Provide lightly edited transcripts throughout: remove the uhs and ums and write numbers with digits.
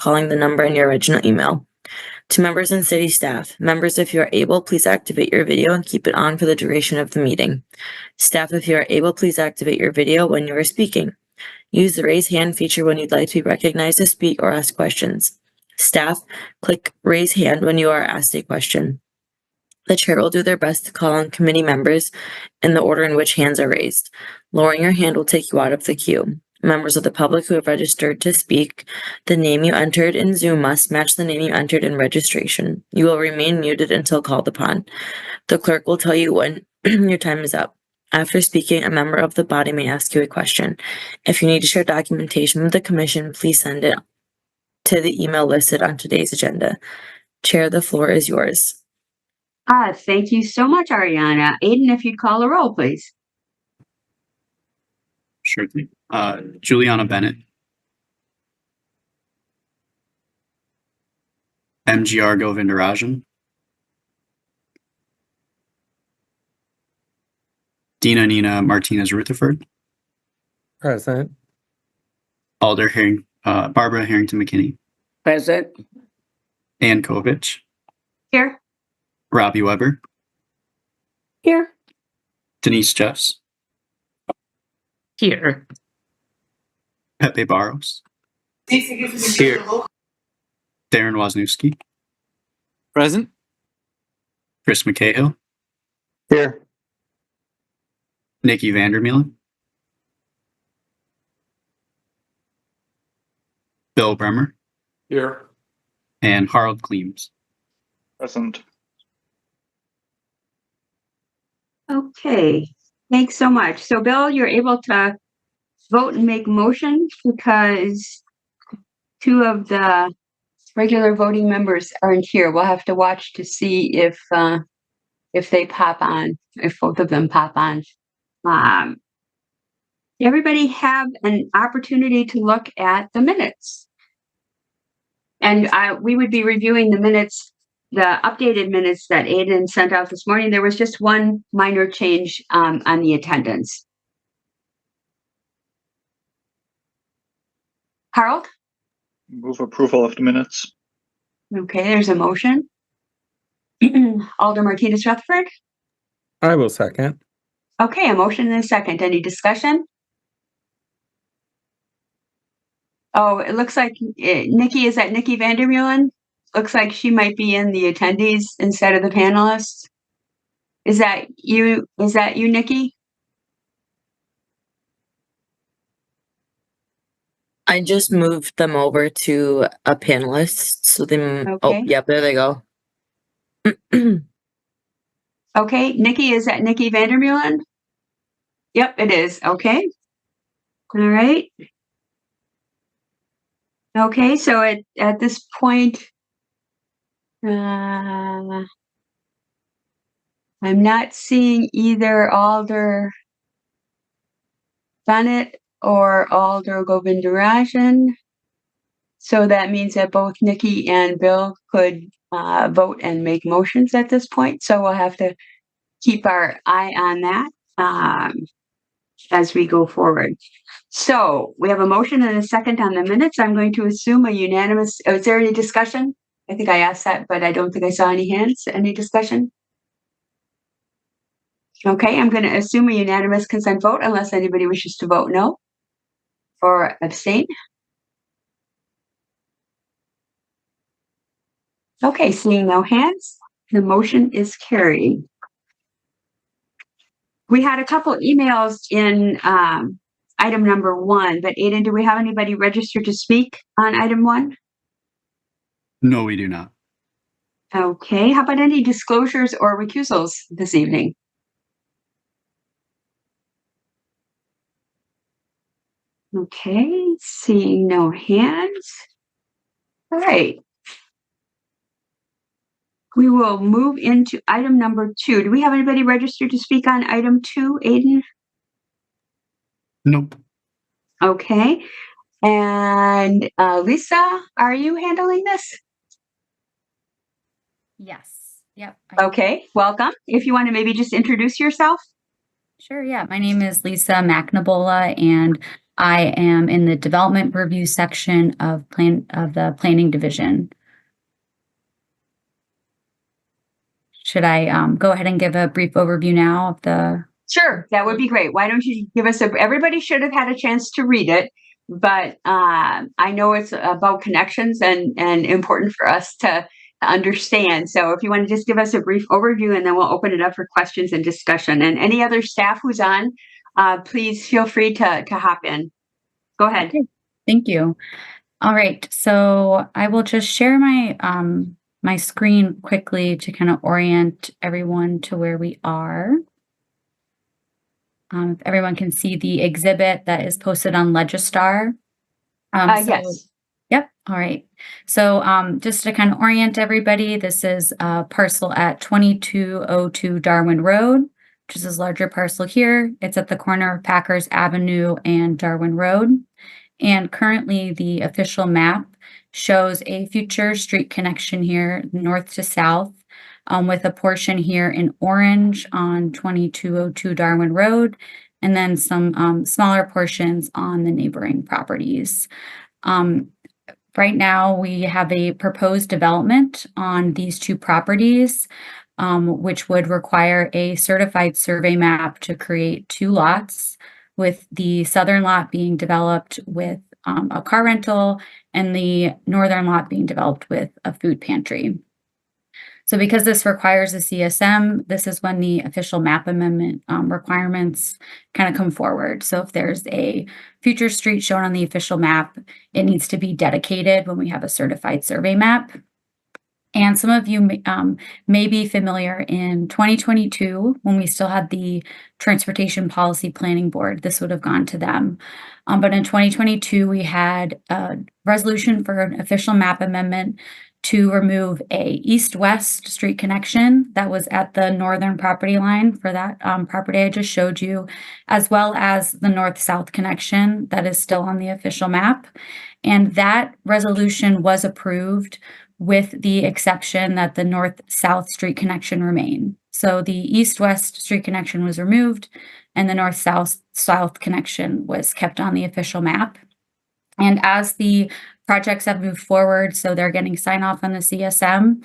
calling the number in your original email. To members and city staff, members, if you are able, please activate your video and keep it on for the duration of the meeting. Staff, if you are able, please activate your video when you are speaking. Use the raise hand feature when you'd like to be recognized to speak or ask questions. Staff, click raise hand when you are asked a question. The chair will do their best to call on committee members in the order in which hands are raised. Lowering your hand will take you out of the queue. Members of the public who have registered to speak, the name you entered in Zoom must match the name you entered in registration. You will remain muted until called upon. The clerk will tell you when your time is up. After speaking, a member of the body may ask you a question. If you need to share documentation with the commission, please send it to the email listed on today's agenda. Chair, the floor is yours. Thank you so much, Ariana. Aiden, if you'd call a roll, please. Sure thing. Juliana Bennett. MGR Govindarajan. Dina Nina Martinez Rutherford. Present. Barbara Harrington McKinney. Present. Ann Kovich. Here. Robbie Weber. Here. Denise Jeffs. Here. Pepe Barros. Here. Darren Wozniewski. Present. Chris McCahill. Here. Nikki Vandermeulen. Bill Bremer. Here. And Harold Kleems. Present. Okay, thanks so much. So Bill, you're able to vote and make motions because two of the regular voting members aren't here. We'll have to watch to see if they pop on, if both of them pop on. Everybody have an opportunity to look at the minutes. And we would be reviewing the minutes, the updated minutes that Aiden sent out this morning. There was just one minor change on the attendance. Harold? Move approval of the minutes. Okay, there's a motion. Alder Martinez Rutherford? I will second. Okay, a motion and a second. Any discussion? Oh, it looks like Nikki, is that Nikki Vandermeulen? Looks like she might be in the attendees instead of the panelists. Is that you, Nikki? I just moved them over to a panelist. So then, Okay. Oh, yep, there they go. Okay, Nikki, is that Nikki Vandermeulen? Yep, it is. Okay. All right. Okay, so at this point, I'm not seeing either Alder Bennett or Alder Govindarajan. So that means that both Nikki and Bill could vote and make motions at this point. So we'll have to keep our eye on that as we go forward. So we have a motion and a second on the minutes. I'm going to assume a unanimous. Is there any discussion? I think I asked that, but I don't think I saw any hands. Any discussion? Okay, I'm going to assume a unanimous consent vote unless anybody wishes to vote no or abstain. Okay, seeing no hands, the motion is carried. We had a couple emails in item number 1, but Aiden, do we have anybody registered to speak on item 1? No, we do not. Okay, how about any disclosures or recusals this evening? Okay, seeing no hands. All right. We will move into item number 2. Do we have anybody registered to speak on item 2, Aiden? Nope. Okay. And Lisa, are you handling this? Yes. Yep. Okay, welcome. If you want to maybe just introduce yourself. Sure. Yeah. My name is Lisa McNabola, and I am in the development review section of the planning division. Should I go ahead and give a brief overview now of the? Sure, that would be great. Why don't you give us everybody should have had a chance to read it, but I know it's about connections and important for us to understand. So if you want to just give us a brief overview, and then we'll open it up for questions and discussion. And any other staff who's on, please feel free to hop in. Go ahead. Okay, thank you. All right, so I will just share my my screen quickly to kind of orient everyone to where we are. If everyone can see the exhibit that is posted on Legistar. Yes. Yep. All right. So just to kind of orient everybody, this is a parcel at 2202 Darwin Road, which is this larger parcel here. It's at the corner of Packers Avenue and Darwin Road. And currently the official map shows a future street connection here, north to south, with a portion here in orange on 2202 Darwin Road, and then some smaller portions on the neighboring properties. Right now, we have a proposed development on these two properties, which would require a certified survey map to create 2 lots, with the southern lot being developed with a car rental and the northern lot being developed with a food pantry. So because this requires a CSM, this is when the official map amendment requirements kind of come forward. So if there's a future street shown on the official map, it needs to be dedicated when we have a certified survey map. And some of you may be familiar in 2022, when we still had the Transportation Policy Planning Board, this would have gone to them. But in 2022, we had a resolution for an official map amendment to remove a east-west street connection that was at the northern property line for that property I just showed you, as well as the north-south connection that is still on the official map. And that resolution was approved with the exception that the north-south street connection remained. So the east-west street connection was removed and the north-south connection was kept on the official map. And as the projects have moved forward, so they're getting sign off on the CSM,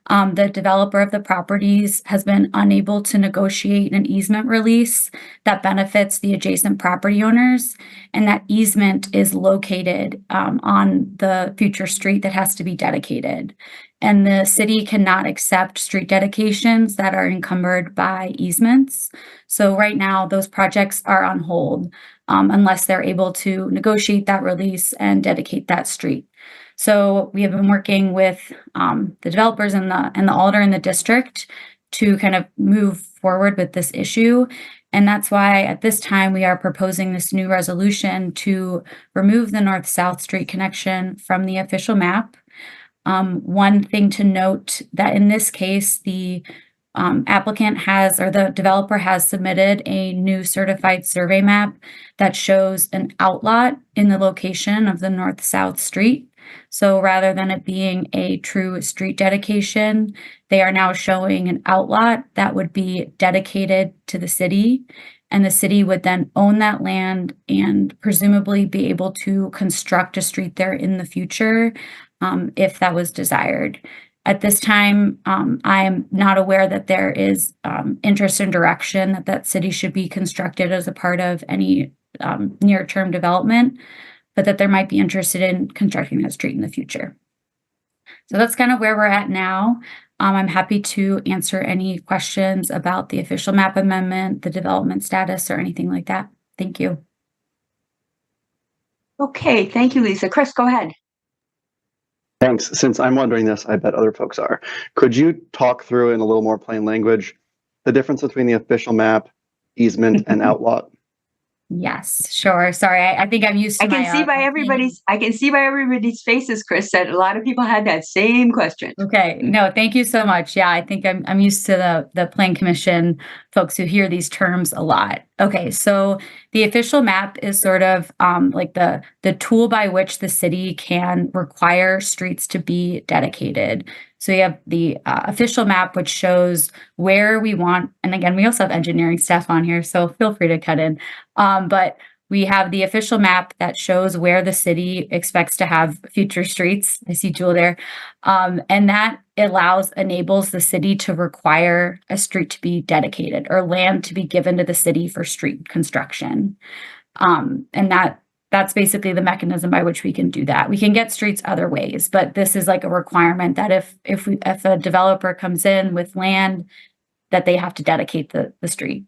the developer of the properties has been unable to negotiate an easement release that benefits the adjacent property owners. And that easement is located on the future street that has to be dedicated. And the city cannot accept street dedications that are encumbered by easements. So right now, those projects are on hold unless they're able to negotiate that release and dedicate that street. So we have been working with the developers and the alder in the district to kind of move forward with this issue. And that's why at this time we are proposing this new resolution to remove the north-south street connection from the official map. One thing to note that in this case, the applicant has, or the developer has submitted a new certified survey map that shows an outlot in the location of the north-south street. So rather than it being a true street dedication, they are now showing an outlot that would be dedicated to the city, and the city would then own that land and presumably be able to construct a street there in the future if that was desired. At this time, I am not aware that there is interest and direction that city should be constructed as a part of any near-term development, but that there might be interested in constructing that street in the future. So that's kind of where we're at now. I'm happy to answer any questions about the official map amendment, the development status, or anything like that. Thank you. Okay, thank you, Lisa. Chris, go ahead. Thanks. Since I'm wondering this, I bet other folks are. Could you talk through in a little more plain language the difference between the official map, easement, and outlot? Yes, sure. Sorry, I think I'm used to I can see by everybody's faces, Chris, that a lot of people had that same question. Okay. No, thank you so much. Yeah, I think I'm used to the Plan Commission folks who hear these terms a lot. Okay, so the official map is sort of like the tool by which the city can require streets to be dedicated. So you have the official map, which shows where we want, and again, we also have engineering staff on here, so feel free to cut in. But we have the official map that shows where the city expects to have future streets. I see Jewel there. And that enables the city to require a street to be dedicated or land to be given to the city for street construction. And that's basically the mechanism by which we can do that. We can get streets other ways, but this is like a requirement that if a developer comes in with land, that they have to dedicate the street.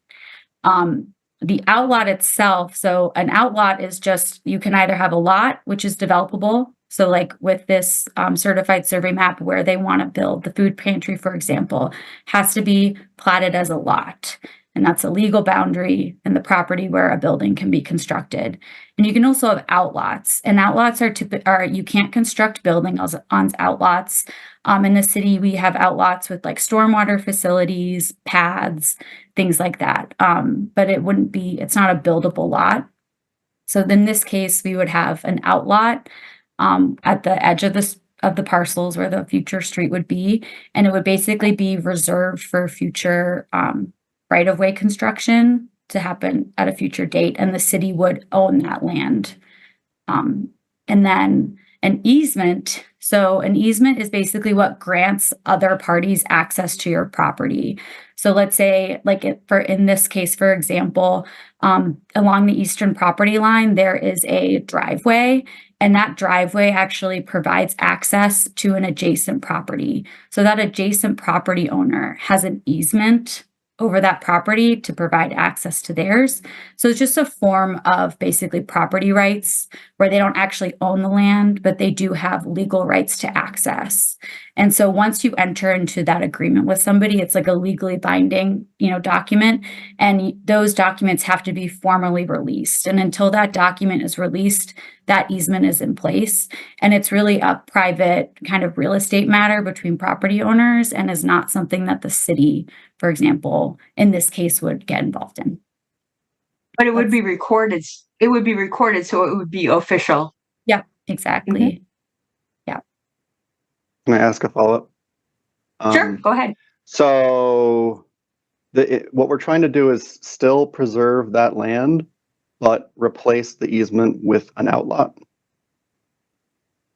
The outlot itself, so an outlot is just, you can either have a lot, which is developable. So like with this certified survey map where they want to build the food pantry, for example, has to be platted as a lot. And that's a legal boundary in the property where a building can be constructed. And you can also have outlots. And outlots are you can't construct buildings on outlots. In the city, we have outlots with like stormwater facilities, paths, things like that. But it's not a buildable lot. So in this case, we would have an outlot at the edge of the parcels where the future street would be. And it would basically be reserved for future right-of-way construction to happen at a future date, and the city would own that land. And then an easement. So an easement is basically what grants other parties access to your property. So let's say, in this case, for example, along the eastern property line, there is a driveway, and that driveway actually provides access to an adjacent property. So that adjacent property owner has an easement over that property to provide access to theirs. So it's just a form of basically property rights where they don't actually own the land, but they do have legal rights to access. And so once you enter into that agreement with somebody, it's like a legally binding, document, and those documents have to be formally released. And until that document is released, that easement is in place. And it's really a private kind of real estate matter between property owners and is not something that the city, for example, in this case, would get involved in. But it would be recorded. It would be recorded, so it would be official. Yep, exactly. Can I ask a follow-up? Sure, go ahead. So what we're trying to do is still preserve that land, but replace the easement with an outlot.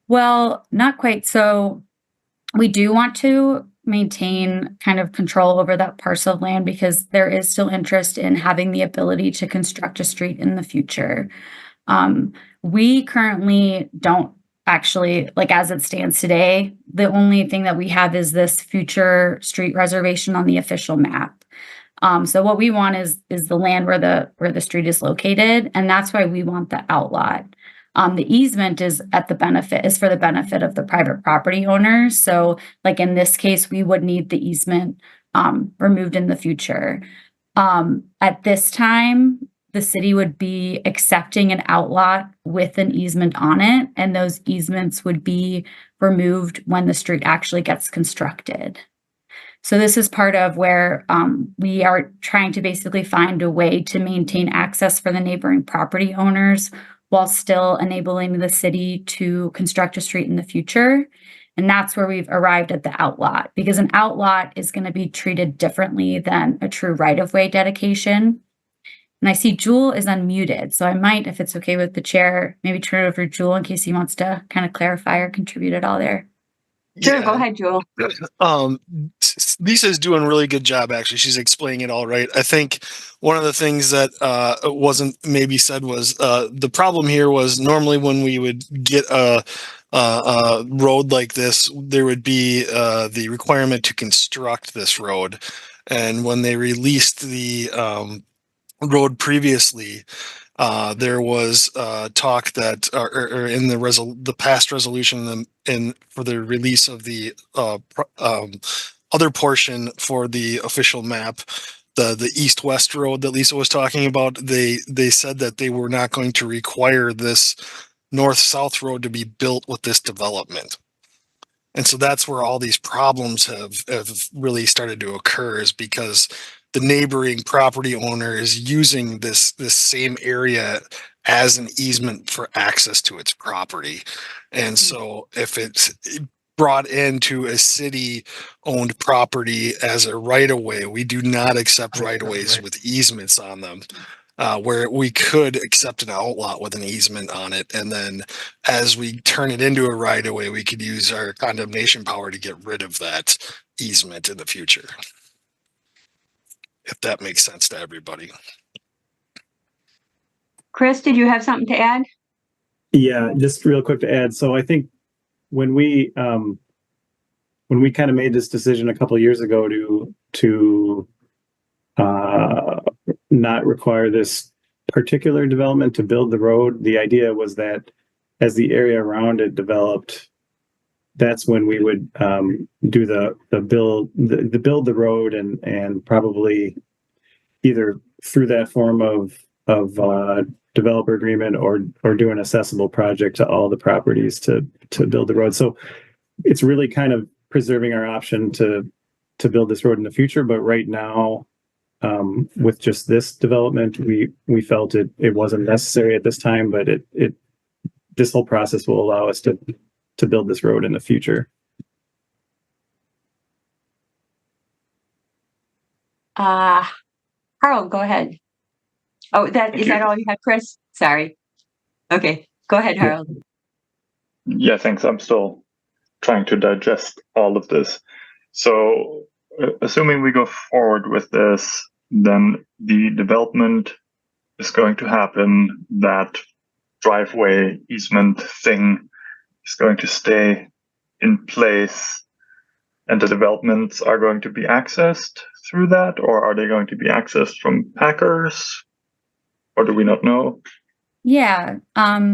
Well, not quite. So we do want to maintain kind of control over that parcel of land because there is still interest in having the ability to construct a street in the future. We currently don't actually, as it stands today, the only thing that we have is this future street reservation on the official map. So what we want is the land where the street is located, and that's why we want the outlot. The easement is for the benefit of the private property owners. So in this case, we would need the easement removed in the future. At this time, the city would be accepting an outlot with an easement on it, and those easements would be removed when the street actually gets constructed. So this is part of where we are trying to basically find a way to maintain access for the neighboring property owners while still enabling the city to construct a street in the future. And that's where we've arrived at the outlot, because an outlot is going to be treated differently than a true right-of-way dedication. And I see Jewel is unmuted, so I might, if it's okay with the chair, maybe turn it over to Jewel in case he wants to kind of clarify or contribute at all there. Sure, go ahead, Jewel. Lisa's doing a really good job, actually. She's explaining it all right. I think one of the things that wasn't maybe said was the problem here was normally when we would get a road like this, there would be the requirement to construct this road. And when they released the road previously, there was talk that, or in the past resolution, for the release of the other portion for the official map, the east-west road that Lisa was talking about, they said that they were not going to require this north-south road to be built with this development. And so that's where all these problems have really started to occur, is because the neighboring property owner is using this same area as an easement for access to its property. And so if it's brought into a city-owned property as a right-of-way, we do not accept right-of-ways with easements on them. where we could accept an outlot with an easement on it. And then as we turn it into a right of way, we could use our condemnation power to get rid of that easement in the future. If that makes sense to everybody. Chris, did you have something to add? Yeah, just real quick to add. So I think when we kind of made this decision a couple of years ago to not require this particular development to build the road, the idea was that as the area around it developed, that's when we would do the build the road and probably either through that form of developer agreement or do an accessible project to all the properties to build the road. So it's really kind of preserving our option to build this road in the future. But right now, with just this development, we felt it wasn't necessary at this time, but this whole process will allow us to build this road in the future. Harold, go ahead. Oh, is that all you had, Chris? Sorry. Okay, go ahead, Harold. Yeah, thanks. I'm still trying to digest all of this. So, assuming we go forward with this, then the development is going to happen. That driveway easement thing is going to stay in place, and the developments are going to be accessed through that, or are they going to be accessed from Packers? Or do we not know? Yeah.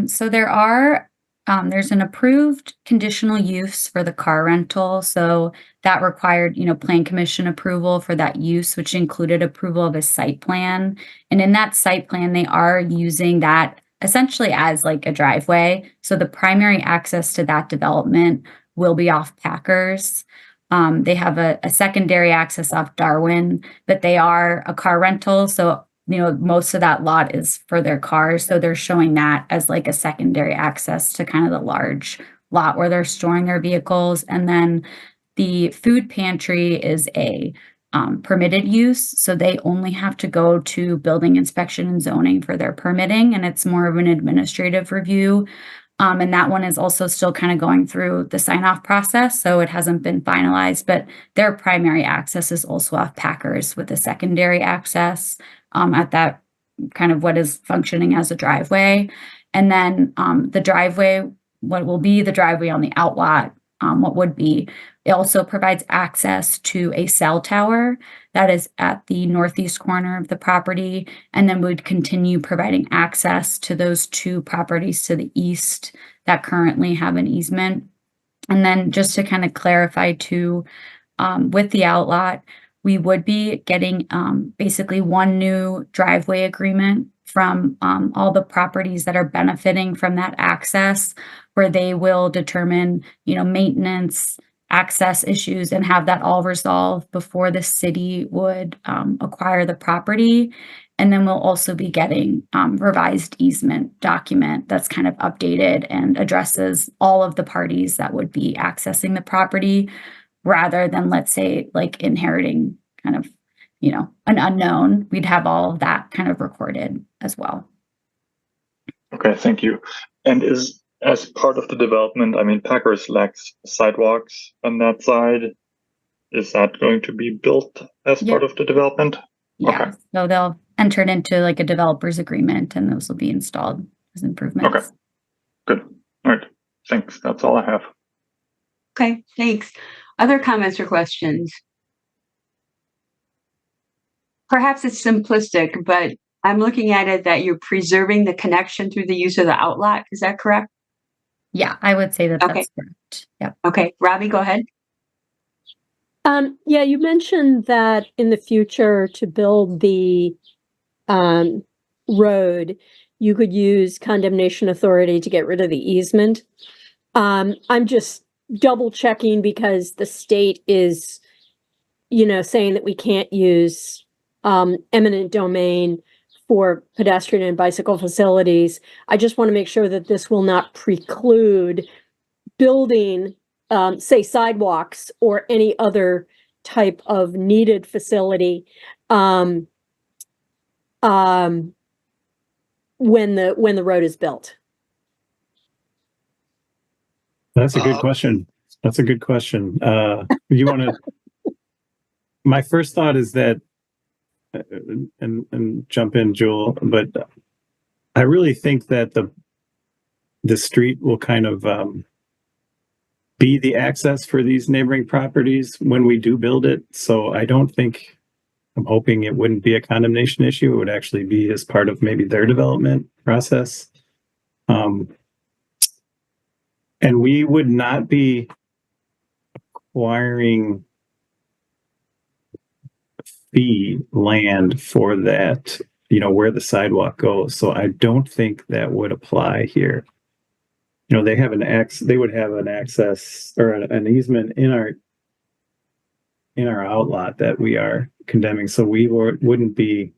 So there's an approved conditional use for the car rental. So that required, plan commission approval for that use, which included approval of a site plan. And in that site plan, they are using that essentially as like a driveway. So the primary access to that development will be off Packers. They have a secondary access off Darwin, but they are a car rental. So most of that lot is for their cars. So they're showing that as like a secondary access to kind of the large lot where they're storing their vehicles. And then the food pantry is a permitted use. So they only have to go to building inspection and zoning for their permitting. And it's more of an administrative review. And that one is also still kind of going through the sign-off process. So it hasn't been finalized, but their primary access is also off Packers with a secondary access at that kind of what is functioning as a driveway. And then the driveway, what will be the driveway on the outlot, it also provides access to a cell tower that is at the northeast corner of the property, and then would continue providing access to those two properties to the east that currently have an easement. And then just to kind of clarify too, with the outlot, we would be getting basically one new driveway agreement from all the properties that are benefiting from that access, where they will determine, maintenance, access issues, and have that all resolved before the city would acquire the property. And then we'll also be getting revised easement document that's kind of updated and addresses all of the parties that would be accessing the property, rather than, let's say, like inheriting kind of, an unknown. We'd have all of that kind of recorded as well. Okay, thank you. And as part of the development, Packers lacks sidewalks on that side. Is that going to be built as part of the development? Yeah. Okay. So they'll enter it into like a developer's agreement, and those will be installed as improvements. Okay. Good. All right. Thanks. That's all I have. Okay, thanks. Other comments or questions? Perhaps it's simplistic, but I'm looking at it that you're preserving the connection through the use of the outlot. Is that correct? Yeah, I would say that Okay. that's correct. Yep. Okay, Robbie, go ahead. Yeah, you mentioned that in the future to build the road, you could use condemnation authority to get rid of the easement. I'm just double checking because the state is, saying that we can't use eminent domain for pedestrian and bicycle facilities. I just want to make sure that this will not preclude building, say, sidewalks or any other type of needed facility when the road is built? That's a good question. That's a good question. You want to? My first thought is that, and jump in, Jewel, but I really think that the street will kind of be the access for these neighboring properties when we do build it. So I don't think, I'm hoping it wouldn't be a condemnation issue. It would actually be as part of maybe their development process. And we would not be acquiring fee land for that, where the sidewalk goes. So I don't think that would apply here. They have they would have an access or an easement in our outlot that we are condemning. So we wouldn't be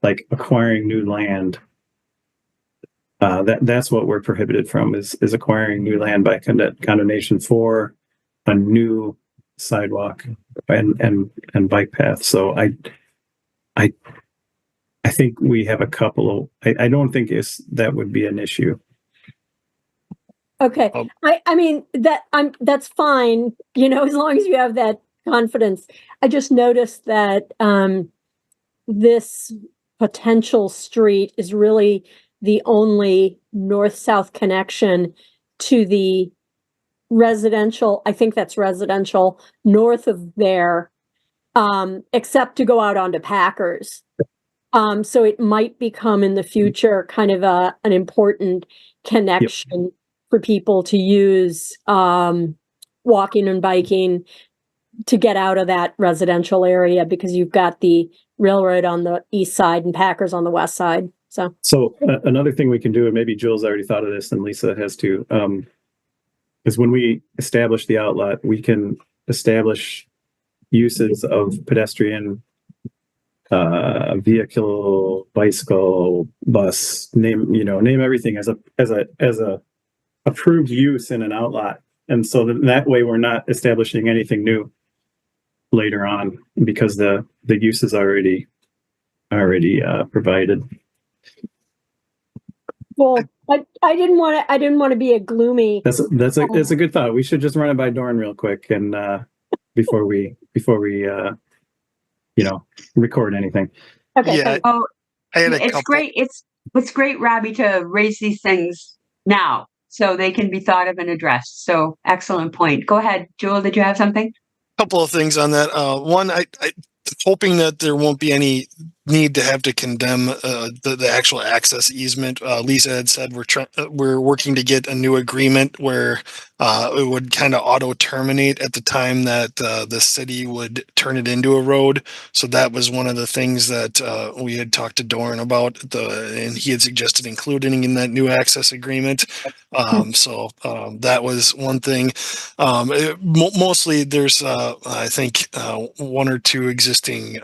like acquiring new land. That's what we're prohibited from is acquiring new land by condemnation for a new sidewalk and bike path. So I think we have a couple of, I don't think that would be an issue. Okay. I mean that's fine, as long as you have that confidence. I just noticed that this potential street is really the only north-south connection to the residential, I think that's residential, north of there, except to go out onto Packers. So it might become in the future kind of an important connection for people to use walking and biking to get out of that residential area, because you've got the railroad on the east side and Packers on the west side. So another thing we can do, and maybe Jules already thought of this and Lisa has too, is when we establish the outlet, we can establish uses of pedestrian, vehicle, bicycle, bus, name everything as a approved use in an outlet. And so that way we're not establishing anything new later on because the use is already provided. Well, I didn't want to be a gloomy. That's a good thought. We should just run it by Dorn real quick and before we record anything. Okay. Yeah. Oh, I had a it's couple. great. It's great, Robbie, to raise these things now so they can be thought of and addressed. So excellent point. Go ahead, Jewel. Did you have something? Couple of things on that. One, I hoping that there won't be any need to have to condemn the actual access easement. Lisa had said we're working to get a new agreement where it would kind of auto terminate at the time that the city would turn it into a road. So that was one of the things that we had talked to Dorn about, and he had suggested including in that new access agreement. So that was one thing. Mostly there's I think one or two existing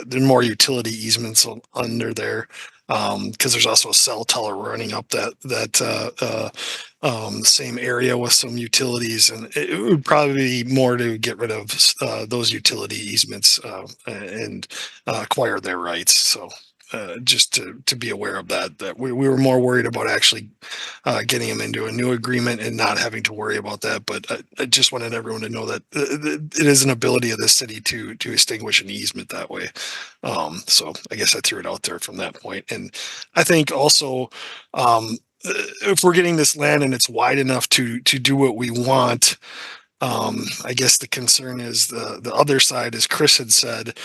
there are more utility easements under there because there's also a cell tower running up that same area with some utilities, and it would probably be more to get rid of those utility easements and acquire their rights. So just to be aware of that we were more worried about actually getting them into a new agreement and not having to worry about that. But I just wanted everyone to know that it is an ability of the city to extinguish an easement that way. So I guess I threw it out there from that point. And I think also if we're getting this land and it's wide enough to do what we want, I guess the concern is the other side, as Chris had said,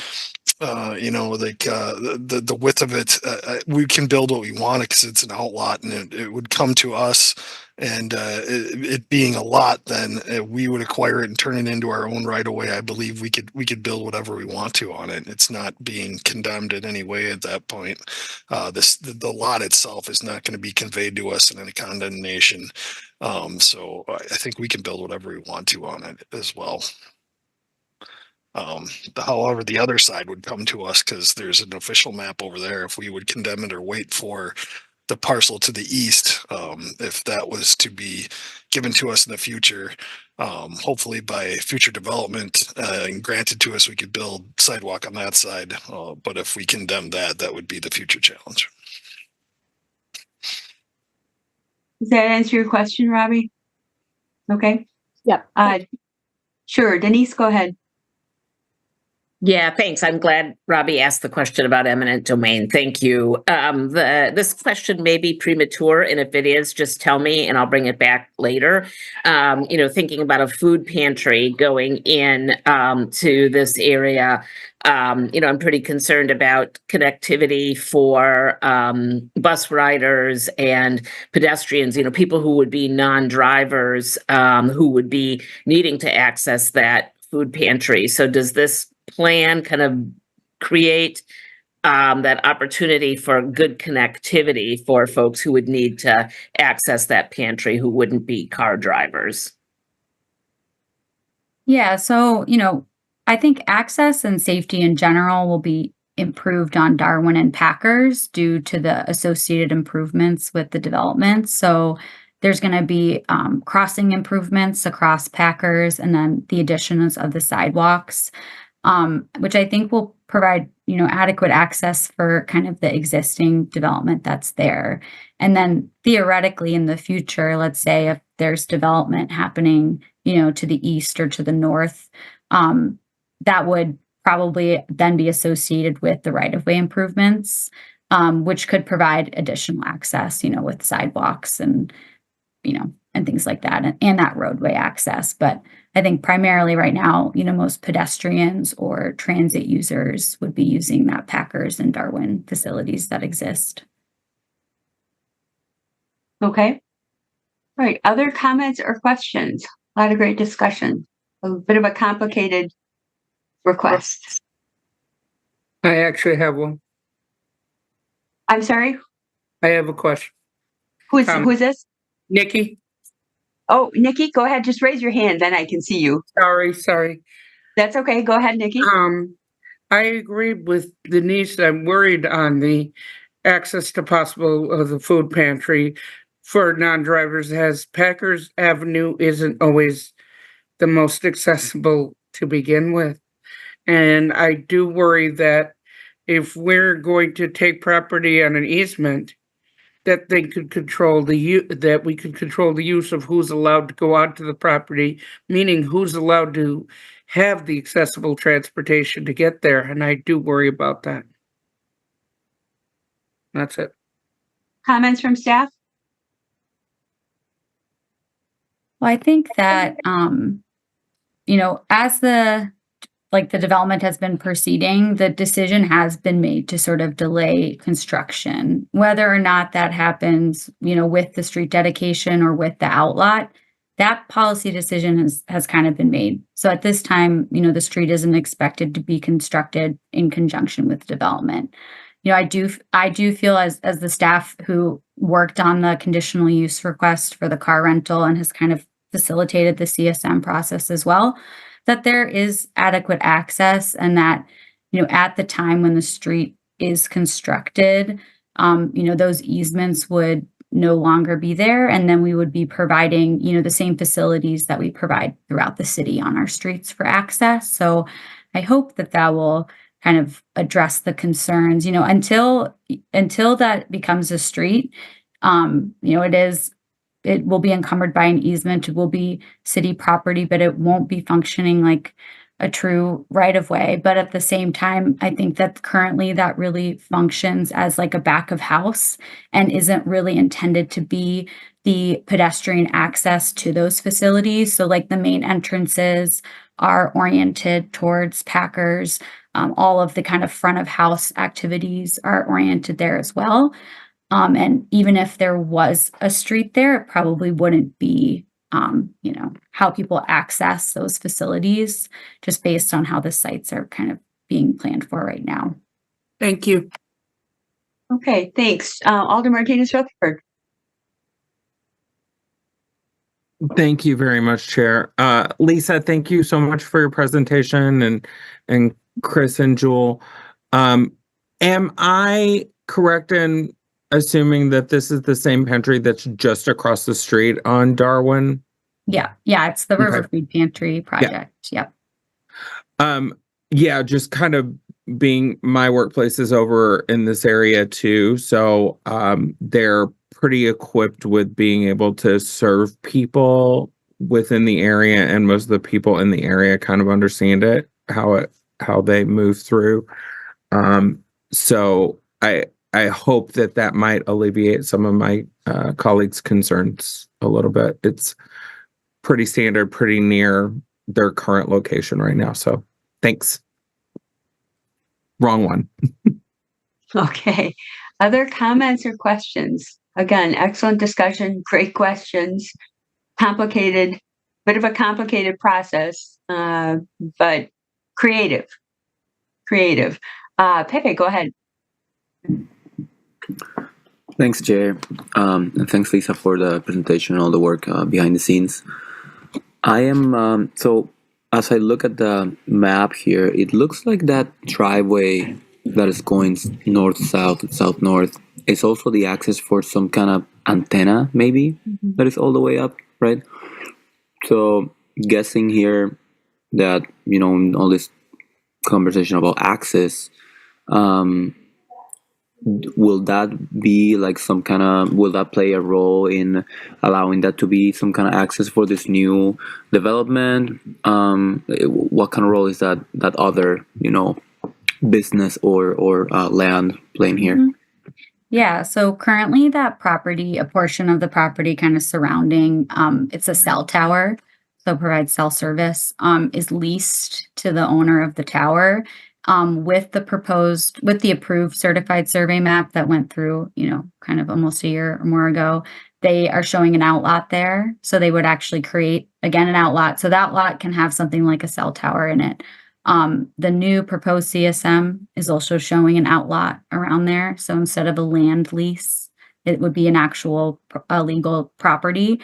the width of it, we can build what we want because it's an outlot, and it would come to us, and it being a lot, then we would acquire it and turn it into our own right of way. I believe we could build whatever we want to on it. It's not being condemned in any way at that point. The lot itself is not going to be conveyed to us in any condemnation. So I think we can build whatever we want to on it as well. However, the other side would come to us because there's an official map over there. If we would condemn it or wait for the parcel to the east, if that was to be given to us in the future, hopefully by future development and granted to us, we could build sidewalk on that side. But if we condemn that, that would be the future challenge. Does that answer your question, Robbie? Okay. Yep. Sure. Denise, go ahead. Yeah, thanks. I'm glad Robbie asked the question about eminent domain. Thank you. This question may be premature, and if it is, just tell me and I'll bring it back later. Thinking about a food pantry going in to this area, I'm pretty concerned about connectivity for bus riders and pedestrians, people who would be non-drivers, who would be needing to access that food pantry. So does this plan kind of create that opportunity for good connectivity for folks who would need to access that pantry who wouldn't be car drivers? Yeah, so, I think access and safety in general will be improved on Darwin and Packers due to the associated improvements with the development. So there's going to be crossing improvements across Packers and then the additions of the sidewalks, which I think will provide, adequate access for kind of the existing development that's there. And then theoretically in the future, let's say if there's development happening, to the east or to the north, that would probably then be associated with the right-of-way improvements, which could provide additional access, with sidewalks and things like that, and that roadway access. But I think primarily right now, most pedestrians or transit users would be using that Packers and Darwin facilities that exist. Okay. All right. Other comments or questions? A lot of great discussion. A bit of a complicated request. I actually have one. I'm sorry. I have a question. Who's this? Nikki. Oh, Nikki, go ahead. Just raise your hand, then I can see you. Sorry. That's okay. Go ahead, Nikki. I agree with Denise. I'm worried on the access to possible of the food pantry for non-drivers, as Packers Avenue isn't always the most accessible to begin with. And I do worry that if we're going to take property on an easement, that they could control that we could control the use of who's allowed to go onto the property, meaning who's allowed to have the accessible transportation to get there. And I do worry about that. That's it. Comments from staff? Well, I think that, as the development has been proceeding, the decision has been made to sort of delay construction. Whether or not that happens, with the street dedication or with the outlot, that policy decision has kind of been made. So at this time, the street isn't expected to be constructed in conjunction with development. I do feel as the staff who worked on the conditional use request for the car rental and has kind of facilitated the CSM process as well, that there is adequate access, and that, at the time when the street is constructed, those easements would no longer be there. And then we would be providing, the same facilities that we provide throughout the city on our streets for access. So I hope that will kind of address the concerns, until that becomes a street, it will be encumbered by an easement. It will be city property, but it won't be functioning like a true right-of-way. But at the same time, I think that currently that really functions as like a back of house and isn't really intended to be the pedestrian access to those facilities. So like the main entrances are oriented towards Packers. All of the kind of front of house activities are oriented there as well. And even if there was a street there, it probably wouldn't be, how people access those facilities, just based on how the sites are kind of being planned for right now. Thank you. Okay, thanks. Alder Martinez Rutherford. Thank you very much, Chair. Lisa, thank you so much for your presentation, and Chris and Jewel. Am I correct in assuming that this is the same pantry that's just across the street on Darwin? Yeah, it's the River Food Pantry project. Yeah. Just kind of being my workplace is over in this area too, so they're pretty equipped with being able to serve people within the area, and most of the people in the area kind of understand it, how they move through. So I hope that might alleviate some of my colleagues' concerns a little bit. It's pretty standard, pretty near their current location right now. So thanks. Wrong one. Okay. Other comments or questions? Again, excellent discussion, great questions. Complicated, bit of a complicated process, but creative. Pepe, go ahead. Thanks, Chair. And thanks, Lisa, for the presentation and all the work behind the scenes. I am, so as I look at the map here, it looks like that driveway that is going north-south, south-north is also the access for some kind of antenna, maybe, that is all the way up, right? So guessing here that, you know, in all this conversation about access, will that be like some kind of, will that play a role in allowing that to be some kind of access for this new development? What kind of role is that other, you know, business or land playing here? Yeah, so currently that property, a portion of the property kind of surrounding, it's a cell tower, so provides cell service, is leased to the owner of the tower. With the approved certified survey map that went through, you know, kind of almost a year or more ago, they are showing an outlot there. So they would actually create, again, an outlot. So that lot can have something like a cell tower in it. The new proposed CSM is also showing an outlot around there. So instead of a land lease, it would be an actual legal property.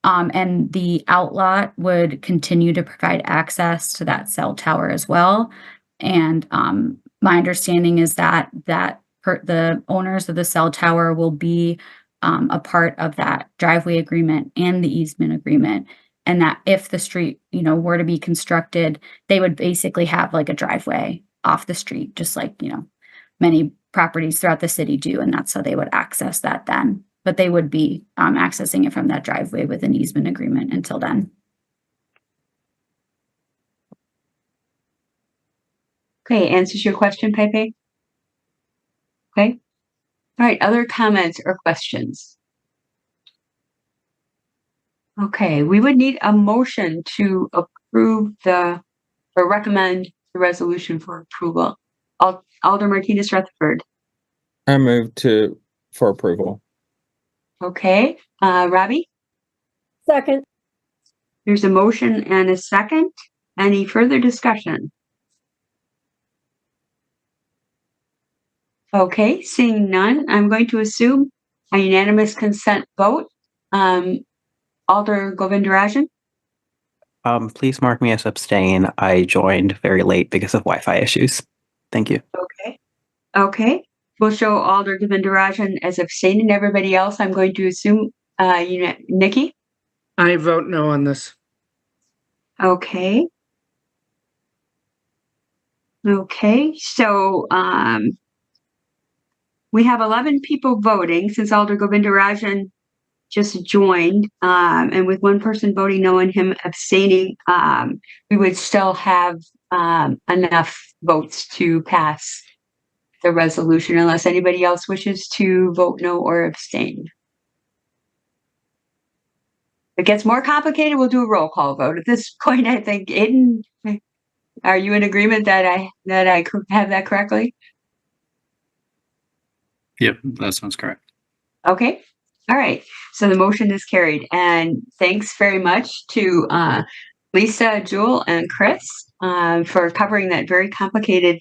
And the outlot would continue to provide access to that cell tower as well. And my understanding is that the owners of the cell tower will be a part of that driveway agreement and the easement agreement. And that if the street, you know, were to be constructed, they would basically have like a driveway off the street, just like, you know, many properties throughout the city do. And that's how they would access that then. But they would be accessing it from that driveway with an easement agreement until then. Okay, answers your question, Pepe? Okay. All right, other comments or questions? Okay, we would need a motion to approve or recommend the resolution for approval. Alder Martinez Rutherford. I move for approval. Okay, Robbie? Second. There's a motion and a second. Any further discussion? Okay, seeing none, I'm going to assume a unanimous consent vote. Alder Govindarajan? Please mark me as abstain. I joined very late because of Wi-Fi issues. Thank you. Okay. We'll show Alder Govindarajan as abstaining. Everybody else, I'm going to assume, Nikki? I vote no on this. Okay. Okay, so, we have 11 people voting since Alder Govindarajan just joined, and with one person voting no and him abstaining, we would still have enough votes to pass the resolution unless anybody else wishes to vote no or abstain. If it gets more complicated, we'll do a roll call vote. At this point, I think, Aiden, are you in agreement that I could have that correctly? Yep, that sounds correct. Okay. All right. So the motion is carried. And thanks very much to Lisa, Jewel, and Chris for covering that very complicated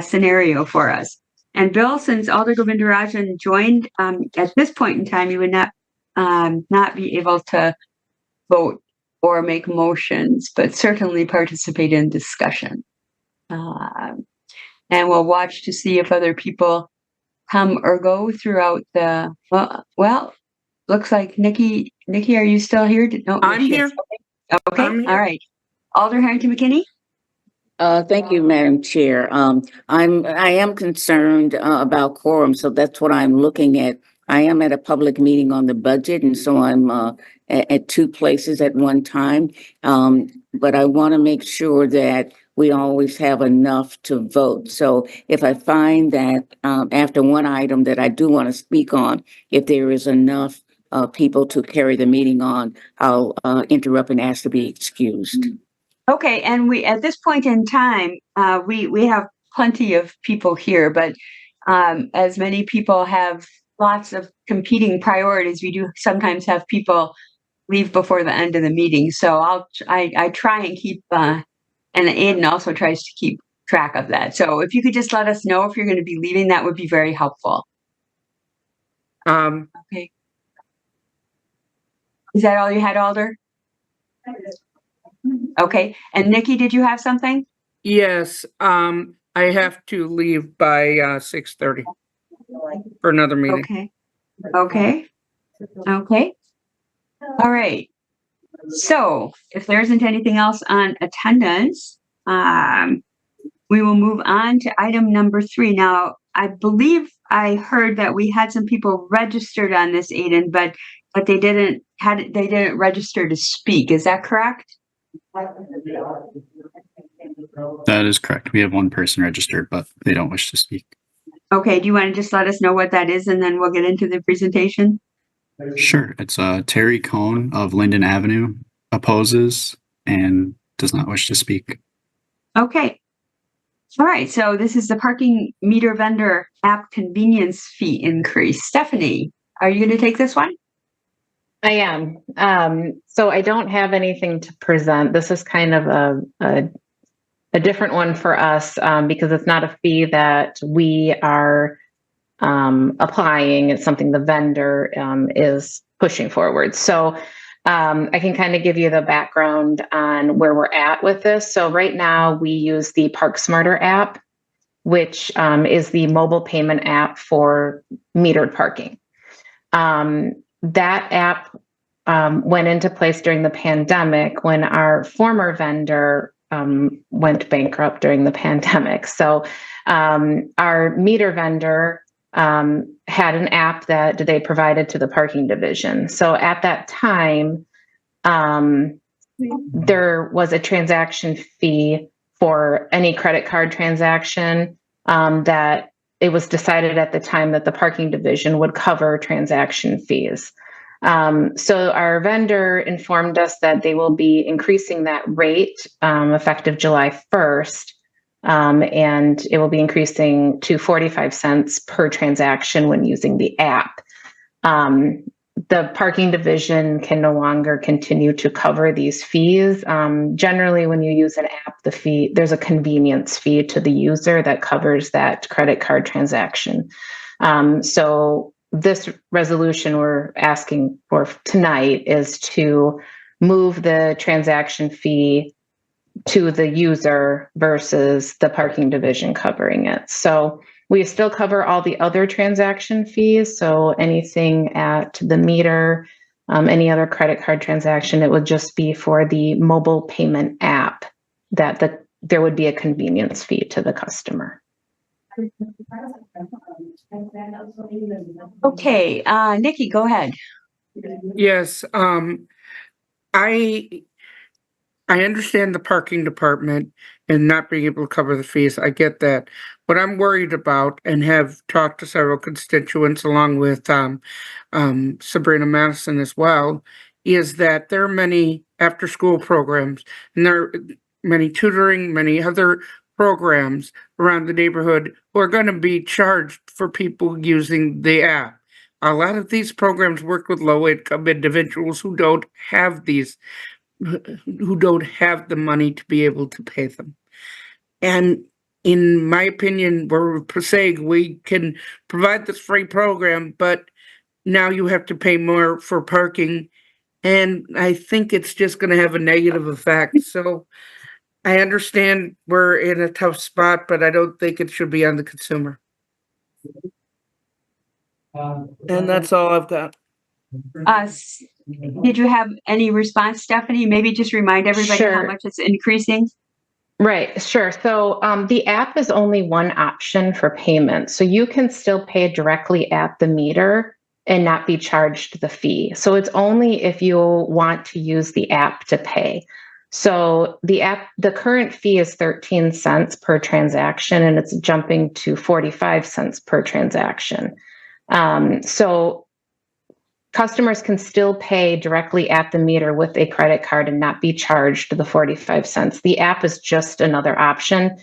scenario for us. And Bill, since Alder Govindarajan joined, at this point in time, you would not be able to vote or make motions, but certainly participate in discussion. And we'll watch to see if other people come or go throughout the, well, looks like Nikki, are you still here? No, I'm here. Okay. I'm here. All right. Alder Harrington McKinney? Thank you, Madam Chair. I am concerned about quorum, so that's what I'm looking at. I am at a public meeting on the budget, and so I'm at two places at one time. But I want to make sure that we always have enough to vote. So if I find that after one item that I do want to speak on, if there is enough people to carry the meeting on, I'll interrupt and ask to be excused. Okay, and we, at this point in time, we have plenty of people here, but as many people have lots of competing priorities, we do sometimes have people leave before the end of the meeting. So I try and keep, and Aiden also tries to keep track of that. So if you could just let us know if you're going to be leaving, that would be very helpful. Okay. Is that all you had, Alder? Okay, and Nikki, did you have something? Yes, I have to leave by 6:30 for another meeting. Okay. All right. So if there isn't anything else on attendance, we will move on to item number 3. Now, I believe I heard that we had some people registered on this, Aiden, but they didn't register to speak. Is that correct? That is correct. We have one person registered, but they don't wish to speak. Okay, do you want to just let us know what that is and then we'll get into the presentation? Sure. It's Terry Cohn of Linden Avenue opposes and does not wish to speak. Okay. All right, so this is the parking meter vendor app convenience fee increase. Stephanie, are you going to take this one? I am. So I don't have anything to present. This is kind of a different one for us because it's not a fee that we are applying. It's something the vendor is pushing forward. So I can kind of give you the background on where we're at with this. So right now we use the Park Smarter app, which is the mobile payment app for metered parking. That app went into place during the pandemic when our former vendor went bankrupt during the pandemic. So our meter vendor had an app that they provided to the parking division. So at that time, there was a transaction fee for any credit card transaction that it was decided at the time that the parking division would cover transaction fees. So our vendor informed us that they will be increasing that rate effective July 1st. And it will be increasing to 45 cents per transaction when using the app. The parking division can no longer continue to cover these fees. Generally, when you use an app, there's a convenience fee to the user that covers that credit card transaction. So this resolution we're asking for tonight is to move the transaction fee to the user versus the parking division covering it. So we still cover all the other transaction fees. So anything at the meter, any other credit card transaction, it would just be for the mobile payment app that there would be a convenience fee to the customer. Okay, Nikki, go ahead. Yes, I understand the parking department and not being able to cover the fees. I get that. What I'm worried about and have talked to several constituents along with Sabrina Madison as well, is that there are many after-school programs and there are many tutoring, many other programs around the neighborhood who are going to be charged for people using the app. A lot of these programs work with low-income individuals who don't have the money to be able to pay them. And in my opinion, we're saying we can provide this free program, but now you have to pay more for parking. And I think it's just going to have a negative effect. So I understand we're in a tough spot, but I don't think it should be on the consumer. And that's all I've got. Did you have any response, Stephanie? Maybe just remind everybody how Sure. much it's increasing. Right, sure. So the app is only one option for payment. So you can still pay directly at the meter and not be charged the fee. So it's only if you want to use the app to pay. So the current fee is 13 cents per transaction, and it's jumping to 45 cents per transaction. So customers can still pay directly at the meter with a credit card and not be charged the 45 cents. The app is just another option.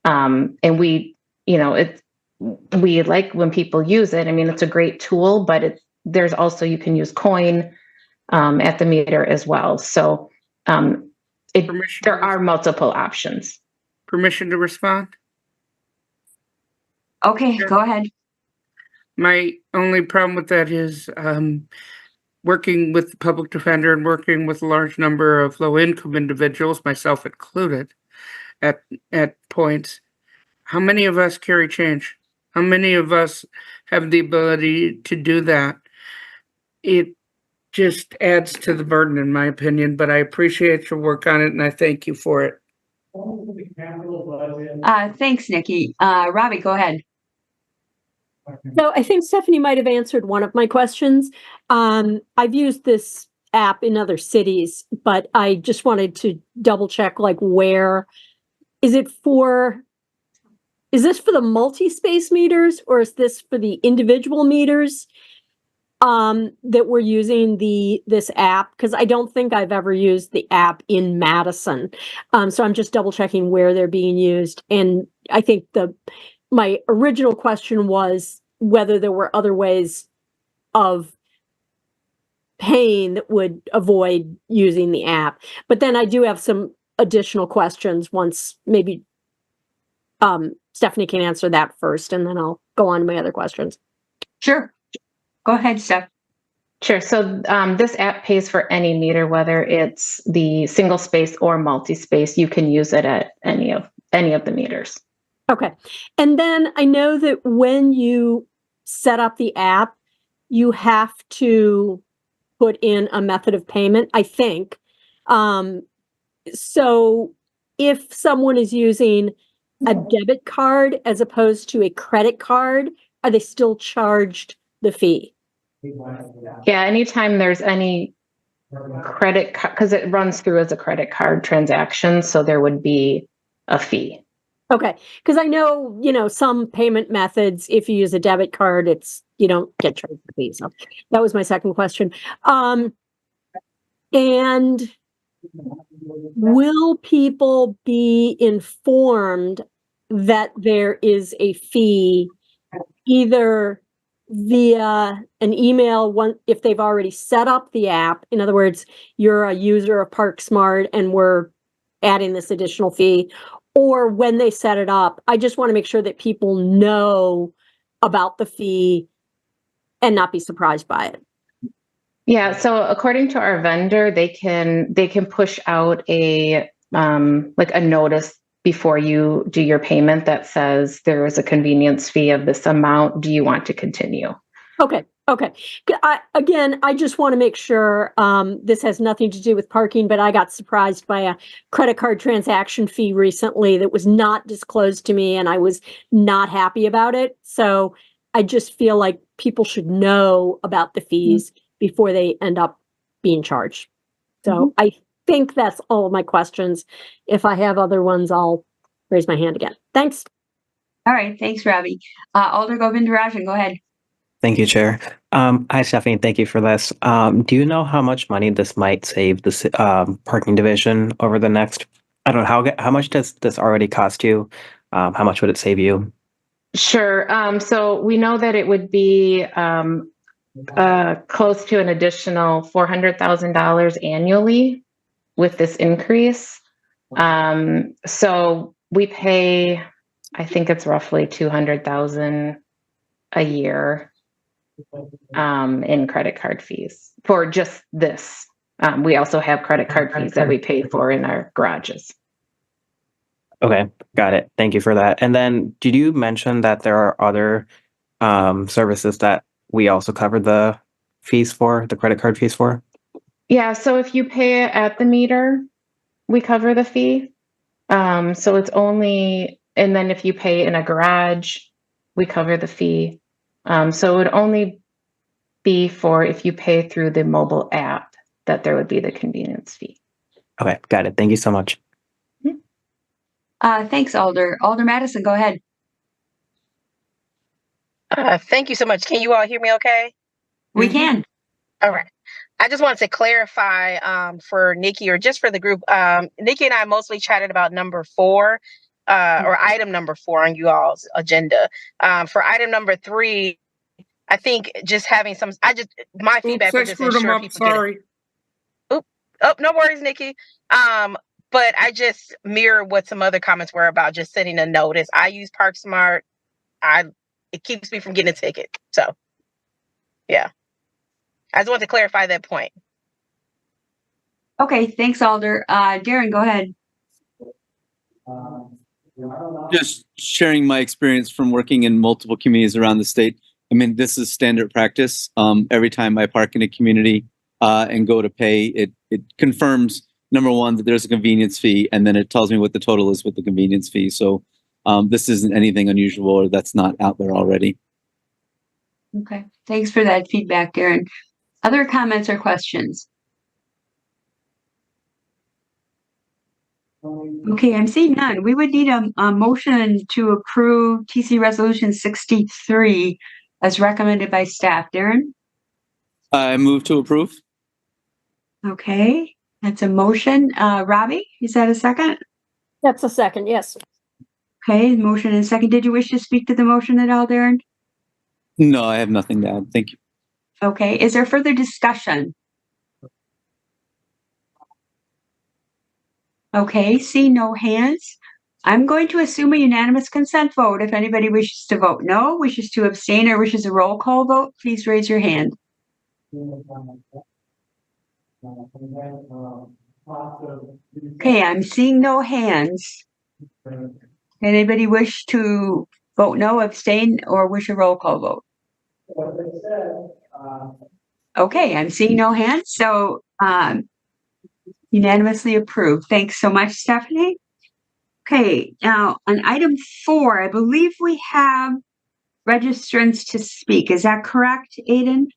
And we like when people use it. I mean, it's a great tool, but there's also, you can use coin at the meter as well. So there are multiple options. Permission to respond? Okay, go ahead. My only problem with that is working with the public defender and working with a large number of low-income individuals, myself included, at points. How many of us carry change? How many of us have the ability to do that? It just adds to the burden, in my opinion, but I appreciate your work on it and I thank you for it. Thanks, Nikki. Robbie, go ahead. So I think Stephanie might have answered one of my questions. I've used this app in other cities, but I just wanted to double check, like, where is this for the multi-space meters, or is this for the individual meters that we're using this app? Because I don't think I've ever used the app in Madison. So I'm just double checking where they're being used. And I think my original question was whether there were other ways of paying that would avoid using the app. But then I do have some additional questions once maybe Stephanie can answer that first, and then I'll go on to my other questions. Sure. Go ahead, Steph. Sure. So this app pays for any meter, whether it's the single space or multi-space. You can use it at any of the meters. Okay. And then I know that when you set up the app, you have to put in a method of payment, I think. So if someone is using a debit card as opposed to a credit card, are they still charged the fee? Yeah, anytime there's any credit card, because it runs through as a credit card transaction, so there would be a fee. Okay, because I know, some payment methods, if you use a debit card, you don't get charged the fee. So that was my second question. And will people be informed that there is a fee either via an email if they've already set up the app? In other words, you're a user of ParkSmart and we're adding this additional fee, or when they set it up. I just want to make sure that people know about the fee and not be surprised by it. Yeah, so according to our vendor, they can push out a notice before you do your payment that says there is a convenience fee of this amount. Do you want to continue? Okay. I just want to make sure this has nothing to do with parking, but I got surprised by a credit card transaction fee recently that was not disclosed to me, and I was not happy about it. So I just feel like people should know about the fees before they end up being charged. So I think that's all of my questions. If I have other ones, I'll raise my hand again. Thanks. All right. Thanks, Robbie. Alder Govindarajan, go ahead. Thank you, Chair. Hi, Stephanie. Thank you for this. Do you know how much money this might save the parking division over the next? I don't know, how much does this already cost you? How much would it save you? Sure. So we know that it would be close to an additional $400,000 annually with this increase. So we pay, I think it's roughly $200,000 a year in credit card fees for just this. We also have credit card fees that we pay for in our garages. Okay, got it. Thank you for that. And then did you mention that there are other services that we also cover the credit card fees for? Yeah, so if you pay at the meter, we cover the fee. So it's only, and then if you pay in a garage, we cover the fee. So it would only be for if you pay through the mobile app that there would be the convenience fee. Okay, got it. Thank you so much. Thanks, Alder. Alder Madison, go ahead. Thank you so much. Can you all hear me okay? We can. All right. I just wanted to clarify for Nikki or just for the group. Nikki and I mostly chatted about number 4 or item number 4 on you all's agenda. For item number 3, I think just having some, my feedback was just ensure people sorry. Oh, no worries, Nikki. But I just mirror what some other comments were about just sending a notice. I use ParkSmart. It keeps me from getting a ticket. So, yeah. I just want to clarify that point. Okay, thanks, Alder. Darren, go ahead. Just sharing my experience from working in multiple communities around the state. I mean, this is standard practice. Every time I park in a community and go to pay, it confirms, number one, that there's a convenience fee, and then it tells me what the total is with the convenience fee. So this isn't anything unusual or that's not out there already. Okay, thanks for that feedback, Darren. Other comments or questions? Okay, I'm seeing none. We would need a motion to approve TC Resolution 63 as recommended by staff. Darren? I move to approve. Okay, that's a motion. Robbie, is that a second? That's a second, yes. Okay, motion and second. Did you wish to speak to the motion at all, Darren? No, I have nothing to add. Thank you. Okay, is there further discussion? Okay, see no hands. I'm going to assume a unanimous consent vote. If anybody wishes to vote no, wishes to abstain, or wishes a roll call vote, please raise your hand. Okay, I'm seeing no hands. Anybody wish to vote no, abstain, or wish a roll call vote? Okay, I'm seeing no hands, so unanimously approved. Thanks so much, Stephanie. Okay, now on item 4, I believe we have registrants to speak. Is that correct, Aiden?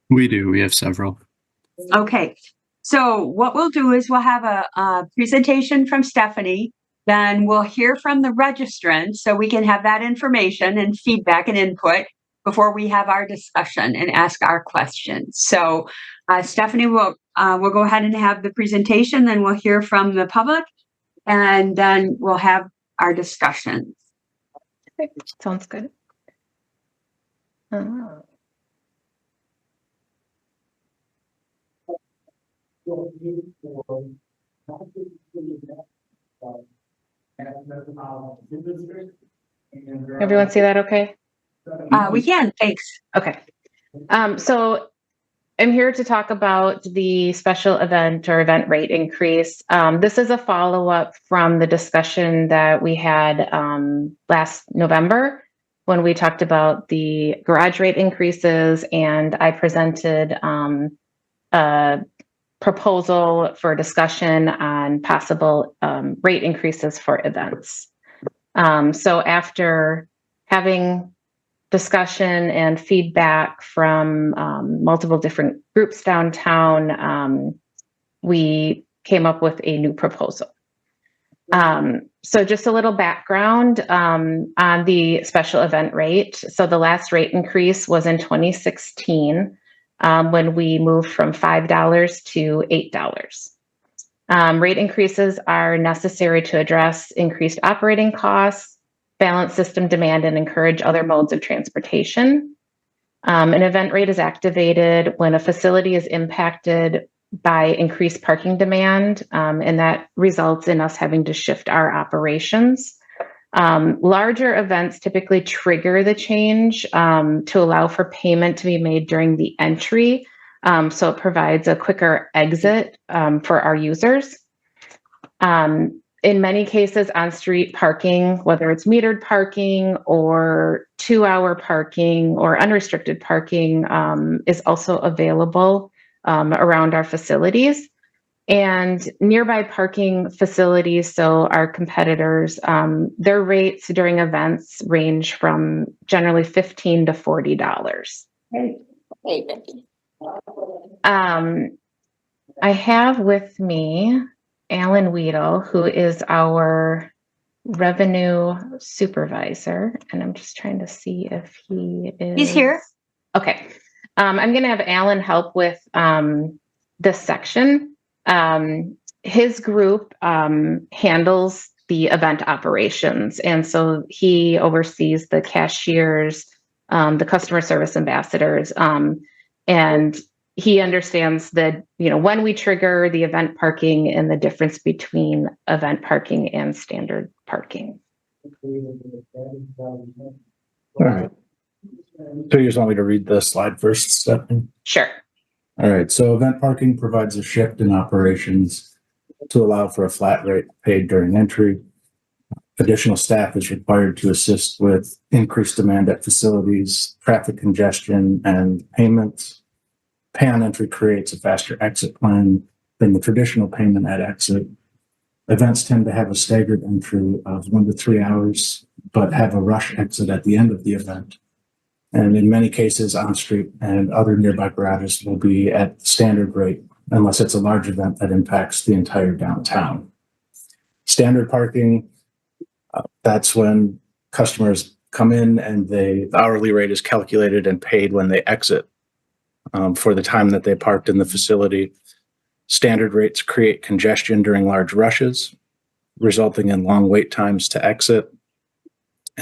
We do. We have several. Okay, so what we'll do is we'll have a presentation from Stephanie. Then we'll hear from the registrants so we can have that information and feedback and input before we have our discussion and ask our questions. So Stephanie will go ahead and have the presentation, then we'll hear from the public, and then we'll have our discussion. Okay, sounds good. Everyone see that okay? We can, thanks. Okay. So I'm here to talk about the special event or event rate increase. This is a follow-up from the discussion that we had last November when we talked about the garage rate increases, and I presented a proposal for discussion on possible rate increases for events. So after having discussion and feedback from multiple different groups downtown, we came up with a new proposal. So just a little background on the special event rate. So the last rate increase was in 2016 when we moved from $5 to $8. Rate increases are necessary to address increased operating costs, balance system demand, and encourage other modes of transportation. An event rate is activated when a facility is impacted by increased parking demand, and that results in us having to shift our operations. Larger events typically trigger the change to allow for payment to be made during the entry, so it provides a quicker exit for our users. In many cases, on-street parking, whether it's metered parking or 2-hour parking or unrestricted parking, is also available around our facilities. And nearby parking facilities, so our competitors, their rates during events range from generally $15 to $40. I have with me Alan Weedle, who is our revenue supervisor, and I'm just trying to see if he is. He's here. Okay. I'm going to have Alan help with this section. His group handles the event operations, and so he oversees the cashiers, the customer service ambassadors, and he understands that, when we trigger the event parking and the difference between event parking and standard parking. All right. So you just want me to read the slide first, Stephanie? Sure. All right. So event parking provides a shift in operations to allow for a flat rate paid during entry. Additional staff is required to assist with increased demand at facilities, traffic congestion, and payments. Pay on entry creates a faster exit plan than the traditional payment at exit. Events tend to have a staggered entry of 1 to 3 hours, but have a rush exit at the end of the event. And in many cases, on-street and other nearby garages will be at standard rate, unless it's a large event that impacts the entire downtown. Standard parking, that's when customers come in and the hourly rate is calculated and paid when they exit. For the time that they parked in the facility. Standard rates create congestion during large rushes, resulting in long wait times to exit.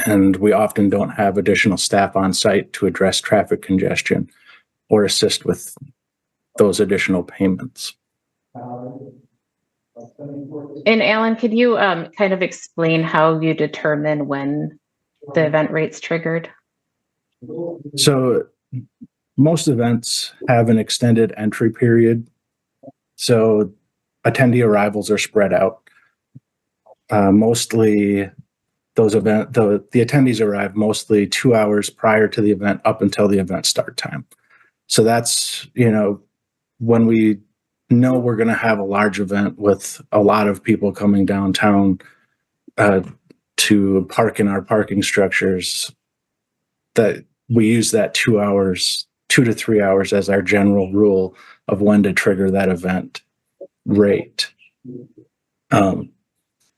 And we often don't have additional staff on site to address traffic congestion or assist with those additional payments. And Alan, could you kind of explain how you determine when the event rate's triggered? So most events have an extended entry period. So attendee arrivals are spread out. Mostly those the attendees arrive mostly 2 hours prior to the event up until the event start time. So that's, when we know we're going to have a large event with a lot of people coming downtown to park in our parking structures, that we use that 2 hours, 2 to 3 hours as our general rule of when to trigger that event rate. And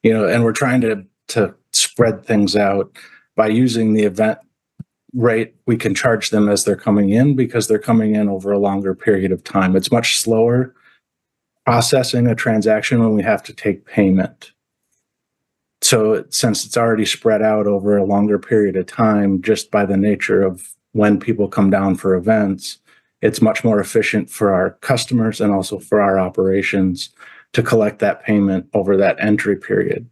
we're trying to spread things out by using the event rate. We can charge them as they're coming in because they're coming in over a longer period of time. It's much slower processing a transaction when we have to take payment. So since it's already spread out over a longer period of time, just by the nature of when people come down for events, it's much more efficient for our customers and also for our operations to collect that payment over that entry period.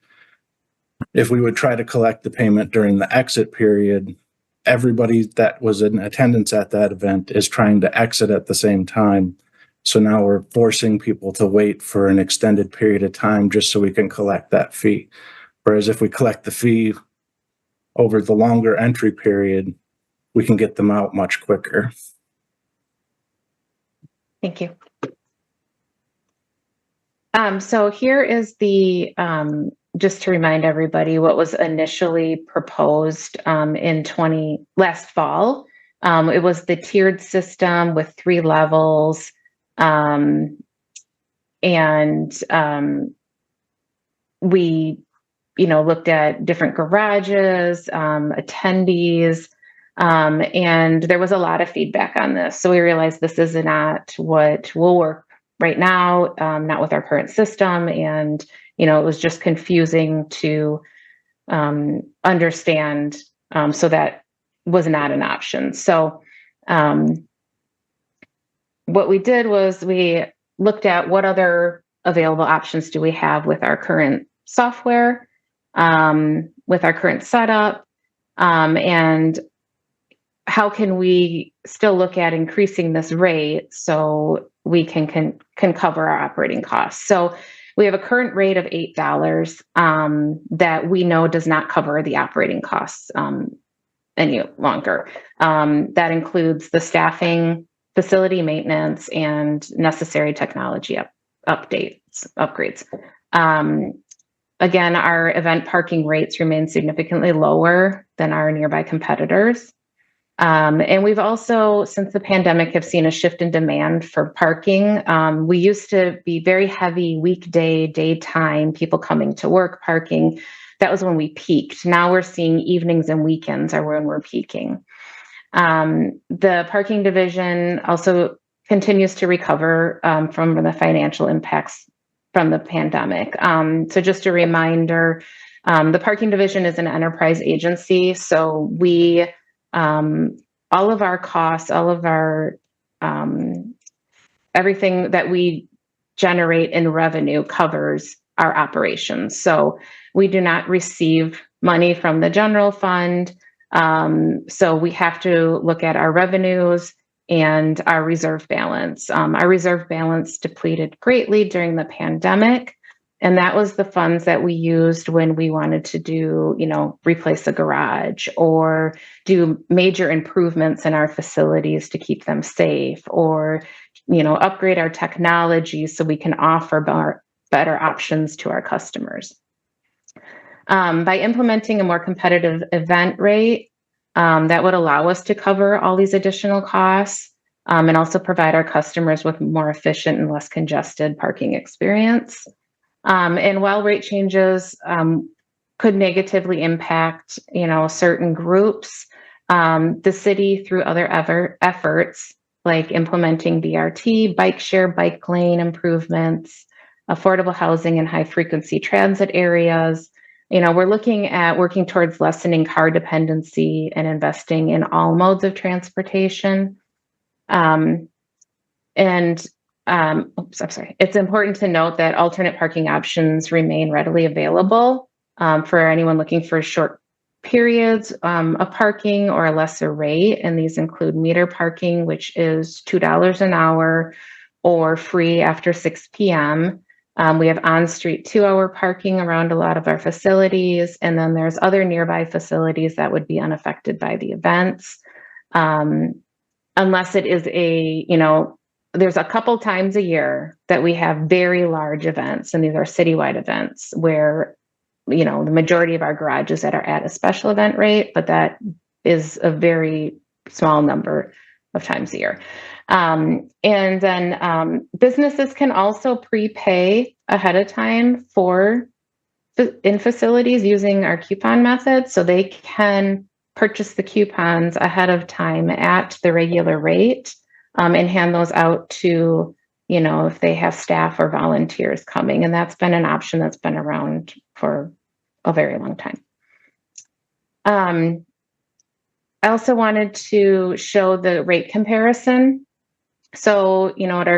If we would try to collect the payment during the exit period, everybody that was in attendance at that event is trying to exit at the same time. So now we're forcing people to wait for an extended period of time just so we can collect that fee. Whereas if we collect the fee over the longer entry period, we can get them out much quicker. Thank you. So here is the, just to remind everybody what was initially proposed last fall. It was the tiered system with 3 levels. We, looked at different garages, attendees, and there was a lot of feedback on this. So we realized this is not what will work right now, not with our current system. And, it was just confusing to understand. So that was not an option. So what we did was we looked at what other available options do we have with our current software, with our current setup, and how can we still look at increasing this rate so we can cover our operating costs. So we have a current rate of $8 that we know does not cover the operating costs any longer. That includes the staffing, facility maintenance, and necessary technology upgrades. Again, our event parking rates remain significantly lower than our nearby competitors. And we've also, since the pandemic, have seen a shift in demand for parking. We used to be very heavy weekday, daytime, people coming to work parking. That was when we peaked. Now we're seeing evenings and weekends are when we're peaking. The parking division also continues to recover from the financial impacts from the pandemic. So just a reminder, the parking division is an enterprise agency. So we, all of our costs, all of our, everything that we generate in revenue covers our operations. So we do not receive money from the general fund. So we have to look at our revenues and our reserve balance. Our reserve balance depleted greatly during the pandemic. And that was the funds that we used when we wanted to do, replace a garage or do major improvements in our facilities to keep them safe, or, upgrade our technology so we can offer better options to our customers. By implementing a more competitive event rate, that would allow us to cover all these additional costs, and also provide our customers with more efficient and less congested parking experience. And while rate changes could negatively impact, certain groups, the city, through other efforts like implementing BRT, bike share, bike lane improvements, affordable housing and high frequency transit areas, we're looking at working towards lessening car dependency and investing in all modes of transportation. It's important to note that alternate parking options remain readily available for anyone looking for short periods of parking or a lesser rate. And these include meter parking, which is $2 an hour, or free after 6 p.m. We have on-street 2-hour parking around a lot of our facilities. And then there's other nearby facilities that would be unaffected by the events. Unless it is there's a couple times a year that we have very large events, and these are citywide events where, the majority of our garages that are at a special event rate, but that is a very small number of times a year. And then businesses can also prepay ahead of time in facilities using our coupon method. So they can purchase the coupons ahead of time at the regular rate, and hand those out to, if they have staff or volunteers coming. And that's been an option that's been around for a very long time. I also wanted to show the rate comparison. So, at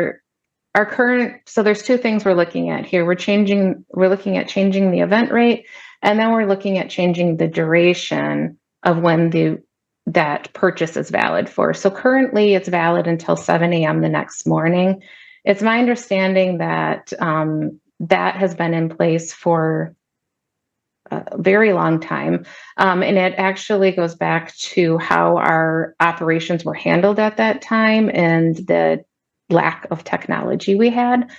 our current, so there's two things we're looking at here. We're looking at changing the event rate, and then we're looking at changing the duration of when that purchase is valid for. So currently it's valid until 7 a.m. the next morning. It's my understanding that that has been in place for a very long time. And it actually goes back to how our operations were handled at that time and the lack of technology we had.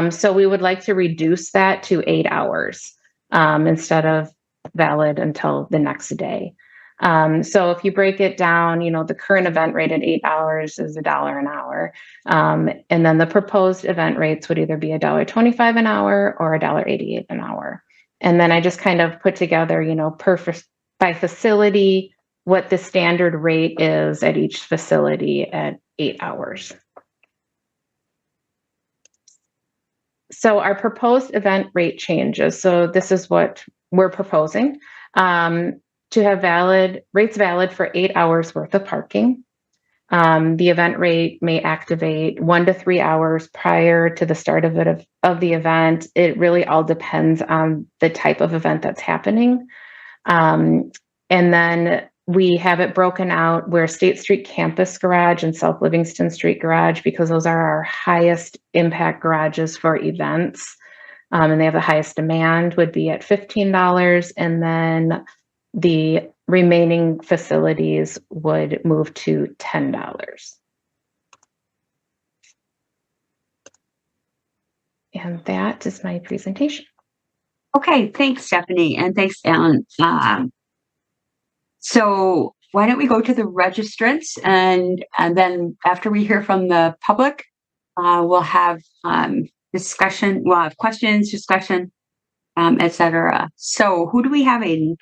So we would like to reduce that to 8 hours instead of valid until the next day. So if you break it down, the current event rate at 8 hours is $1 an hour. And then the proposed event rates would either be $1.25 an hour or $1.88 an hour. And then I just kind of put together, by facility, what the standard rate is at each facility at 8 hours. So our proposed event rate changes. So this is what we're proposing. To have rates valid for 8 hours worth of parking. The event rate may activate 1 to 3 hours prior to the start of the event. It really all depends on the type of event that's happening. And then we have it broken out where State Street Campus Garage and South Livingston Street Garage, because those are our highest impact garages for events, and they have the highest demand, would be at $15. And then the remaining facilities would move to $10. And that is my presentation. Okay, thanks, Stephanie, and thanks, Alan. So why don't we go to the registrants, and then after we hear from the public, we'll have discussion. We'll have questions, discussion, etc. So who do we have, Aiden?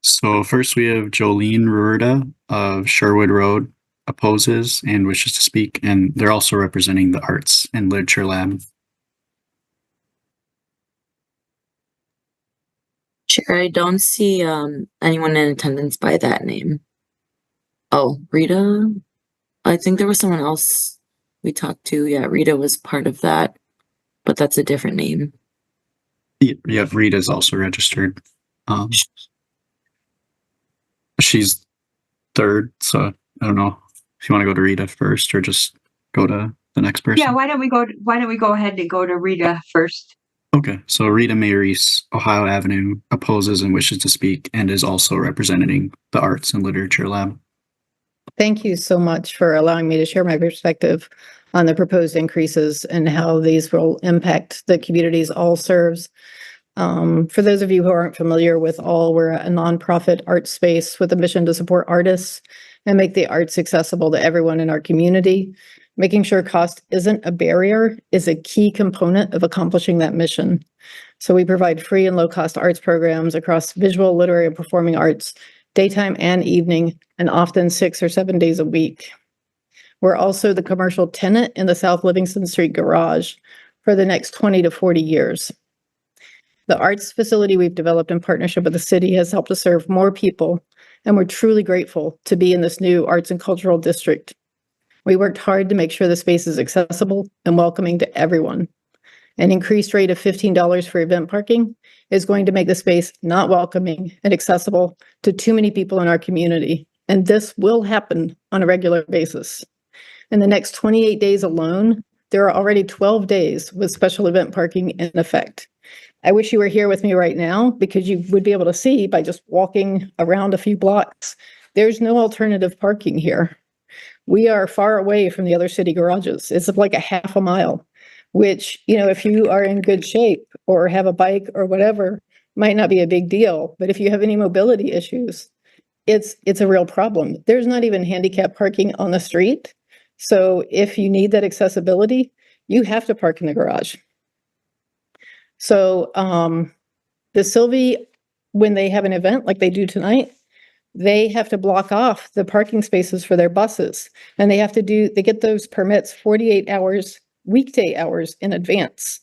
So first we have Jolene Ruerda of Sherwood Road opposes and wishes to speak, and they're also representing the Arts and Literature Lab. Chair, I don't see anyone in attendance by that name. Oh, Rita? I think there was someone else we talked to. Yeah, Rita was part of that, but that's a different name. Yeah, Rita's also registered. She's third, so I don't know if you want to go to Rita first or just go to the next person. Yeah, why don't we go ahead and go to Rita first? Okay, so Rita Maurice, Ohio Avenue, opposes and wishes to speak and is also representing the Arts and Literature Lab. Thank you so much for allowing me to share my perspective on the proposed increases and how these will impact the communities ALL serves. For those of you who aren't familiar with ALL, we're a nonprofit art space with a mission to support artists and make the arts accessible to everyone in our community. Making sure cost isn't a barrier is a key component of accomplishing that mission. So we provide free and low-cost arts programs across visual, literary, and performing arts, daytime and evening, and often 6 or 7 days a week. We're also the commercial tenant in the South Livingston Street garage for the next 20 to 40 years. The arts facility we've developed in partnership with the city has helped us serve more people, and we're truly grateful to be in this new arts and cultural district. We worked hard to make sure the space is accessible and welcoming to everyone. An increased rate of $15 for event parking is going to make the space not welcoming and accessible to too many people in our community, and this will happen on a regular basis. In the next 28 days alone, there are already 12 days with special event parking in effect. I wish you were here with me right now because you would be able to see by just walking around a few blocks. There's no alternative parking here. We are far away from the other city garages. It's like a half a mile, which, you know, if you are in good shape or have a bike or whatever, might not be a big deal. But if you have any mobility issues, it's a real problem. There's not even handicap parking on the street. So if you need that accessibility, you have to park in the garage. So the Sylvie, when they have an event like they do tonight, they have to block off the parking spaces for their buses, and they get those permits 48 hours, weekday hours in advance.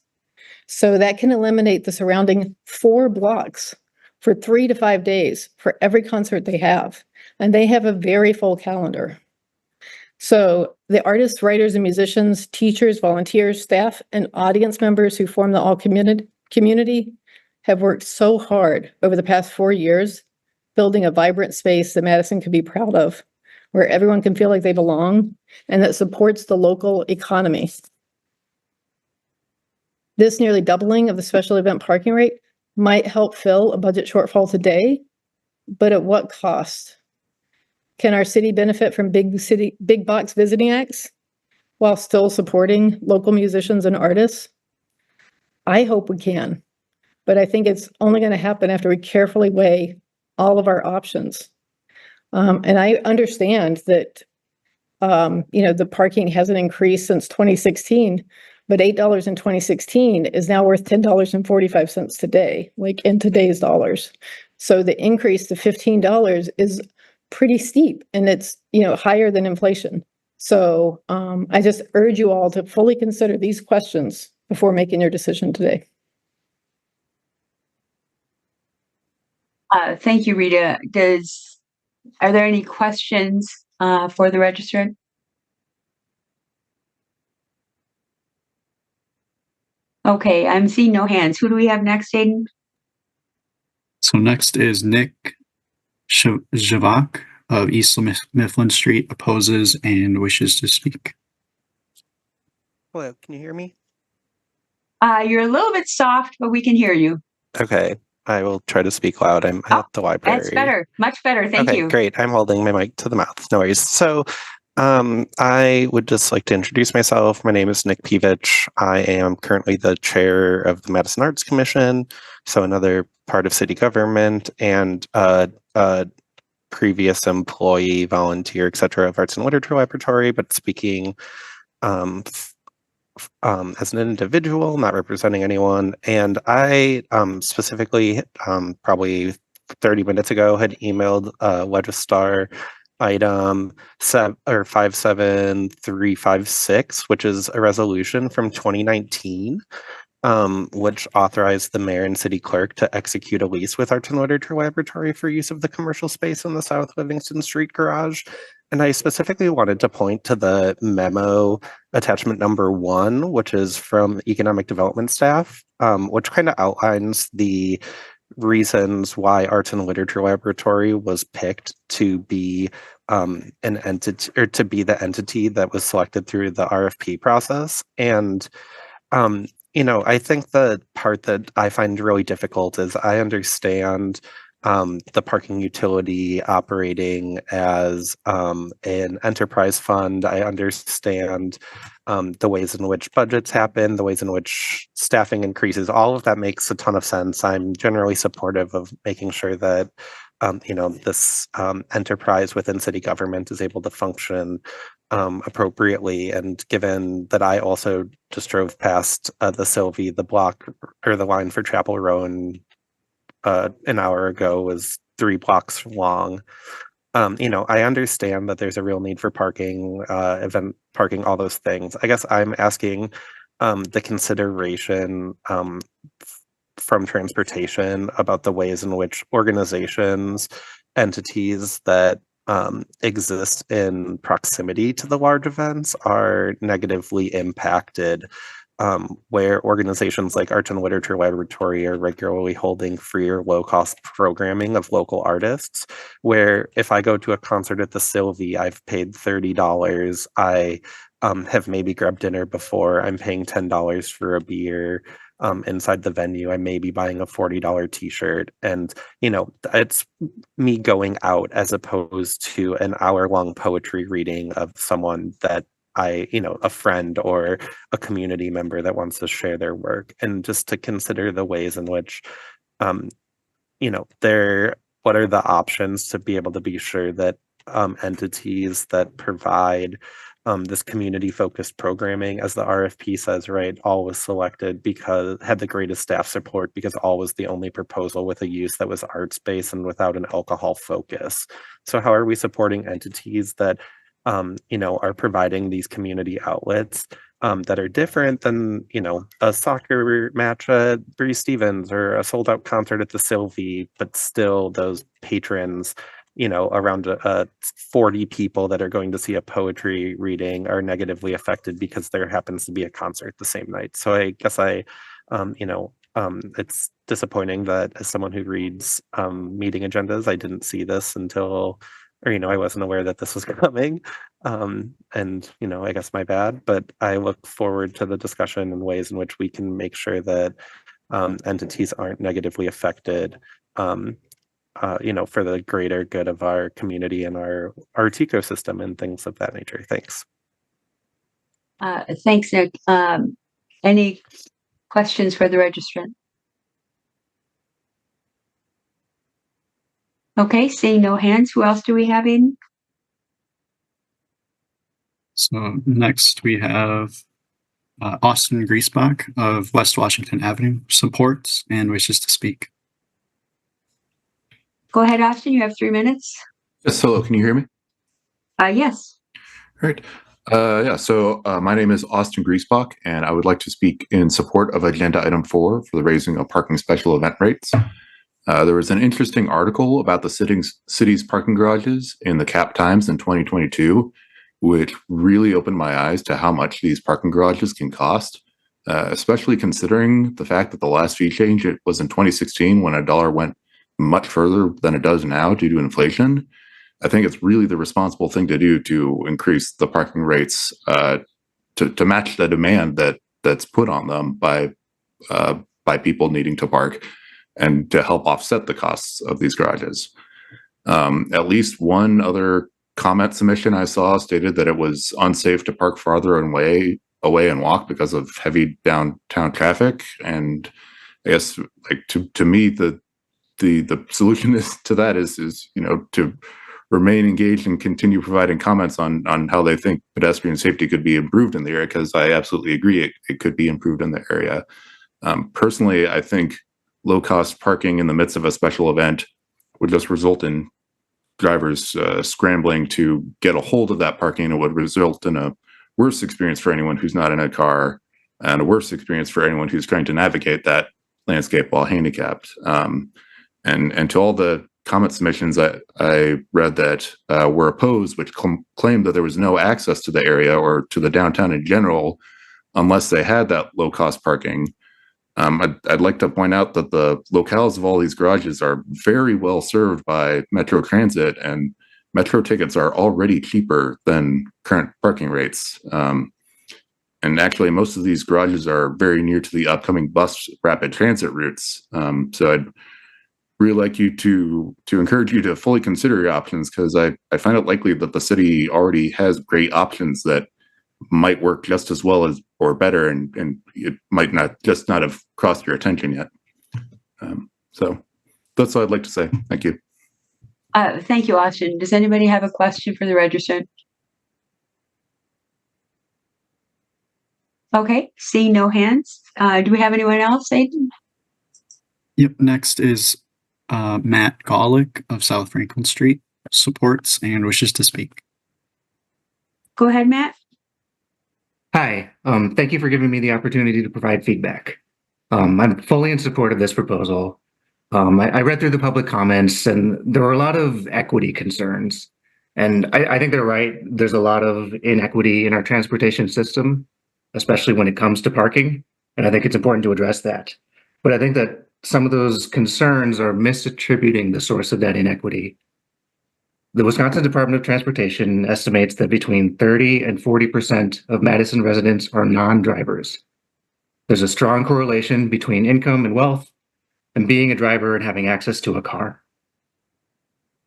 So that can eliminate the surrounding 4 blocks for 3 to 5 days for every concert they have. And they have a very full calendar. So the artists, writers, and musicians, teachers, volunteers, staff, and audience members who form the ALL community have worked so hard over the past 4 years, building a vibrant space that Madison can be proud of, where everyone can feel like they belong and that supports the local economy. This nearly doubling of the special event parking rate might help fill a budget shortfall today, but at what cost? Can our city benefit from big box visiting acts while still supporting local musicians and artists? I hope we can, but I think it's only going to happen after we carefully weigh all of our options. And I understand that, the parking hasn't increased since 2016, but $8 in 2016 is now worth $10.45 today, like in today's dollars. So the increase to $15 is pretty steep, and it's, higher than inflation. So I just urge you all to fully consider these questions before making your decision today. Thank you, Rita. Are there any questions for the registrant? Okay, I'm seeing no hands. Who do we have next, Aiden? So next is Nick Javak of East Mifflin Street, opposes and wishes to speak. Hello, can you hear me? You're a little bit soft, but we can hear you. Okay, I will try to speak loud. I'm at the library. That's better, much better. Thank you. Okay, great. I'm holding my mic to the mouth. No worries. So I would just like to introduce myself. My name is Nick Pevich. I am currently the chair of the Madison Arts Commission, so another part of city government, and a previous employee, volunteer, etc. of Arts and Literature Laboratory, but speaking as an individual, not representing anyone. And I specifically, probably 30 minutes ago, had emailed Legistar item 57356, which is a resolution from 2019, which authorized the mayor and city clerk to execute a lease with Arts and Literature Laboratory for use of the commercial space in the South Livingston Street garage. And I specifically wanted to point to the memo attachment number 1, which is from economic development staff, which kind of outlines the reasons why Arts and Literature Laboratory was picked to be an entity, or to be the entity that was selected through the RFP process. And I think the part that I find really difficult is I understand the parking utility operating as an enterprise fund. I understand the ways in which budgets happen, the ways in which staffing increases. All of that makes a ton of sense. I'm generally supportive of making sure that this enterprise within city government is able to function appropriately. And given that I also just drove past the Sylvie, the block or the line for Chapel Row an hour ago was 3 blocks long. I understand that there's a real need for parking, event parking, all those things. I guess I'm asking the consideration from transportation about the ways in which organizations, entities that exist in proximity to the large events are negatively impacted, where organizations like Arts and Literature Laboratory are regularly holding free or low-cost programming of local artists, where if I go to a concert at the Sylvie, I've paid $30. I have maybe grabbed dinner before. I'm paying $10 for a beer. Inside the venue, I may be buying a $40 t-shirt, and it's me going out as opposed to an hour-long poetry reading of someone that a friend or a community member that wants to share their work. And just to consider the ways in which what are the options to be able to be sure that entities that provide this community-focused programming, as the RFP says, right, all was selected because had the greatest staff support because all was the only proposal with a use that was arts-based and without an alcohol focus. So how are we supporting entities that are providing these community outlets that are different than, a soccer match at Bree Stevens or a sold-out concert at the Sylvie, but still those patrons, around 40 people that are going to see a poetry reading are negatively affected because there happens to be a concert the same night. So I guess it's disappointing that as someone who reads meeting agendas, I didn't see this until, I wasn't aware that this was coming. I guess my bad, but I look forward to the discussion and ways in which we can make sure that entities aren't negatively affected, for the greater good of our community and our art ecosystem and things of that nature. Thanks. Thanks, Nick. Any questions for the registrant? Okay, seeing no hands, who else do we have in? So next we have Austin Griesbach of West Washington Avenue supports and wishes to speak. Go ahead, Austin, you have 3 minutes. Yes, hello, can you hear me? Yes. Great. So my name is Austin Griesbach, and I would like to speak in support of Agenda Item 4 for the raising of parking special event rates. There was an interesting article about the city's parking garages in the Cap Times in 2022, which really opened my eyes to how much these parking garages can cost, especially considering the fact that the last fee change was in 2016 when $1 went much further than it does now due to inflation. I think it's really the responsible thing to do to increase the parking rates to match the demand that's put on them by people needing to park and to help offset the costs of these garages. At least one other comment submission I saw stated that it was unsafe to park farther away and walk because of heavy downtown traffic. And I guess, like, to me, the solution to that is to remain engaged and continue providing comments on how they think pedestrian safety could be improved in the area, because I absolutely agree it could be improved in the area. Personally, I think low cost parking in the midst of a special event would just result in drivers scrambling to get a hold of that parking. It would result in a worse experience for anyone who's not in a car, and a worse experience for anyone who's trying to navigate that landscape while handicapped. And to all the comment submissions that I read that were opposed, which claimed that there was no access to the area or to the downtown in general unless they had that low cost parking. I'd like to point out that the locales of all these garages are very well served by Metro Transit, and Metro tickets are already cheaper than current parking rates. And actually, most of these garages are very near to the upcoming bus rapid transit routes. So I'd really like you to encourage you to fully consider your options, because I find it likely that the city already has great options that might work just as well as or better, and it might not have crossed your attention yet. So that's all I'd like to say. Thank you. Thank you, Austin. Does anybody have a question for the registrant? Okay, seeing no hands. Do we have anyone else, Aiden? Yep. Next is Matt Golick of South Franklin Street, supports and wishes to speak. Go ahead, Matt. Hi, thank you for giving me the opportunity to provide feedback. I'm fully in support of this proposal. I read through the public comments, and there were a lot of equity concerns. And I think they're right. There's a lot of inequity in our transportation system, especially when it comes to parking. And I think it's important to address that. But I think that some of those concerns are misattributing the source of that inequity. The Wisconsin Department of Transportation estimates that between 30 and 40% of Madison residents are non-drivers. There's a strong correlation between income and wealth and being a driver and having access to a car.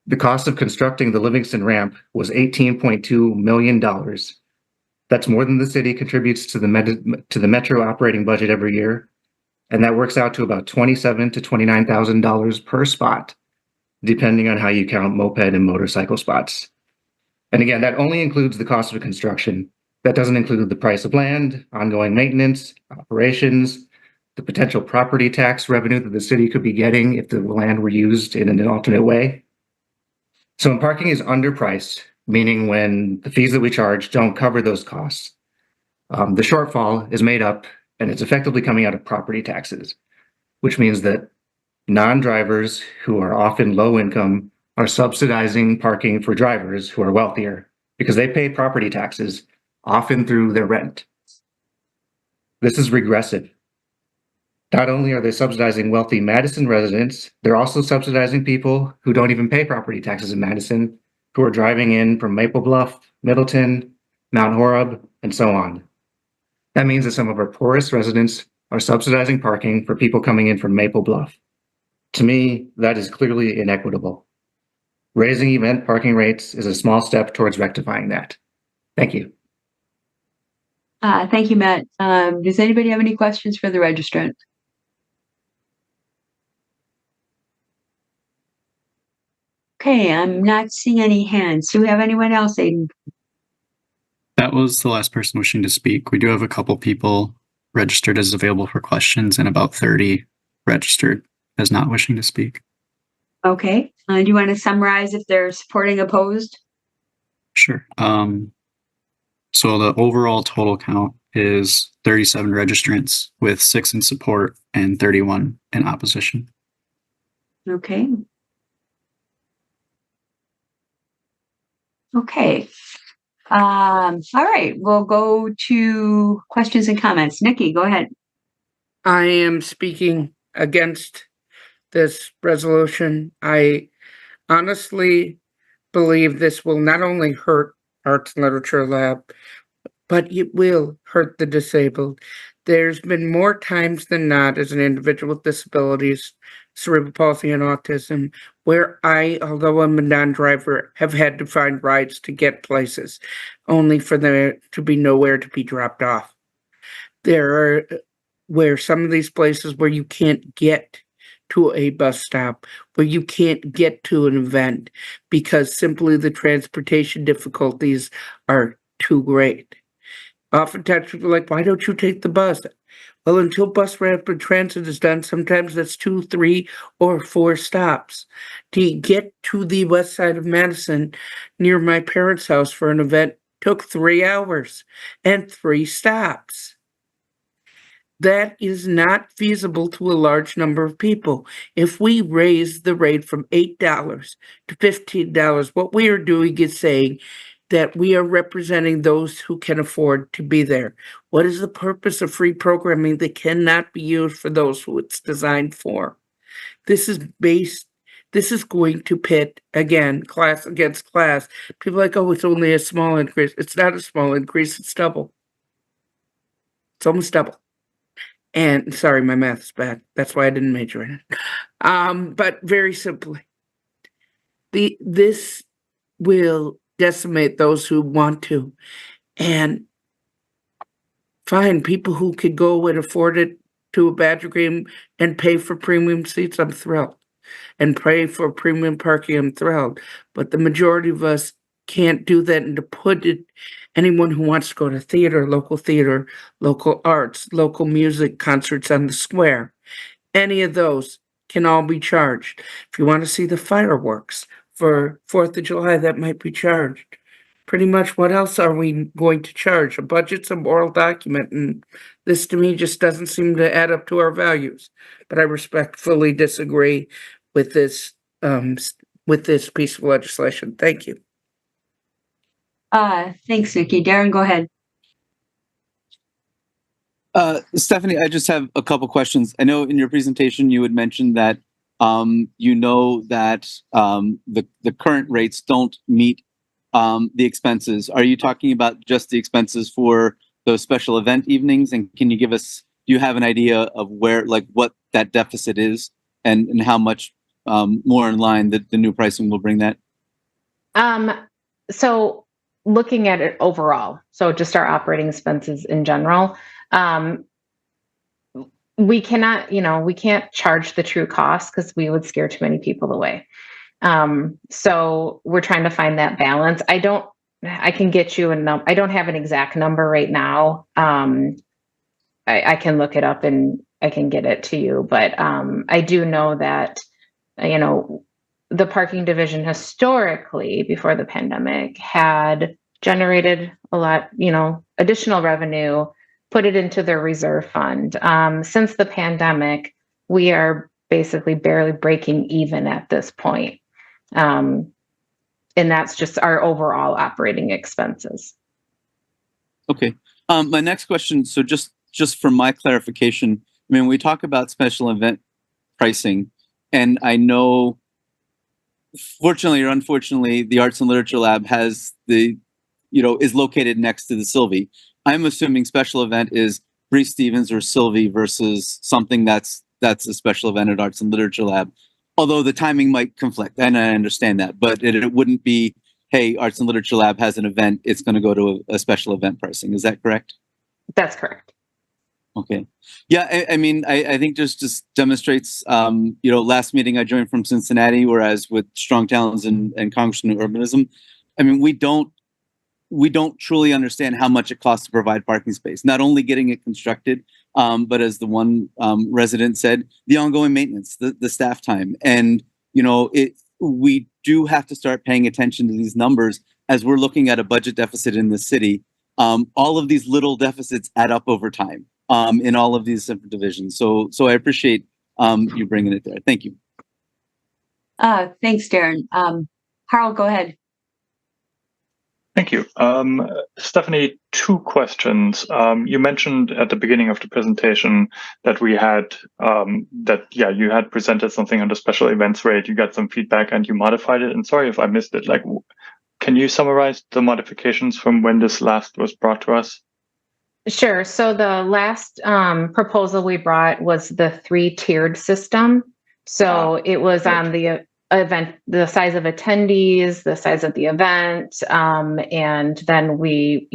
The cost of constructing the Livingston ramp was $18.2 million. That's more than the city contributes to the Metro operating budget every year. And that works out to about $27,000 to $29,000 per spot, depending on how you count moped and motorcycle spots. And again, that only includes the cost of construction. That doesn't include the price of land, ongoing maintenance, operations, the potential property tax revenue that the city could be getting if the land were used in an alternate way. So when parking is underpriced, meaning when the fees that we charge don't cover those costs, the shortfall is made up, and it's effectively coming out of property taxes, which means that non-drivers who are often low income are subsidizing parking for drivers who are wealthier because they pay property taxes, often through their rent. This is regressive. Not only are they subsidizing wealthy Madison residents, they're also subsidizing people who don't even pay property taxes in Madison, who are driving in from Maple Bluff, Middleton, Mount Horeb, and so on. That means that some of our poorest residents are subsidizing parking for people coming in from Maple Bluff. To me, that is clearly inequitable. Raising event parking rates is a small step towards rectifying that. Thank you. Thank you, Matt. Does anybody have any questions for the registrant? Okay, I'm not seeing any hands. Do we have anyone else, Aiden? That was the last person wishing to speak. We do have a couple people registered as available for questions and about 30 registered as not wishing to speak. Okay. Do you want to summarize if they're supporting, opposed? Sure. So the overall total count is 37 registrants with 6 in support and 31 in opposition. Okay. Okay. All right. We'll go to questions and comments. Nikki, go ahead. I am speaking against this resolution. I honestly believe this will not only hurt Arts and Literature Lab, but it will hurt the disabled. There's been more times than not as an individual with disabilities, cerebral palsy and autism, where I, although I'm a non-driver, have had to find rides to get places, only for there to be nowhere to be dropped off. There are where some of these places where you can't get to a bus stop, where you can't get to an event because simply the transportation difficulties are too great. Oftentimes people are like, why don't you take the bus? Well, until bus rapid transit is done, sometimes that's 2, 3, or 4 stops. To get to the west side of Madison near my parents' house for an event took 3 hours and 3 stops. That is not feasible to a large number of people. If we raise the rate from $8 to $15, what we are doing is saying that we are representing those who can afford to be there. What is the purpose of free programming that cannot be used for those who it's designed for? This is going to pit, again, class against class. People are like, oh, it's only a small increase. It's not a small increase, it's double. It's almost double. And sorry, my math is bad. That's why I didn't major in it. But very simply, this will decimate those who want to. And fine, people who could go and afford it to a Badger game and pay for premium seats, I'm thrilled. And pay for premium parking, I'm thrilled. But the majority of us can't do that. And to put it, anyone who wants to go to theater, local arts, local music, concerts on the square, any of those can all be charged. If you want to see the fireworks for 4th of July, that might be charged. Pretty much what else are we going to charge? A budget's a moral document, and this to me just doesn't seem to add up to our values. But I respectfully disagree with this piece of legislation. Thank you. Thanks, Nikki. Darren, go ahead. Stephanie, I just have a couple questions. I know in your presentation you had mentioned that you know that the current rates don't meet the expenses. Are you talking about just the expenses for those special event evenings? And can you give us, do you have an idea of where, like what that deficit is and how much more in line that the new pricing will bring that? So looking at it overall, so just our operating expenses in general, we cannot, we can't charge the true cost because we would scare too many people away. So we're trying to find that balance. I can get you I don't have an exact number right now. I can look it up and I can get it to you, but I do know that, the parking division historically before the pandemic had generated a lot, additional revenue, put it into their reserve fund. Since the pandemic, we are basically barely breaking even at this point. And that's just our overall operating expenses. Okay. My next question, so just for my clarification, I mean, we talk about special event pricing, and I know, fortunately or unfortunately, the Arts and Literature Lab has is located next to the Sylvie. I'm assuming special event is Bree Stevens or Sylvie versus something that's a special event at Arts and Literature Lab. Although the timing might conflict, and I understand that, but it wouldn't be, hey, Arts and Literature Lab has an event, it's going to go to a special event pricing. Is that correct? That's correct. Okay. Yeah, I mean, I think just demonstrates, last meeting I joined from Cincinnati, whereas with Strong Towns and Congressman Urbanism, I mean, we don't truly understand how much it costs to provide parking space. Not only getting it constructed, but as the one resident said, the ongoing maintenance, the staff time. And, we do have to start paying attention to these numbers as we're looking at a budget deficit in the city. All of these little deficits add up over time in all of these different divisions. So I appreciate you bringing it there. Thank you. Thanks, Darren. Harold, go ahead. Thank you. Stephanie, 2 questions. You mentioned at the beginning of the presentation that we had, you had presented something on the special events rate, you got some feedback and you modified it. And sorry if I missed it. Can you summarize the modifications from when this last was brought to us? Sure. So the last proposal we brought was the 3-tiered system. So it was on the event, the size of attendees, the size of the event, and then we,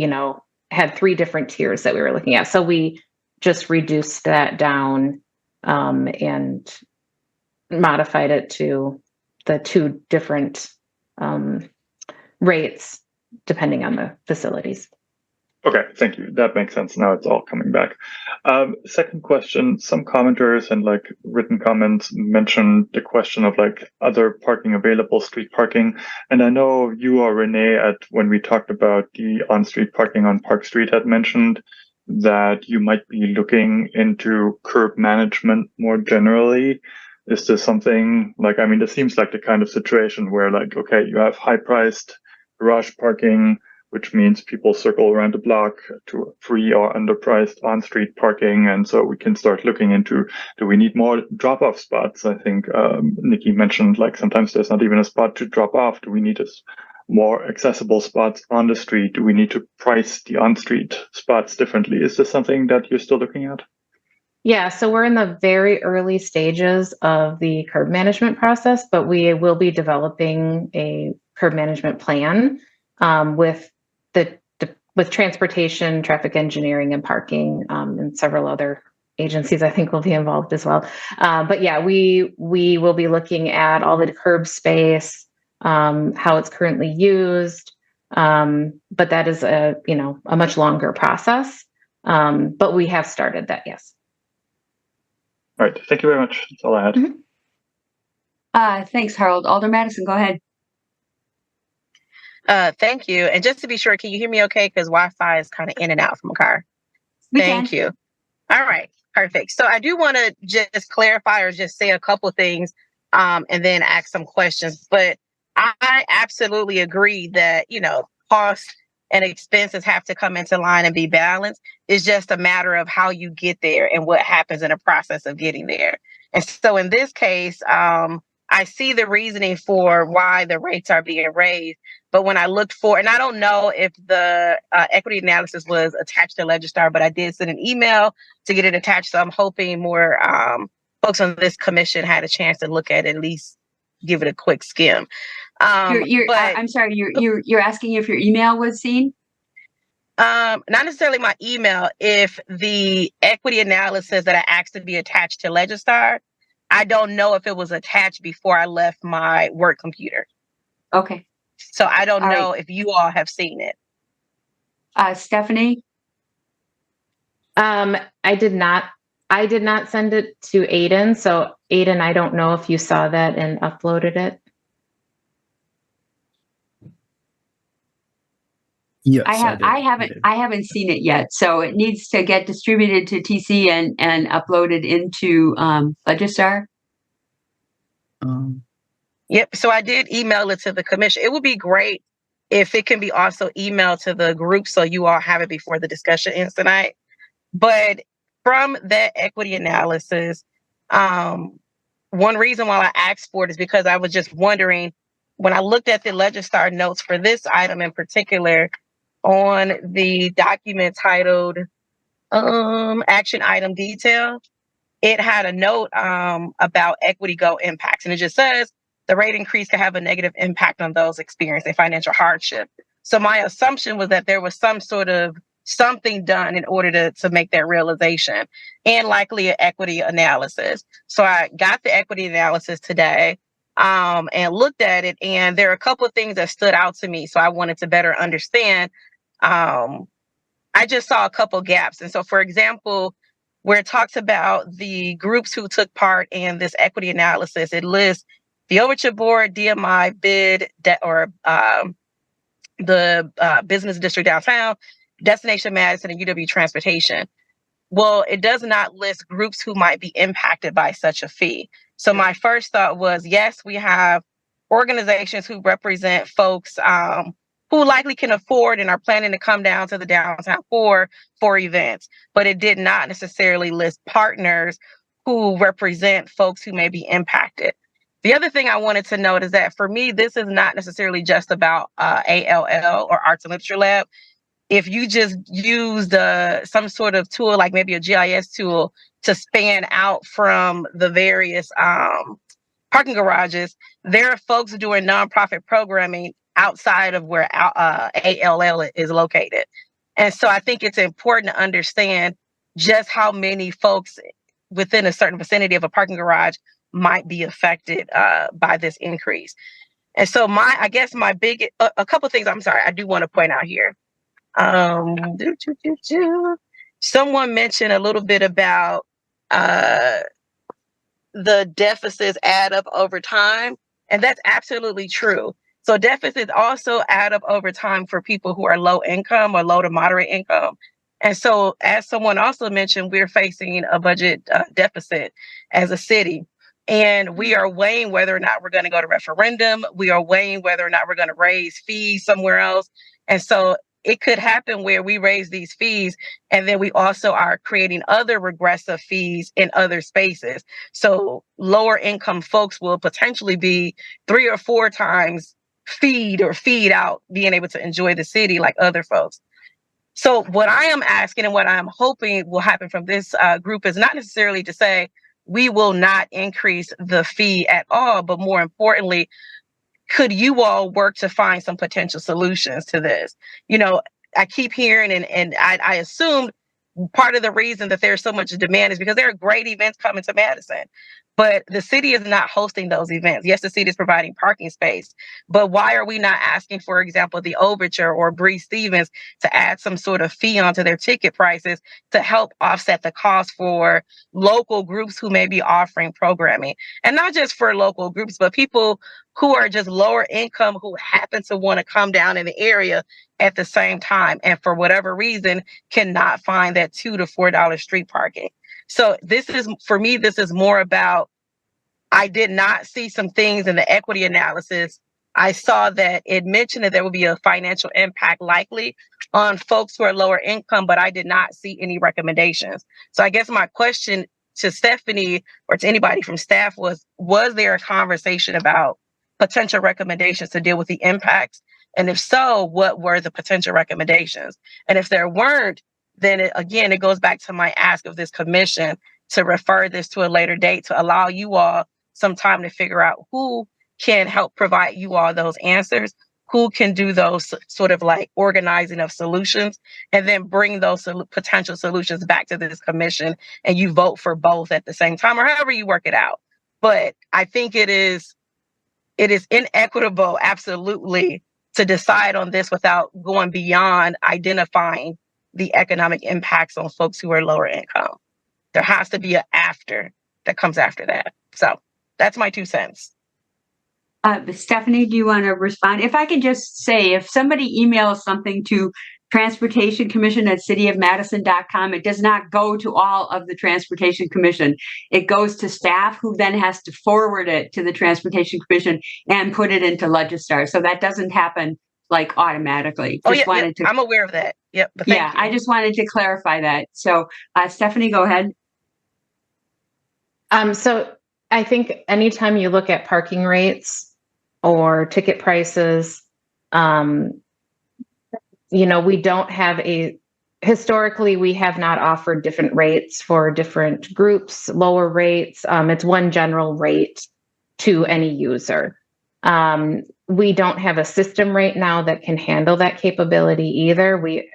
had 3 different tiers that we were looking at. So we just reduced that down and modified it to the 2 different rates depending on the facilities. Okay, thank you. That makes sense. Now it's all coming back. Second question, some commenters and like written comments mentioned the question of like other parking available, street parking. And I know you or Renee when we talked about the on-street parking on Park Street had mentioned that you might be looking into curb management more generally. Is this something like, I mean, this seems like the kind of situation where like, okay, you have high priced garage parking, which means people circle around the block to free or underpriced on-street parking. And so we can start looking into, do we need more drop-off spots? I think Nikki mentioned like sometimes there's not even a spot to drop off. Do we need more accessible spots on the street? Do we need to price the on-street spots differently? Is this something that you're still looking at? Yeah, so we're in the very early stages of the curb management process, but we will be developing a curb management plan with transportation, traffic engineering, and parking, and several other agencies I think will be involved as well. But yeah, we will be looking at all the curb space, how it's currently used. But that is a much longer process. But we have started that, yes. All right, thank you very much. That's all I had. Mm-hmm. Thanks, Harold. Alder Madison, go ahead. Thank you. And just to be sure, can you hear me okay? Because Wi-Fi is kind of in and out from a car. Thank you. All right, perfect. So I do want to just clarify or just say a couple of things and then ask some questions. But I absolutely agree that, cost and expenses have to come into line and be balanced. It's just a matter of how you get there and what happens in the process of getting there. And so in this case, I see the reasoning for why the rates are being raised. But when I looked for, and I don't know if the equity analysis was attached to Legistar, but I did send an email to get it attached. So I'm hoping more folks on this commission had a chance to look at least give it a quick skim. I'm sorry, you're asking if your email was seen? Not necessarily my email. If the equity analysis that I asked to be attached to Legistar, I don't know if it was attached before I left my work computer. Okay. So I don't know if you all have seen it. Stephanie? I did not send it to Aiden. So Aiden, I don't know if you saw that and uploaded it. Yes, I haven't seen it yet. So it needs to get distributed to TC and uploaded into Legistar. Yep. So I did email it to the commission. It would be great if it can be also emailed to the group so you all have it before the discussion ends tonight. But from that equity analysis, one reason why I asked for it is because I was just wondering, when I looked at the Legistar notes for this item in particular, on the document titled Action Item Detail, it had a note about equity goal impacts. And it just says, the rate increase can have a negative impact on those experiencing financial hardship. So my assumption was that there was some sort of something done in order to make that realization, and likely an equity analysis. So I got the equity analysis today and looked at it, and there are a couple of things that stood out to me. So I wanted to better understand. I just saw a couple gaps. And so, for example, where it talks about the groups who took part in this equity analysis, it lists the Overture Board, DMI, BID, the Business District Downtown, Destination Madison, and UW Transportation. Well, it does not list groups who might be impacted by such a fee. So my first thought was, yes, we have organizations who represent folks who likely can afford and are planning to come down to the downtown for events, but it did not necessarily list partners who represent folks who may be impacted. The other thing I wanted to note is that for me, this is not necessarily just about ALL or Arts and Literature Lab. if you just used some sort of tool, like maybe a GIS tool, to span out from the various parking garages, there are folks doing nonprofit programming outside of where ALL is located. And so I think it's important to understand just how many folks within a certain vicinity of a parking garage might be affected by this increase. And so I guess my big, a couple of things, I'm sorry, I do want to point out here. Someone mentioned a little bit about the deficits add up over time, and that's absolutely true. So deficits also add up over time for people who are low income or low to moderate income. And so, as someone also mentioned, we're facing a budget deficit as a city. And we are weighing whether or not we're going to go to referendum. We are weighing whether or not we're going to raise fees somewhere else. And so it could happen where we raise these fees and then we also are creating other regressive fees in other spaces. So lower income folks will potentially be 3 or 4 times feed out being able to enjoy the city like other folks. So what I am asking and what I'm hoping will happen from this group is not necessarily to say we will not increase the fee at all, but more importantly, could you all work to find some potential solutions to this? You know, I keep hearing, and I assumed part of the reason that there's so much demand is because there are great events coming to Madison. But the city is not hosting those events. Yes, the city is providing parking space, but why are we not asking, for example, the Overture or Breeze Stevens to add some sort of fee onto their ticket prices to help offset the cost for local groups who may be offering programming? And not just for local groups, but people who are just lower income who happen to want to come down in the area at the same time and for whatever reason cannot find that $2 to $4 street parking. So this is, for me, this is more about, I did not see some things in the equity analysis. I saw that it mentioned that there would be a financial impact likely on folks who are lower income, but I did not see any recommendations. So I guess my question to Stephanie or to anybody from staff was there a conversation about potential recommendations to deal with the impacts? And if so, what were the potential recommendations? And if there weren't, then it goes back to my ask of this commission to refer this to a later date to allow you all some time to figure out who can help provide you all those answers, who can do those sort of like organizing of solutions, and then bring those potential solutions back to this commission and you vote for both at the same time or however you work it out. But I think it is inequitable, absolutely, to decide on this without going beyond identifying the economic impacts on folks who are lower income. There has to be an after that comes after that. So that's my 2 cents. Stephanie, do you want to respond? If I could just say, if somebody emails something to Transportation Commission at cityofmadison.com, it does not go to all of the Transportation Commission. It goes to staff who then has to forward it to the Transportation Commission and put it into Legistar. So that doesn't happen like automatically. I'm aware of that. Yep. Yeah, I just wanted to clarify that. So Stephanie, go ahead. So I think anytime you look at parking rates or ticket prices, we don't have historically, we have not offered different rates for different groups, lower rates. It's one general rate to any user. We don't have a system right now that can handle that capability either. We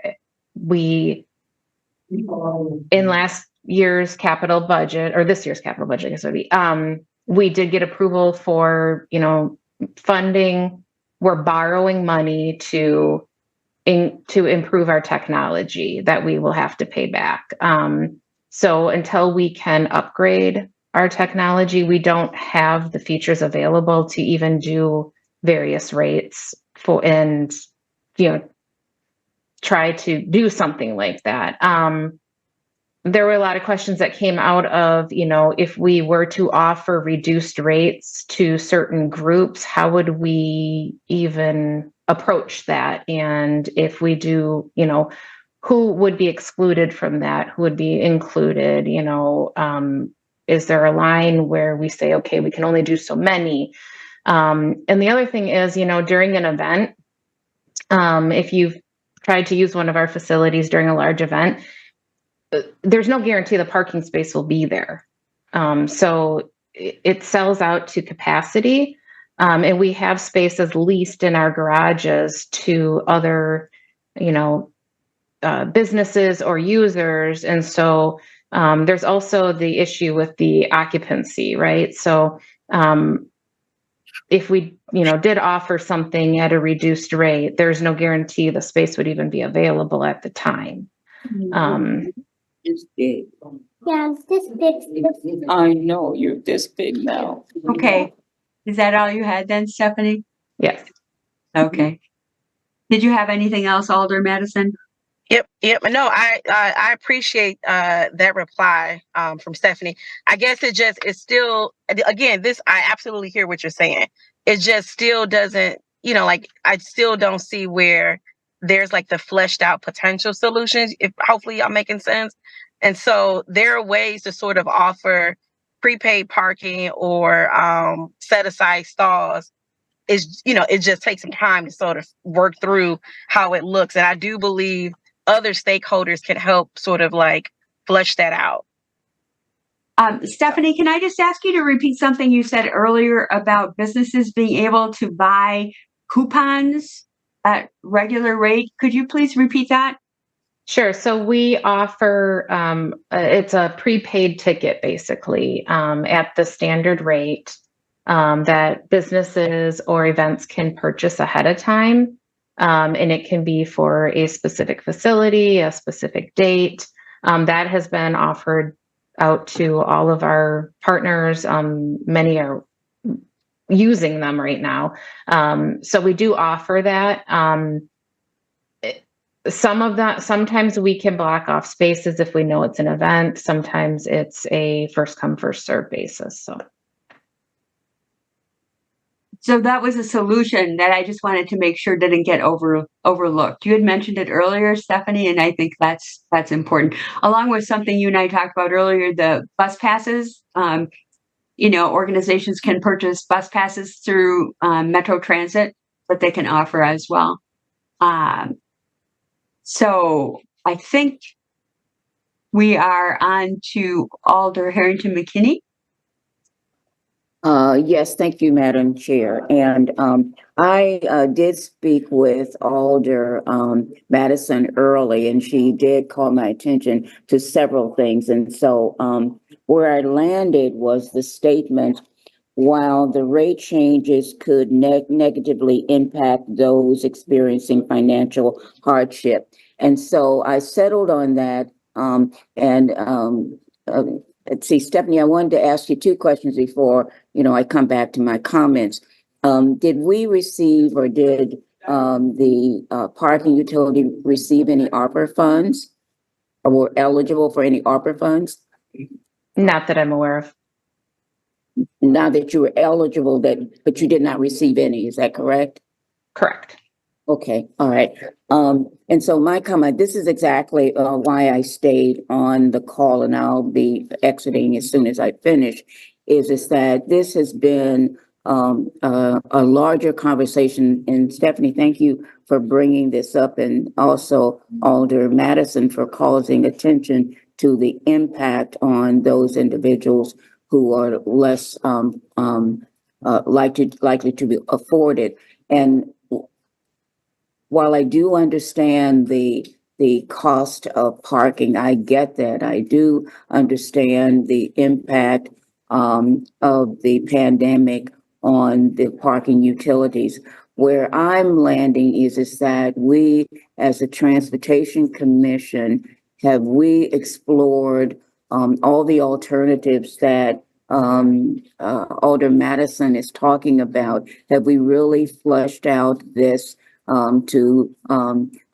in last year's capital budget, or this year's capital budget, I guess it would be, we did get approval for, funding. We're borrowing money to improve our technology that we will have to pay back. So until we can upgrade our technology, we don't have the features available to even do various rates try to do something like that. There were a lot of questions that came out of, if we were to offer reduced rates to certain groups, how would we even approach that? And if we do, who would be excluded from that? Who would be included? Is there a line where we say, okay, we can only do so many? And the other thing is, during an event, if you've tried to use one of our facilities during a large event, there's no guarantee the parking space will be there. So it sells out to capacity. And we have spaces leased in our garages to other, businesses or users. And so there's also the issue with the occupancy, right? So if we, did offer something at a reduced rate, there's no guarantee the space would even be available at the time. It's big. Yeah, it's this big. I know, you're this big now. Okay. Is that all you had then, Stephanie? Yes. Okay. Did you have anything else, Alder Madison? Yep. No, I appreciate that reply from Stephanie. I guess it's still, again, I absolutely hear what you're saying. It just still doesn't, I still don't see where there's like the fleshed out potential solutions. If hopefully I'm making sense. And so there are ways to sort of offer prepaid parking or set aside stalls. It just takes some time to sort of work through how it looks. And I do believe other stakeholders can help sort of like flesh that out. Stephanie, can I just ask you to repeat something you said earlier about businesses being able to buy coupons at regular rate? Could you please repeat that? Sure. So we offer, it's a prepaid ticket basically at the standard rate that businesses or events can purchase ahead of time. And it can be for a specific facility, a specific date. That has been offered out to all of our partners. Many are using them right now. So we do offer that. Some of that, sometimes we can block off spaces if we know it's an event. Sometimes it's a first come, first serve basis. So that was a solution that I just wanted to make sure didn't get overlooked. You had mentioned it earlier, Stephanie, and I think that's important. Along with something you and I talked about earlier, the bus passes. Organizations can purchase bus passes through Metro Transit, but they can offer as well. So I think we are on to Alder Harrington McKinney. Yes, thank you, Madam Chair. And I did speak with Alder Madison early, and she did call my attention to several things. And so where I landed was the statement, while the rate changes could negatively impact those experiencing financial hardship. And so I settled on that. Let's see, Stephanie, I wanted to ask you two questions before, I come back to my comments. Did we receive or did the parking utility receive any ARPA funds or were eligible for any ARPA funds? Not that I'm aware of. Now that you were eligible, but you did not receive any, is that correct? Correct. Okay, all right. And so my comment, this is exactly why I stayed on the call, and I'll be exiting as soon as I finish, is that this has been a larger conversation. And Stephanie, thank you for bringing this up, and also Alder Madison for causing attention to the impact on those individuals who are less likely to be afforded. And while I do understand the cost of parking, I get that. I do understand the impact of the pandemic on the parking utilities. Where I'm landing is that we, as a Transportation Commission, have we explored all the alternatives that Alder Madison is talking about? Have we really fleshed out this to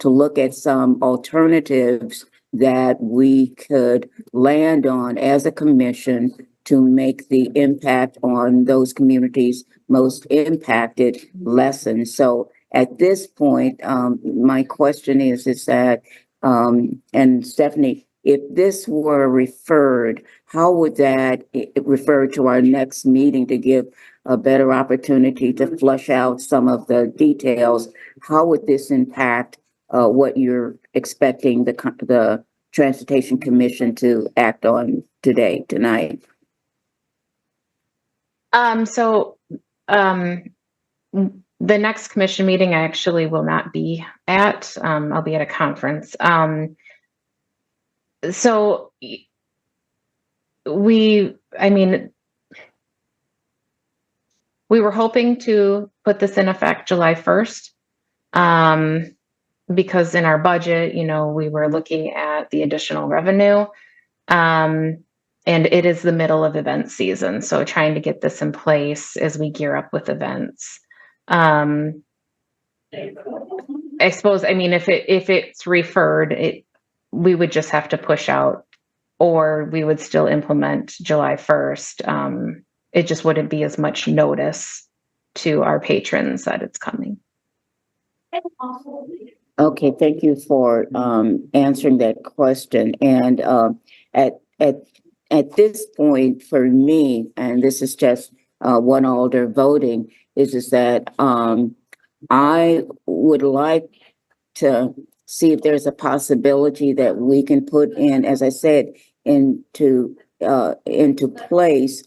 look at some alternatives that we could land on as a commission to make the impact on those communities most impacted lessen? So at this point, my question is that, and Stephanie, if this were referred, how would that refer to our next meeting to give a better opportunity to flush out some of the details? How would this impact what you're expecting the Transportation Commission to act on tonight. The next commission meeting I actually will not be at. I'll be at a conference. We were hoping to put this in effect July 1st. Because in our budget, we were looking at the additional revenue. And it is the middle of event season. So trying to get this in place as we gear up with events. I suppose, if it's referred, we would just have to push out, or we would still implement July 1st. It just wouldn't be as much notice to our patrons that it's coming. Okay, thank you for answering that question. And at this point, for me, and this is just one alder voting, is that I would like to see if there's a possibility that we can put in, as I said, into place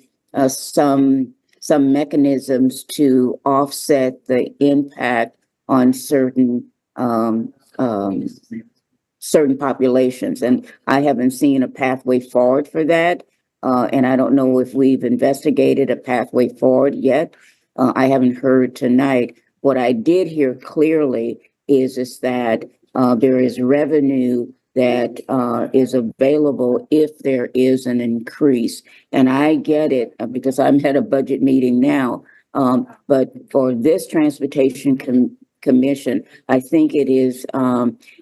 some mechanisms to offset the impact on certain populations. And I haven't seen a pathway forward for that. And I don't know if we've investigated a pathway forward yet. I haven't heard tonight. What I did hear clearly is that there is revenue that is available if there is an increase. And I get it because I'm at a budget meeting now. But for this Transportation Commission, I think it is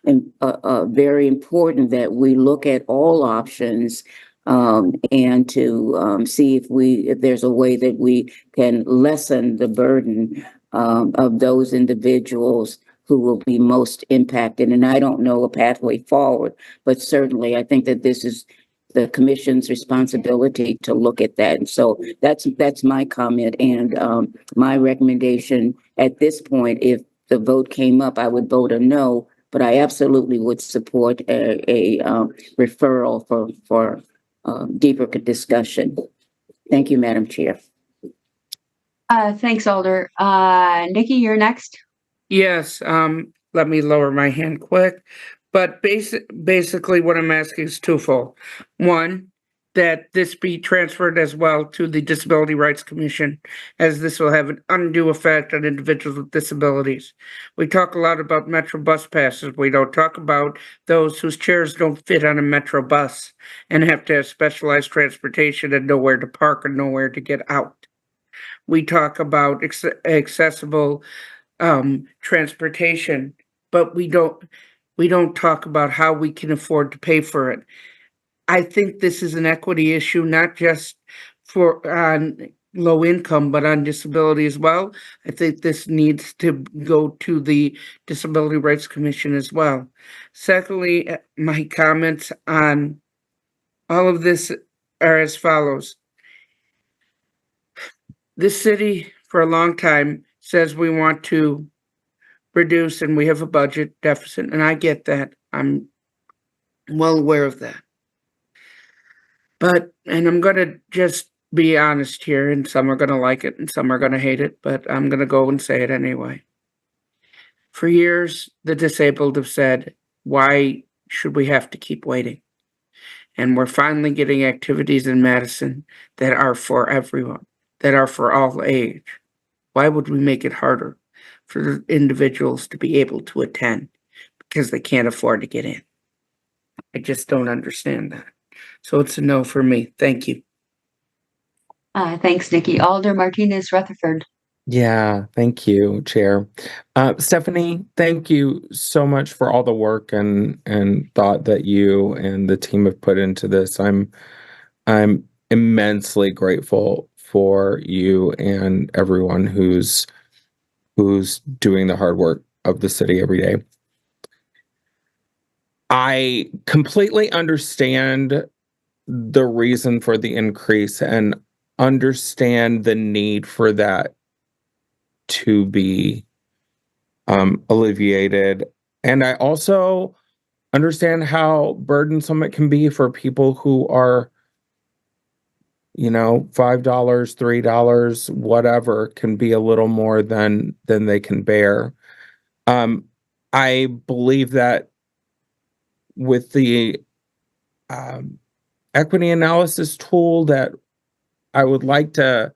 very important that we look at all options and to see if there's a way that we can lessen the burden of those individuals who will be most impacted. And I don't know a pathway forward, but certainly I think that this is the commission's responsibility to look at that. And so that's my comment and my recommendation at this point. If the vote came up, I would vote a no, but I absolutely would support a referral for deeper discussion. Thank you, Madam Chair. Thanks, Alder. Nikki, you're next. Yes, let me lower my hand quick. But basically what I'm asking is twofold. One, that this be transferred as well to the Disability Rights Commission, as this will have an undue effect on individuals with disabilities. We talk a lot about Metro bus passes. We don't talk about those whose chairs don't fit on a Metro bus and have to have specialized transportation and nowhere to park and nowhere to get out. We talk about accessible transportation, but we don't talk about how we can afford to pay for it. I think this is an equity issue, not just for on low income, but on disability as well. I think this needs to go to the Disability Rights Commission as well. Secondly, my comments on all of this are as follows. This city, for a long time, says we want to reduce and we have a budget deficit, and I get that. I'm well aware of that. And I'm going to just be honest here, and some are going to like it and some are going to hate it, but I'm going to go and say it anyway. For years, the disabled have said, why should we have to keep waiting? And we're finally getting activities in Madison that are for everyone, that are for all age. Why would we make it harder for individuals to be able to attend because they can't afford to get in? I just don't understand that. So it's a no for me. Thank you. Thanks, Nikki. Alder Martinez Rutherford. Yeah, thank you, Chair. Stephanie, thank you so much for all the work and thought that you and the team have put into this. I'm immensely grateful for you and everyone who's doing the hard work of the city every day. I completely understand the reason for the increase and understand the need for that to be alleviated And I also understand how burdensome it can be for people who are, $5, $3, whatever, can be a little more than they can bear. I believe that with the equity analysis tool, that I would like to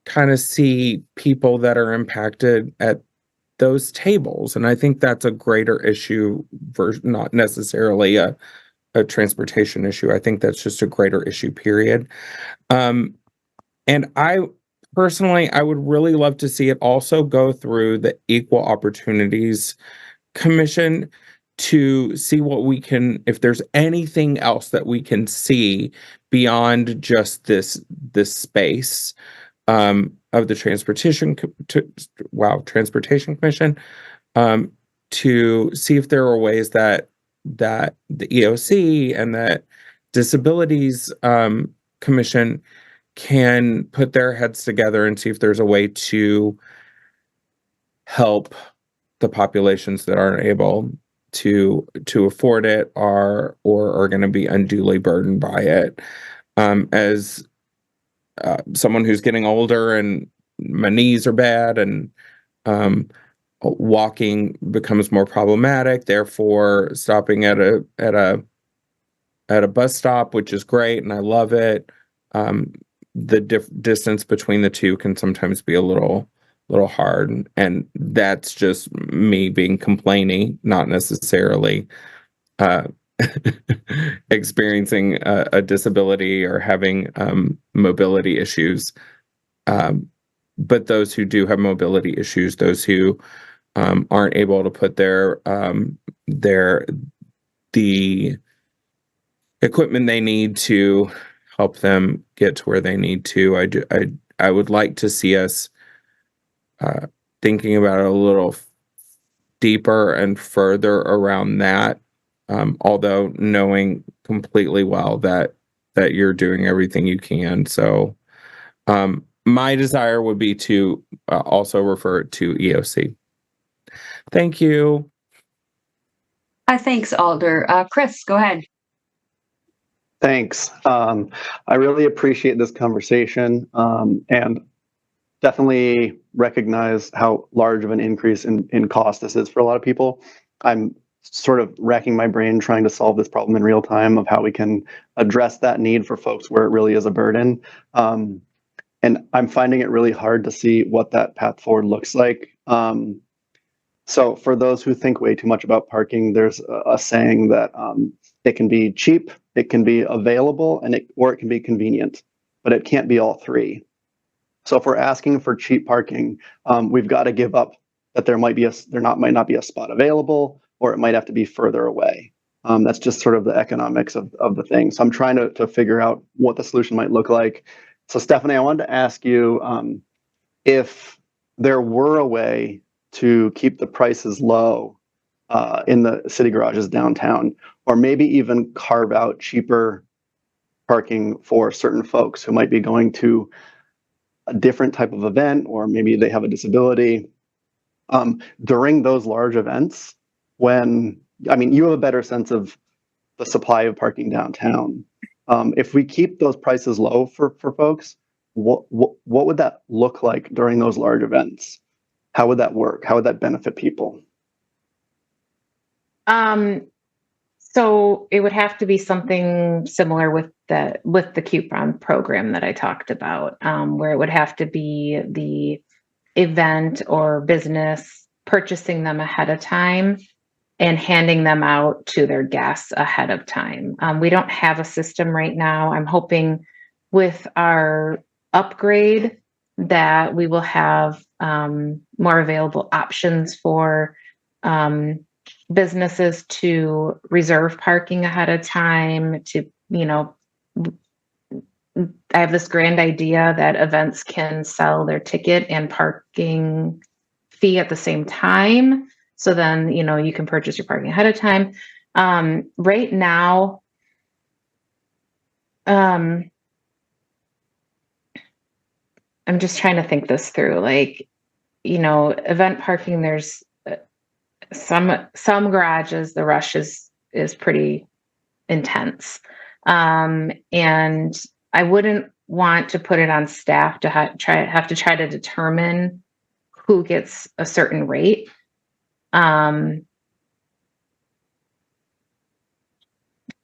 kind of see people that are impacted at those tables. And I think that's a greater issue not necessarily a transportation issue. I think that's just a greater issue, period. And I personally, I would really love to see it also go through the Equal Opportunities Commission to see what we can, if there's anything else that we can see beyond just this space of the Transportation Commission, to see if there are ways that the EOC and that Disabilities Commission can put their heads together and see if there's a way to help the populations that aren't able to afford it or are going to be unduly burdened by it. As someone who's getting older and my knees are bad and walking becomes more problematic, therefore stopping at a bus stop, which is great and I love it. The distance between the two can sometimes be a little hard, and that's just me being complaining, not necessarily experiencing a disability or having mobility issues. But those who do have mobility issues, those who aren't able to put the equipment they need to help them get to where they need to. I would like to see us thinking about it a little deeper and further around that, although knowing completely well that you're doing everything you can. So my desire would be to also refer it to EOC. Thank you. Thanks, Alder. Chris, go ahead. Thanks. I really appreciate this conversation and definitely recognize how large of an increase in cost this is for a lot of people. I'm sort of racking my brain trying to solve this problem in real time of how we can address that need for folks where it really is a burden. And I'm finding it really hard to see what that path forward looks like. So for those who think way too much about parking, there's a saying that it can be cheap, it can be available, or it can be convenient, but it can't be all three. So if we're asking for cheap parking, we've got to give up that there might not be a spot available, or it might have to be further away. That's just sort of the economics of the thing. So I'm trying to figure out what the solution might look like. So Stephanie, I wanted to ask you if there were a way to keep the prices low in the city garages downtown, or maybe even carve out cheaper parking for certain folks who might be going to a different type of event, or maybe they have a disability. During those large events, you have a better sense of the supply of parking downtown. If we keep those prices low for folks, what would that look like during those large events? How would that work? How would that benefit people? So it would have to be something similar with the coupon program that I talked about, where it would have to be the event or business purchasing them ahead of time and handing them out to their guests ahead of time. We don't have a system right now. I'm hoping with our upgrade that we will have more available options for businesses to reserve parking ahead of time, I have this grand idea that events can sell their ticket and parking fee at the same time. So then, you can purchase your parking ahead of time. Right now, I'm just trying to think this through. Event parking, there's some garages, the rush is pretty intense. And I wouldn't want to put it on staff to have to try to determine who gets a certain rate. I'm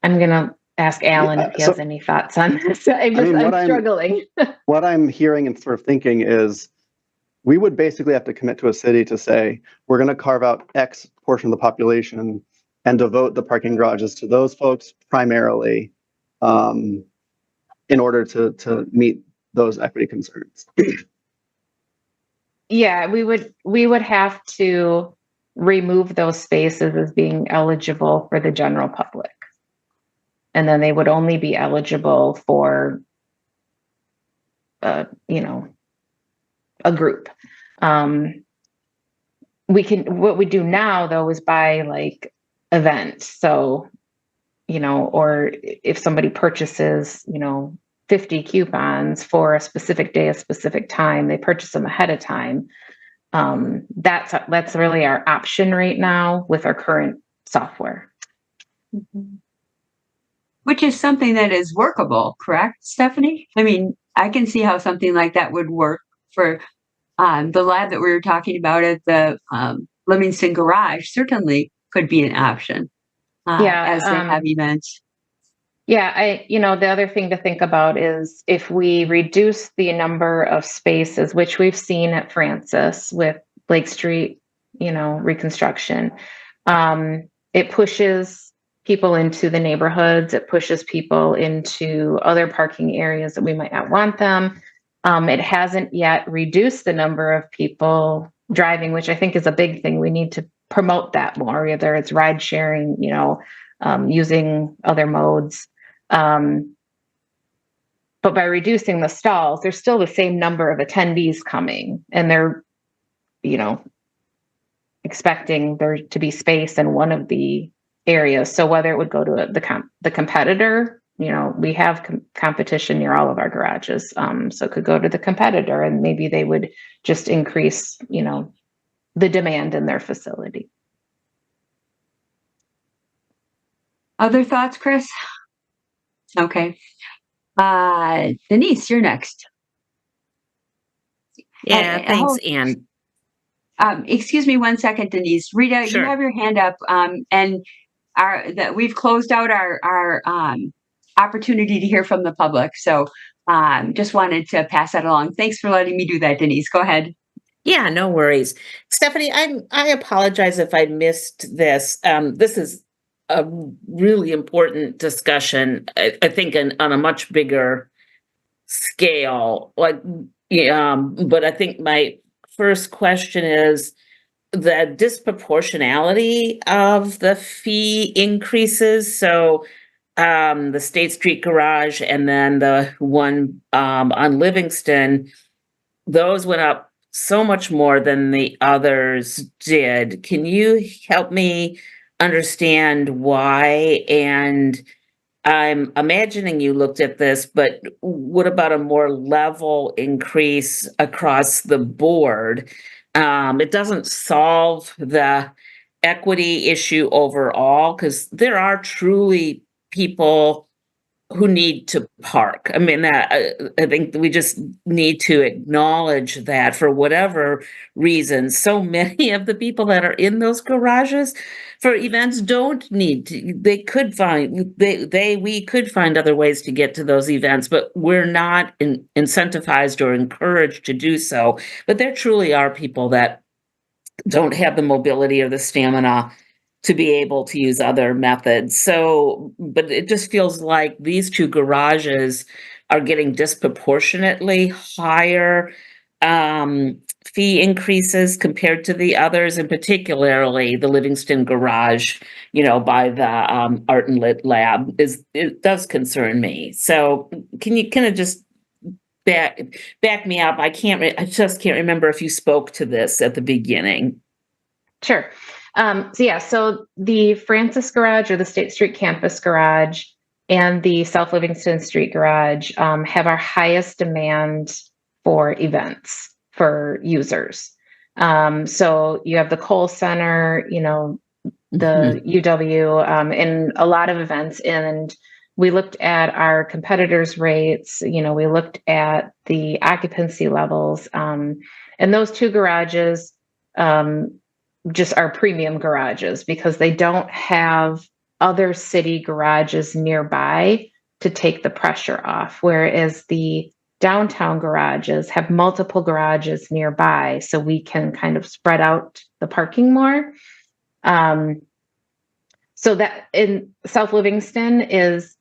gonna ask Alan if he has any thoughts on this. I'm struggling. What I'm hearing and sort of thinking is we would basically have to commit to a city to say, we're going to carve out X portion of the population and devote the parking garages to those folks primarily in order to meet those equity concerns. Yeah, we would have to remove those spaces as being eligible for the general public. And then they would only be eligible for, a group. What we do now though is buy like events. So, or if somebody purchases, 50 coupons for a specific day, a specific time, they purchase them ahead of time. That's really our option right now with our current software. Mm-hmm. Which is something that is workable, correct, Stephanie? I mean, I can see how something like that would work for the lab that we were talking about at the Livingston Garage. Certainly could be an option as they have events. Yeah, the other thing to think about is if we reduce the number of spaces, which we've seen at Francis with Lake Street, reconstruction, it pushes people into the neighborhoods. It pushes people into other parking areas that we might not want them. It hasn't yet reduced the number of people driving, which I think is a big thing. We need to promote that more, whether it's ride sharing, using other modes. But by reducing the stalls, there's still the same number of attendees coming, and they're, expecting there to be space in one of the areas. So whether it would go to the competitor, we have competition near all of our garages. So it could go to the competitor, and maybe they would just increase, the demand in their facility. Other thoughts, Chris? Okay. Denise, you're next. Yeah, thanks, Anne. Excuse me 1 second, Denise. Rita, Sure. You have your hand up, and we've closed out our opportunity to hear from the public. So just wanted to pass that along. Thanks for letting me do that, Denise. Go ahead. Yeah, no worries. Stephanie, I apologize if I missed this. This is a really important discussion, I think on a much bigger scale. But I think my first question is the disproportionality of the fee increases. So the State Street Garage and then the one on Livingston, those went up so much more than the others did. Can you help me understand why? And I'm imagining you looked at this, but what about a more level increase across the board? It doesn't solve the equity issue overall, because there are truly people who need to park. I mean, I think we just need to acknowledge that for whatever reason, so many of the people that are in those garages for events don't need to. They could find we could find other ways to get to those events, but we're not incentivized or encouraged to do so. But there truly are people that don't have the mobility or the stamina to be able to use other methods. So, but it just feels like these two garages are getting disproportionately higher fee increases compared to the others, and particularly the Livingston Garage, by the Art and Lit Lab it does concern me. So can you kind of just back me up? I just can't remember if you spoke to this at the beginning. Sure. So the Francis Garage or the State Street Campus Garage and the South Livingston Street Garage have our highest demand for events for users. So you have the Kohl Center, the UW, and a lot of events. And we looked at our competitors' rates, we looked at the occupancy levels. And those two garages just are premium garages because they don't have other city garages nearby to take the pressure off. Whereas the downtown garages have multiple garages nearby, so we can kind of spread out the parking more. So that in South Livingston is,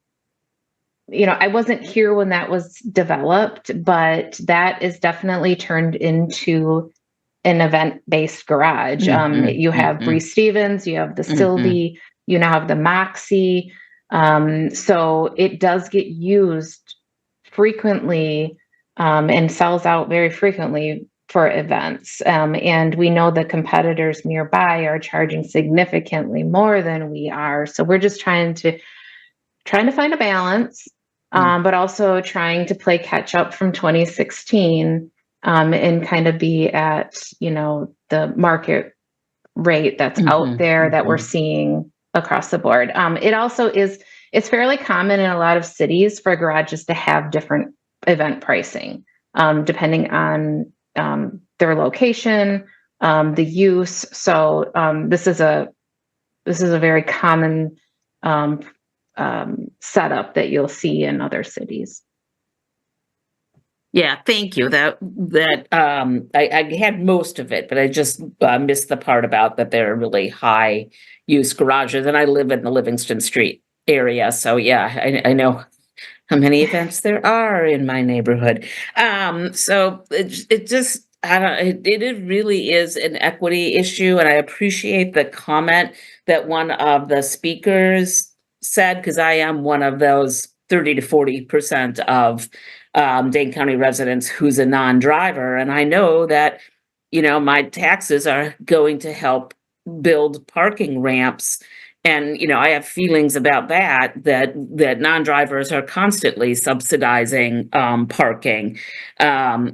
I wasn't here when that was developed, but that is definitely turned into an event-based garage. You have Breeze Stevens, you have the Sylvie, you now have the Moxie. So it does get used frequently and sells out very frequently for events. And we know the competitors nearby are charging significantly more than we are. So we're just trying to find a balance, but also trying to play catch up from 2016 and kind of be at, the market rate that's out there that we're seeing across the board. It also it's fairly common in a lot of cities for garages to have different event pricing, depending on their location, the use. So this is a very common setup that you'll see in other cities. Yeah, thank you. I had most of it, but I just missed the part about that they're really high use garages, and I live in the Livingston Street area, so yeah, I know how many events there are in my neighborhood. So it just it really is an equity issue, and I appreciate the comment that one of the speakers said, because I am one of those 30 to 40% of Dane County residents who's a non-driver. And I know that, my taxes are going to help build parking ramps. And, I have feelings about that non-drivers are constantly subsidizing parking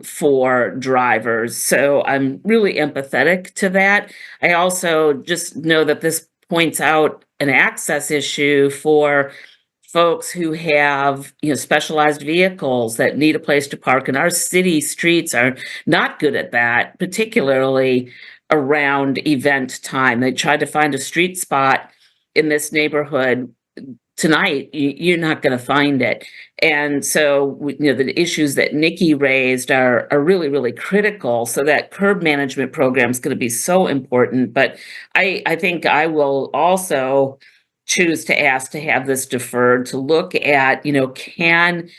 for drivers. So I'm really empathetic to that. I also just know that this points out an access issue for folks who have, specialized vehicles that need a place to park, and our city streets are not good at that, particularly around event time. They tried to find a street spot in this neighborhood tonight. You're not going to find it. And so, the issues that Nikki raised are really, really critical. So that curb management program is going to be so important. But I think I will also choose to ask to have this deferred to look at, can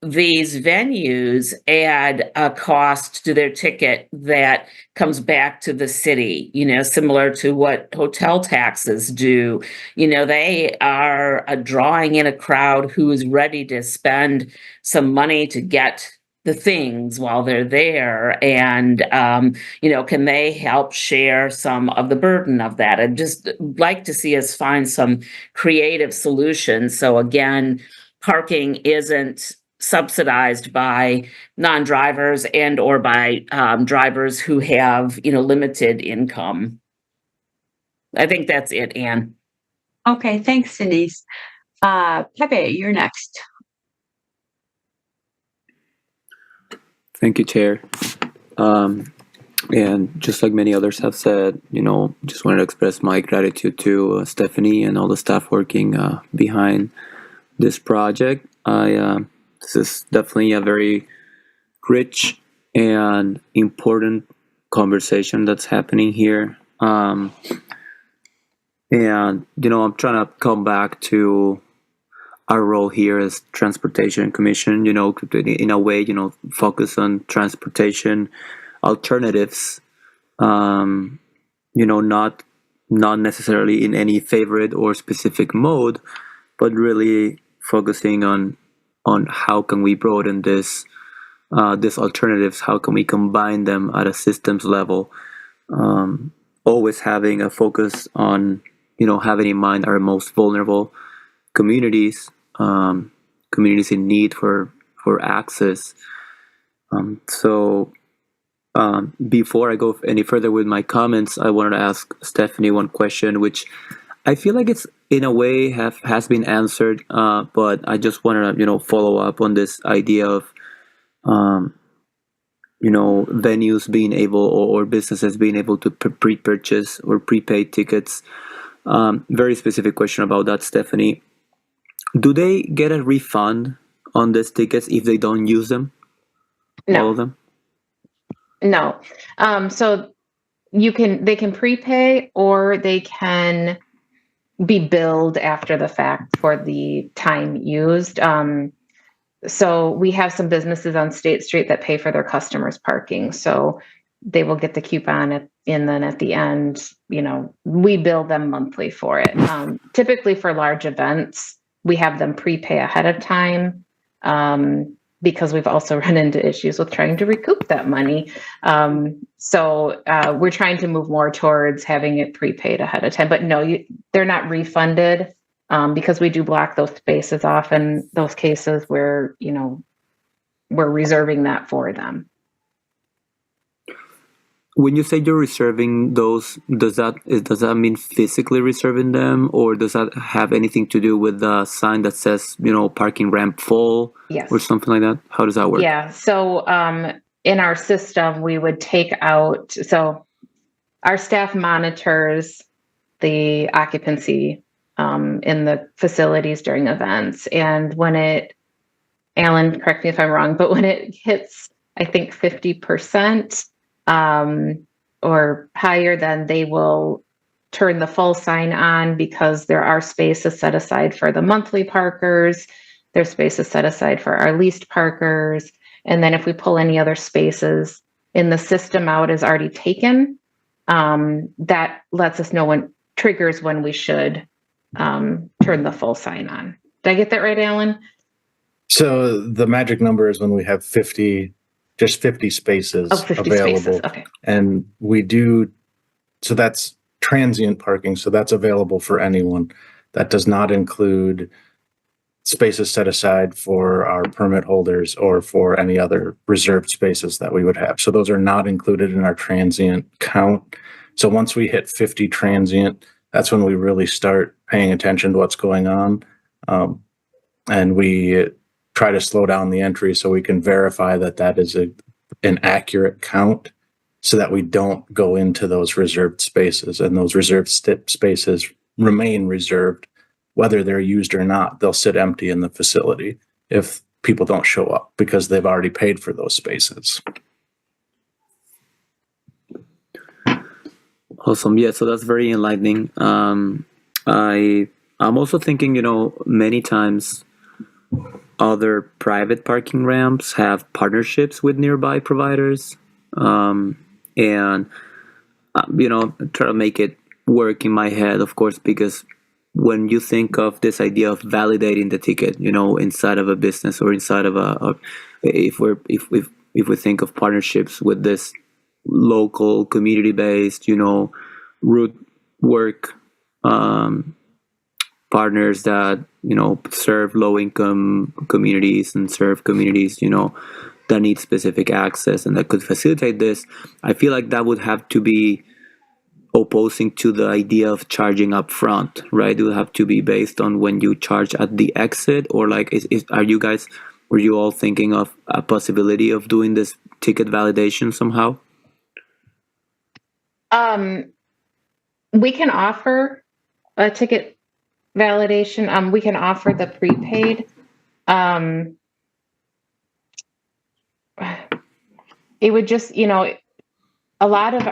these venues add a cost to their ticket that comes back to the city, similar to what hotel taxes do. They are drawing in a crowd who is ready to spend some money to get the things while they're there. And, can they help share some of the burden of that? I'd just like to see us find some creative solutions. So again, parking isn't subsidized by non-drivers and or by drivers who have, limited income. I think that's it, Anne. Okay, thanks, Denise. Pepe, you're next. Thank you, Chair. And just like many others have said, just wanted to express my gratitude to Stephanie and all the staff working behind this project. This is definitely a very rich and important conversation that's happening here. And, I'm trying to come back to our role here as Transportation Commission, in a way, focus on transportation alternatives, not necessarily in any favorite or specific mode, but really focusing on how can we broaden these alternatives, how can we combine them at a systems level, always having a focus on, having in mind our most vulnerable communities, communities in need for access. So before I go any further with my comments, I wanted to ask Stephanie one question, which I feel like it's in a way has been answered, but I just want to follow up on this idea of venues being able or businesses being able to pre-purchase or prepaid tickets. Very specific question about that, Stephanie. Do they get a refund on these tickets if they don't use them? No. All of them? No. So they can prepay or they can be billed after the fact for the time used. So we have some businesses on State Street that pay for their customers' parking. So they will get the coupon and then at the end, we bill them monthly for it. Typically for large events, we have them prepay ahead of time because we've also run into issues with trying to recoup that money. So we're trying to move more towards having it prepaid ahead of time. But no, they're not refunded because we do block those spaces off in those cases where, we're reserving that for them. When you say you're reserving those, does that mean physically reserving them, or does that have anything to do with the sign that says, parking ramp full? Yes. Or something like that? How does that work? Yeah. So in our system, we would take out, so our staff monitors the occupancy in the facilities during events. And when Alan, correct me if I'm wrong, but when it hits, I think 50%, or higher, then they will turn the full sign on because there are spaces set aside for the monthly parkers. There's spaces set aside for our leased parkers. And then if we pull any other spaces in the system out is already taken, that lets us know triggers when we should turn the full sign on. Did I get that right, Alan? So the magic number is when we have 50 spaces 50 available. spaces. Okay. And so that's transient parking. So that's available for anyone. That does not include spaces set aside for our permit holders or for any other reserved spaces that we would have. So those are not included in our transient count. So once we hit 50 transient, that's when we really start paying attention to what's going on. And we try to slow down the entry so we can verify that is an accurate count so that we don't go into those reserved spaces, and those reserved spaces remain reserved whether they're used or not. They'll sit empty in the facility if people don't show up because they've already paid for those spaces. Awesome. Yeah, so that's very enlightening. I'm also thinking, many times other private parking ramps have partnerships with nearby providers, and try to make it work in my head, of course, because when you think of this idea of validating the ticket, inside of a business or inside of if we think of partnerships with this local community-based, root work partners that serve low-income communities and serve communities that need specific access and that could facilitate this, I feel like that would have to be opposing to the idea of charging up front, right? It would have to be based on when you charge at the exit, or like were you all thinking of a possibility of doing this ticket validation somehow? We can offer a ticket validation. We can offer the prepaid. It would just, a lot of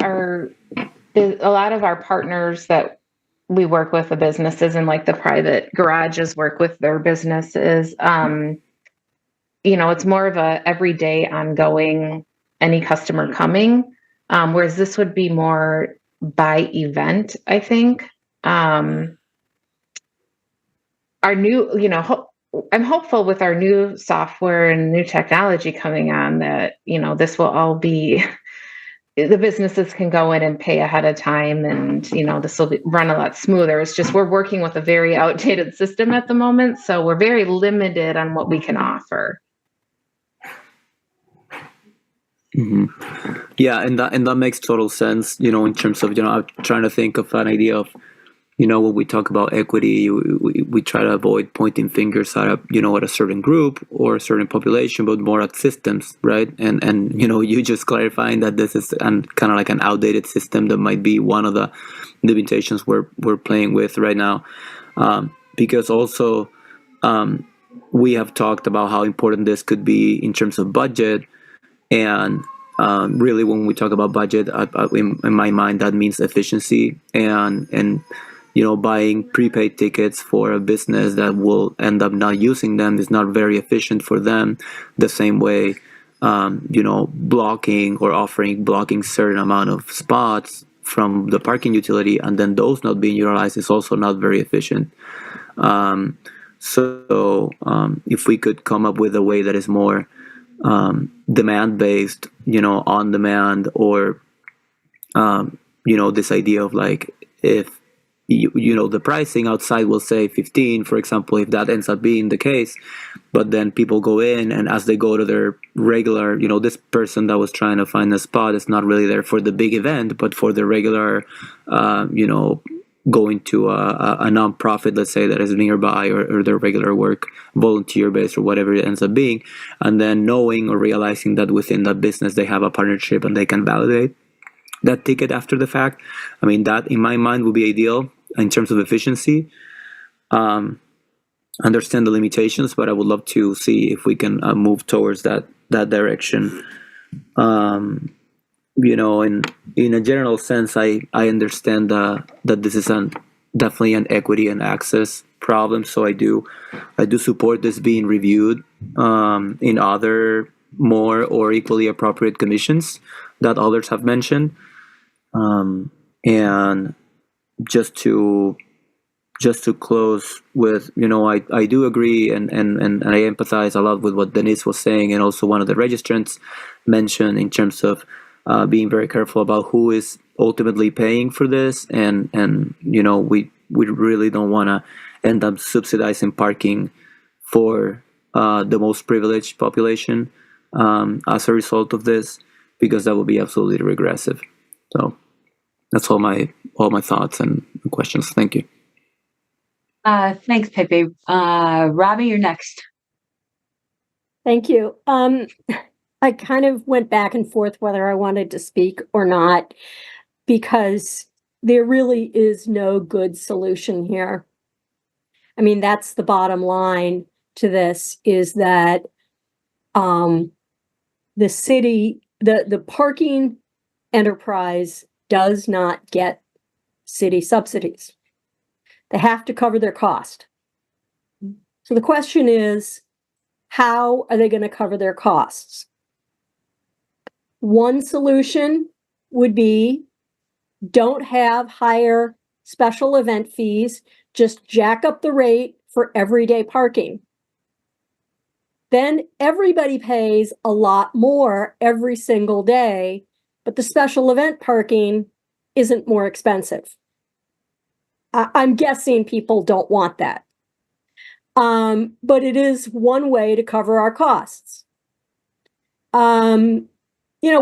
our partners that we work with, the businesses and like the private garages work with their businesses. It's more of a everyday ongoing, any customer coming, whereas this would be more by event, I think. Our new, I'm hopeful with our new software and new technology coming on that, this will all be, the businesses can go in and pay ahead of time, and, this will run a lot smoother. It's just, we're working with a very outdated system at the moment. So we're very limited on what we can offer. Mhm. Yeah, and that makes total sense. In terms of I'm trying to think of an idea of when we talk about equity, we try to avoid pointing fingers at at a certain group or a certain population, but more at systems, right? And you just clarifying that this is kind of like an outdated system that might be one of the limitations we're playing with right now, because also we have talked about how important this could be in terms of budget, and really when we talk about budget, in my mind that means efficiency and buying prepaid tickets for a business that will end up not using them is not very efficient for them. The same way, blocking or blocking certain amount of spots from the parking utility and then those not being utilized is also not very efficient. So if we could come up with a way that is more demand based, on demand, or this idea of like if the pricing outside will say 15, for example, if that ends up being the case, but then people go in and as they go to their regular, this person that was trying to find a spot is not really there for the big event, but for the regular, going to a nonprofit, let's say, that is nearby, or their regular work, volunteer based, or whatever it ends up being, and then knowing or realizing that within that business they have a partnership and they can validate that ticket after the fact. I mean, that in my mind would be ideal in terms of efficiency. Understand the limitations, but I would love to see if we can move towards that direction. In a general sense, I understand that this is definitely an equity and access problem. So I do support this being reviewed in other more or equally appropriate commissions that others have mentioned. And just to close with, I do agree and I empathize a lot with what Denise was saying, and also one of the registrants mentioned in terms of being very careful about who is ultimately paying for this, and we really don't want to end up subsidizing parking for the most privileged population as a result of this, because that would be absolutely regressive. So that's all my thoughts and questions. Thank you. Thanks, Pepe. Robbie, you're next. Thank you. I kind of went back and forth whether I wanted to speak or not, because there really is no good solution here. I mean, that's the bottom line to this, is that the city, the parking enterprise does not get city subsidies. They have to cover their cost. So the question is, how are they going to cover their costs? One solution would be, don't have higher special event fees, just jack up the rate for everyday parking. Then everybody pays a lot more every single day, but the special event parking isn't more expensive. I'm guessing people don't want that. But it is one way to cover our costs.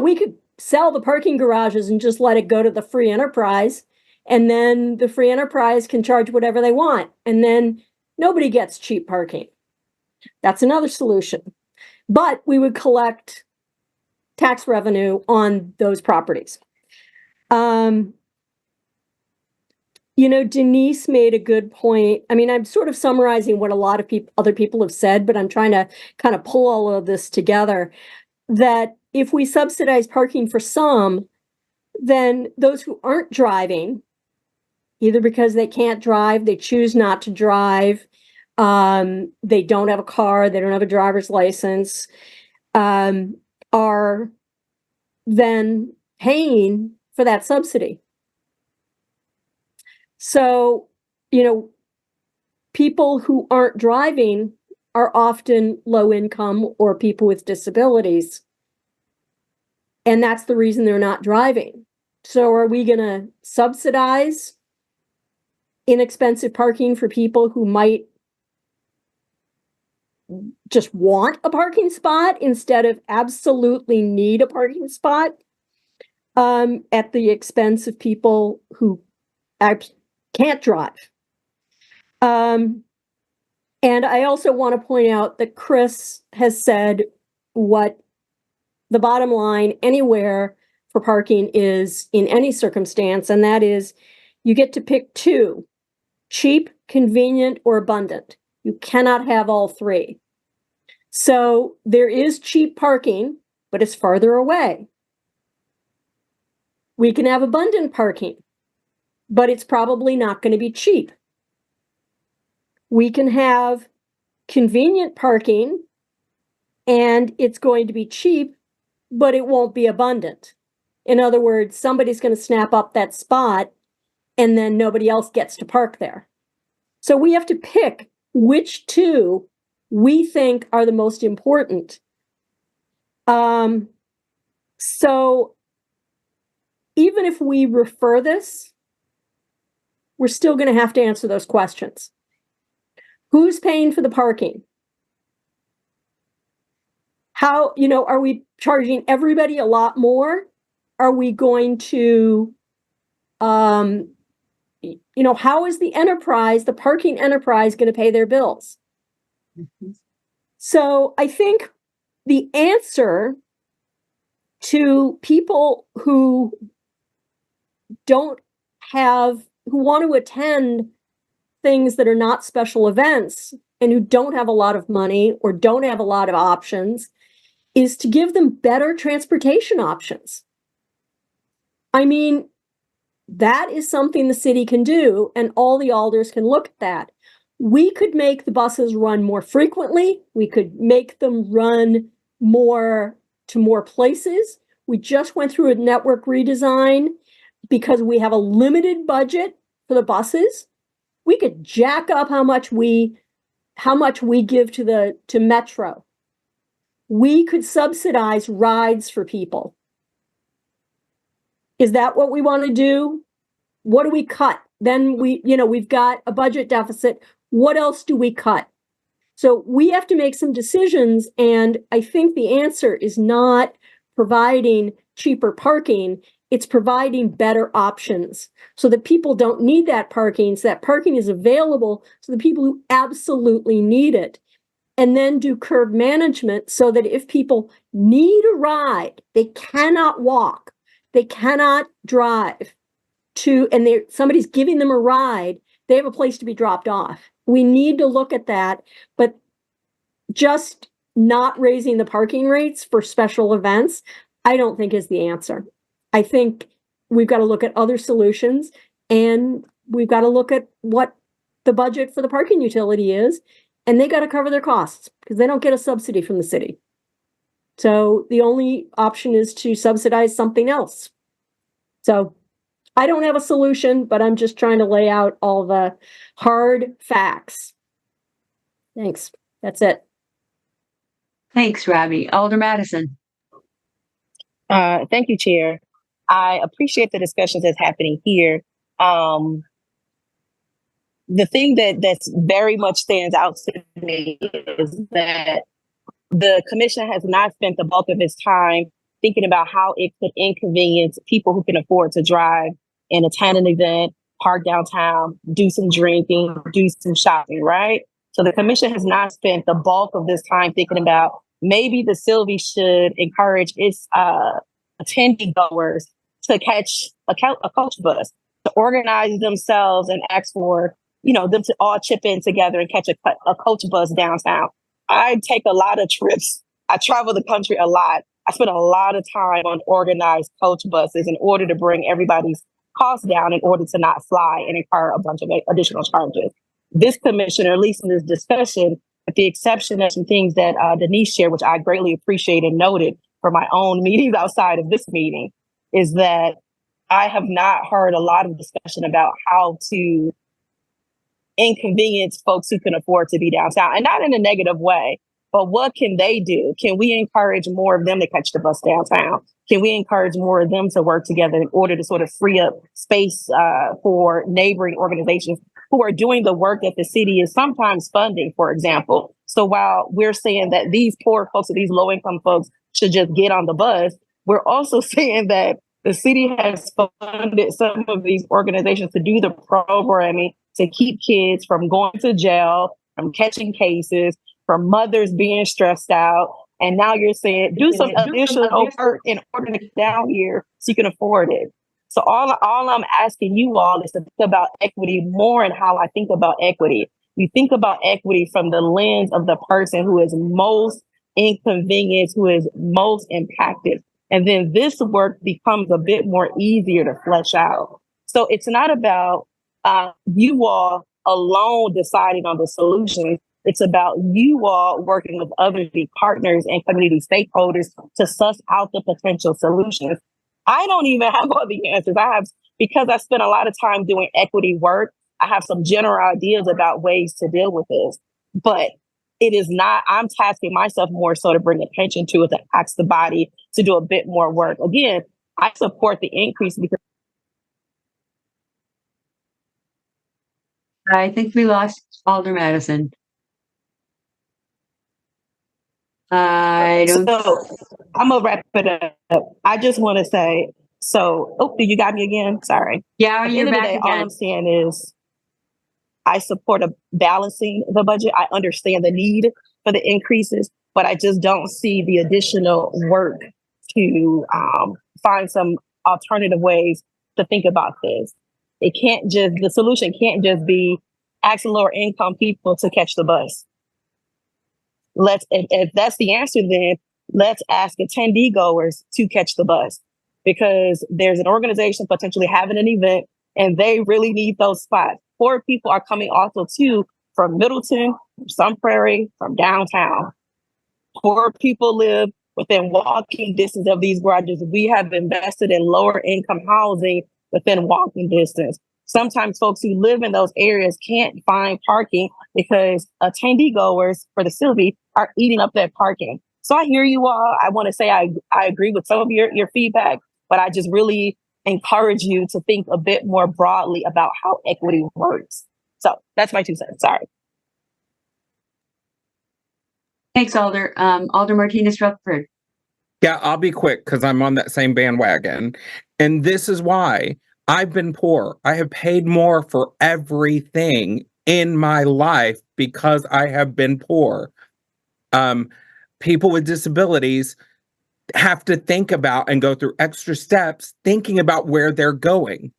We could sell the parking garages and just let it go to the free enterprise, and then the free enterprise can charge whatever they want, and then nobody gets cheap parking. That's another solution. But we would collect tax revenue on those properties. Denise made a good point. I mean, I'm sort of summarizing what a lot of other people have said, but I'm trying to kind of pull all of this together, that if we subsidize parking for some, then those who aren't driving, either because they can't drive, they choose not to drive, they don't have a car, they don't have a driver's license, are then paying for that subsidy. So, people who aren't driving are often low income or people with disabilities. And that's the reason they're not driving. So are we going to subsidize inexpensive parking for people who might just want a parking spot instead of absolutely need a parking spot at the expense of people who can't drive. And I also want to point out that Chris has said what the bottom line anywhere for parking is in any circumstance, and that is you get to pick two: cheap, convenient, or abundant. You cannot have all three. So there is cheap parking, but it's farther away. We can have abundant parking, but it's probably not going to be cheap. We can have convenient parking, and it's going to be cheap, but it won't be abundant. In other words, somebody's going to snap up that spot, and then nobody else gets to park there. So we have to pick which two we think are the most important. So even if we refer this, we're still going to have to answer those questions. Who's paying for the parking? How, are we charging everybody a lot more? Are we going to, how is the parking enterprise going to pay their bills? So I think the answer to people who want to attend things that are not special events and who don't have a lot of money or don't have a lot of options is to give them better transportation options. I mean, that is something the city can do, and all the alders can look at that. We could make the buses run more frequently. We could make them run more to more places. We just went through a network redesign because we have a limited budget for the buses. We could jack up how much we give to Metro. We could subsidize rides for people. Is that what we want to do? What do we cut? Then we've got a budget deficit. What else do we cut? So we have to make some decisions, and I think the answer is not providing cheaper parking. It's providing better options so that people don't need that parking, so that parking is available to the people who absolutely need it. And then do curb management so that if people need a ride, they cannot walk, they cannot drive and somebody's giving them a ride, they have a place to be dropped off. We need to look at that, but just not raising the parking rates for special events, I don't think is the answer. I think we've got to look at other solutions, and we've got to look at what the budget for the parking utility is, and they got to cover their costs because they don't get a subsidy from the city. So the only option is to subsidize something else. So I don't have a solution, but I'm just trying to lay out all the hard facts. Thanks. That's it. Thanks, Robbie. Alder Madison. Thank you, Chair. I appreciate the discussions that's happening here. The thing that's very much stands out to me is that the commission has not spent the bulk of its time thinking about how it could inconvenience people who can afford to drive and attend an event, park downtown, do some drinking, do some shopping, right? So the commission has not spent the bulk of this time thinking about maybe the Sylvie should encourage its attendee goers to catch a coach bus, to organize themselves and ask for, them to all chip in together and catch a coach bus downtown. I take a lot of trips. I travel the country a lot. I spend a lot of time on organized coach buses in order to bring everybody's costs down in order to not fly and incur a bunch of additional charges. This commission, or at least in this discussion, with the exception of some things that Denise shared, which I greatly appreciate and noted for my own meetings outside of this meeting, is that I have not heard a lot of discussion about how to inconvenience folks who can afford to be downtown, and not in a negative way, but what can they do? Can we encourage more of them to catch the bus downtown? Can we encourage more of them to work together in order to sort of free up space for neighboring organizations who are doing the work that the city is sometimes funding, for example? So while we're saying that these poor folks or these low income folks should just get on the bus, we're also saying that the city has funded some of these organizations to do the programming to keep kids from going to jail, from catching cases, from mothers being stressed out. And now you're saying do some additional work in order to get down here so you can afford it. So all I'm asking you all is to think about equity more and how I think about equity. We think about equity from the lens of the person who is most inconvenienced, who is most impacted. And then this work becomes a bit more easier to flesh out. So it's not about you all alone deciding on the solutions. It's about you all working with other partners and community stakeholders to suss out the potential solutions. I don't even have all the answers. Because I spent a lot of time doing equity work, I have some general ideas about ways to deal with this. But it is not, I'm tasking myself more so to bring attention to it, to ask the body to do a bit more work. Again, I support the increase because I think we lost Alder Madison. So I'm gonna wrap it up. I just want to say, you got me again? Sorry. Yeah, At the you're end of the back day, again. all I'm saying is I support balancing the budget. I understand the need for the increases, but I just don't see the additional work to find some alternative ways to think about this. The solution can't just be asking lower income people to catch the bus. If that's the answer, then let's ask attendee goers to catch the bus, because there's an organization potentially having an event and they really need those spots. Poor people are coming also too from Middleton, from Sun Prairie, from downtown. Poor people live within walking distance of these garages. We have invested in lower income housing within walking distance. Sometimes folks who live in those areas can't find parking because attendee goers for the Sylvie are eating up that parking. So I hear you all. I want to say I agree with some of your feedback, but I just really encourage you to think a bit more broadly about how equity works. So that's my 2 cents. Sorry. Thanks, Alder. Alder Martinez Rutherford. Yeah, I'll be quick because I'm on that same bandwagon. And this is why I've been poor. I have paid more for everything in my life because I have been poor. People with disabilities have to think about and go through extra steps thinking about where they're going.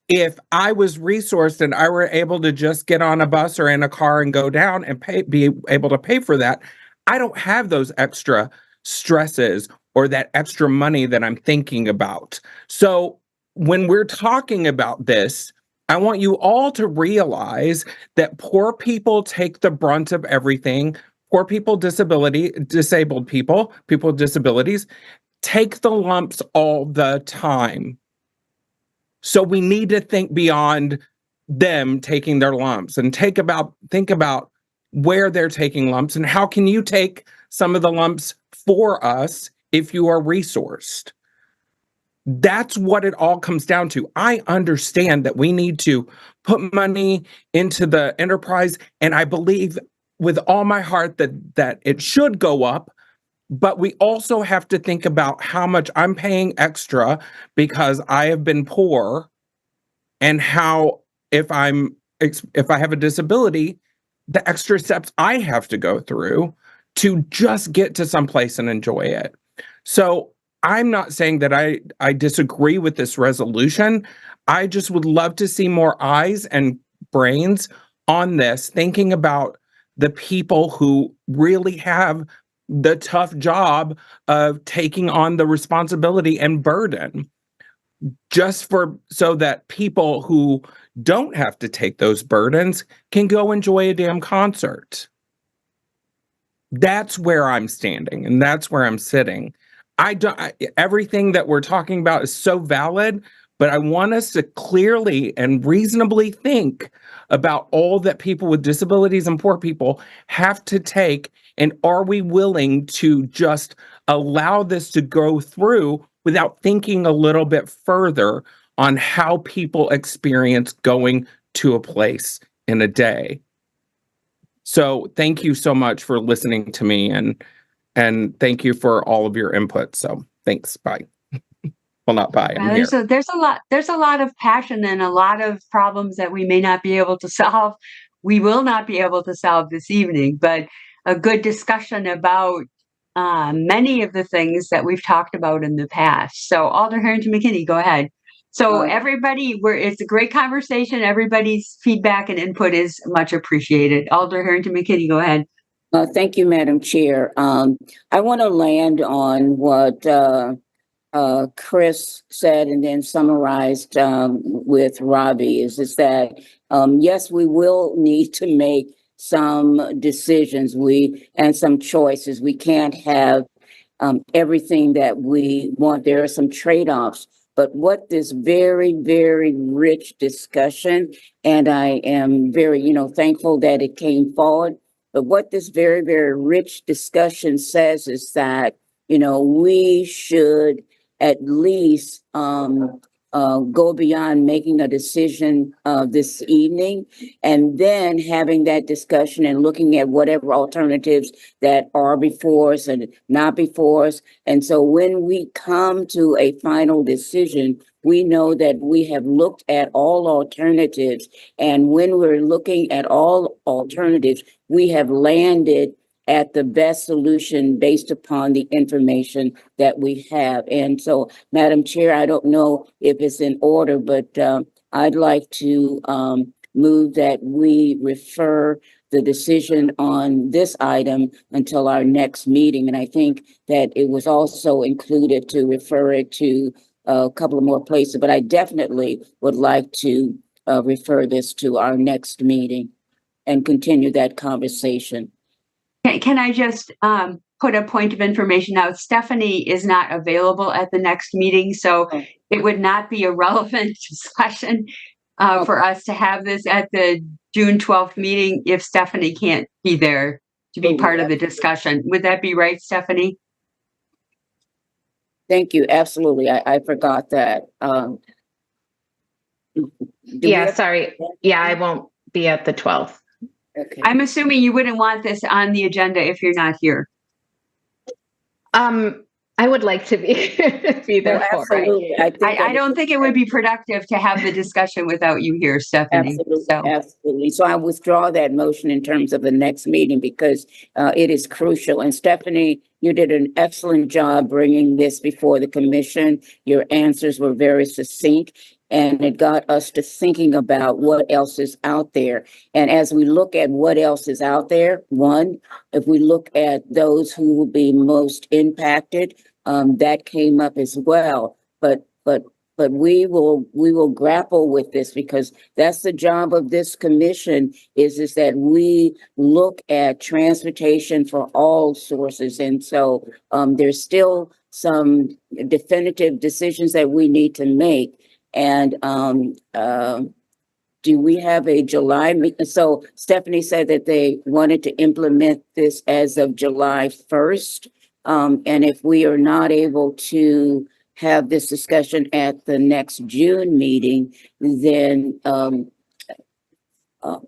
If I was resourced and I were able to just get on a bus or in a car and go down and be able to pay for that, I don't have those extra stresses or that extra money that I'm thinking about. So when we're talking about this, I want you all to realize that poor people take the brunt of everything. Poor people, disabled people with disabilities, take the lumps all the time. So we need to think beyond them taking their lumps and think about where they're taking lumps and how can you take some of the lumps for us if you are resourced. That's what it all comes down to. I understand that we need to put money into the enterprise, and I believe with all my heart that it should go up, but we also have to think about how much I'm paying extra because I have been poor, and how if I have a disability, the extra steps I have to go through to just get to someplace and enjoy it. So I'm not saying that I disagree with this resolution. I just would love to see more eyes and brains on this, thinking about the people who really have the tough job of taking on the responsibility and burden, so that people who don't have to take those burdens can go enjoy a damn concert. That's where I'm standing and that's where I'm sitting. Everything that we're talking about is so valid, but I want us to clearly and reasonably think about all that people with disabilities and poor people have to take, and are we willing to just allow this to go through without thinking a little bit further on how people experience going to a place in a day. So thank you so much for listening to me and thank you for all of your input. So thanks. Bye. Well, not bye. I'm here. There's a lot of passion and a lot of problems that we may not be able to solve. We will not be able to solve this evening, but a good discussion about many of the things that we've talked about in the past. So Alder Harrington McKinney, go ahead. So everybody, it's a great conversation. Everybody's feedback and input is much appreciated. Alder Harrington McKinney, go ahead. Thank you, Madam Chair. I want to land on what Chris said and then summarized with Robbie is that, yes, we will need to make some decisions and some choices. We can't have everything that we want. There are some trade-offs. But what this very, very rich discussion, and I am very, thankful that it came forward. But what this very, very rich discussion says is that, we should at least go beyond making a decision this evening and then having that discussion and looking at whatever alternatives that are before us and not before us. And so when we come to a final decision, we know that we have looked at all alternatives. And when we're looking at all alternatives, we have landed at the best solution based upon the information that we have. And so, Madam Chair, I don't know if it's in order, but I'd like to move that we refer the decision on this item until our next meeting. And I think that it was also included to refer it to a couple of more places, but I definitely would like to refer this to our next meeting and continue that conversation. Can I just put a point of information out? Stephanie is not available at the next meeting, so it would not be a relevant discussion for us to have this at the June 12th meeting if Stephanie can't be there to be part of the discussion. Would that be right, Stephanie? Thank you. Absolutely. I forgot that. Sorry. Yeah, I won't be at the 12th. Okay. I'm assuming you wouldn't want this on the agenda if you're not here. I would like to be there for it. I don't think it would be productive to have the discussion without you here, Stephanie. Absolutely. So I withdraw that motion in terms of the next meeting because it is crucial. And Stephanie, you did an excellent job bringing this before the commission. Your answers were very succinct. And it got us to thinking about what else is out there. And as we look at what else is out there, one, if we look at those who will be most impacted, that came up as well. But we will grapple with this because that's the job of this commission is that we look at transportation for all sources. And so there's still some definitive decisions that we need to make. And do we have a July meeting? So Stephanie said that they wanted to implement this as of July 1st. And if we are not able to have this discussion at the next June meeting, then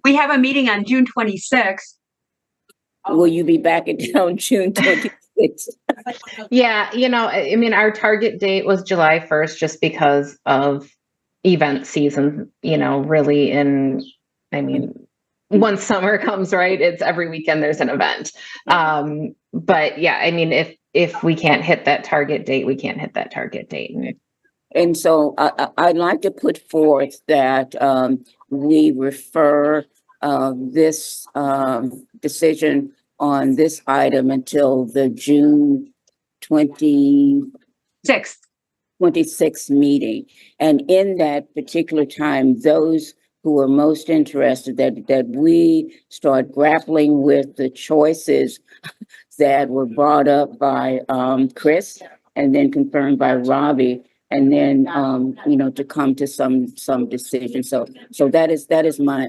we have a meeting on June 26th. Will you be back in town June 26th? Yeah, I mean, our target date was July 1st just because of event season, really once summer comes, right, it's every weekend there's an event. But yeah, I mean, if we can't hit that target date, we can't hit that target date. And so I'd like to put forth that we refer this decision on this item until the June 26th meeting. And in that particular time, those who are most interested, that we start grappling with the choices that were brought up by Chris and then confirmed by Robbie, and then to come to some decision. So that is my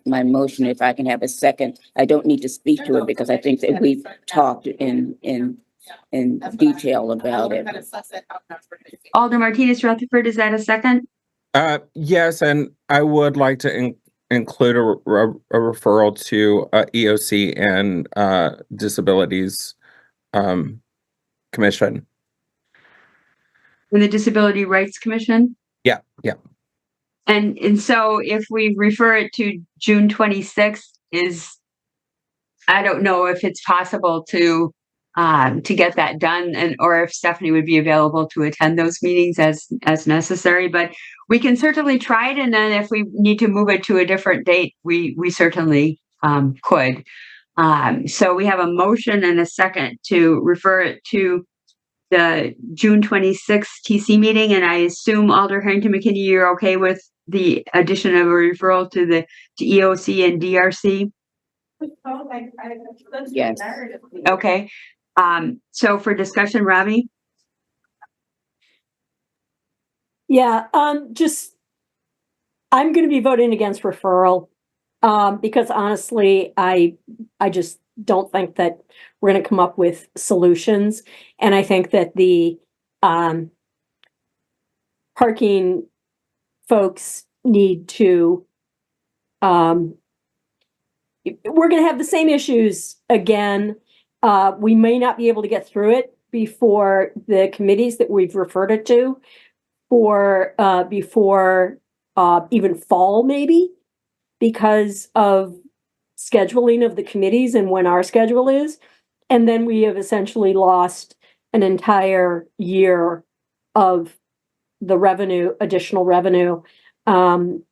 motion. If I can have a second, I don't need to speak to it because I think that we've talked in detail about it. Alder Martinez Rutherford, is that a second? Yes, and I would like to include a referral to EOC and Disabilities Commission. And the Disability Rights Commission? Yeah. And so if we refer it to June 26th, I don't know if it's possible to get that done, or if Stephanie would be available to attend those meetings as necessary, but we can certainly try it. And then if we need to move it to a different date, we certainly could. So we have a motion and a second to refer it to the June 26th TC meeting. And I assume Alder Harrington McKinney, you're okay with the addition of a referral to EOC and DRC? Yes. Okay. So for discussion, Robbie? Yeah, I'm going to be voting against referral because honestly, I just don't think that we're going to come up with solutions. And I think that the parking folks need to, we're going to have the same issues again. We may not be able to get through it before the committees that we've referred it to, or before even fall, maybe, because of scheduling of the committees and when our schedule is. And then we have essentially lost an entire year of the revenue, additional revenue,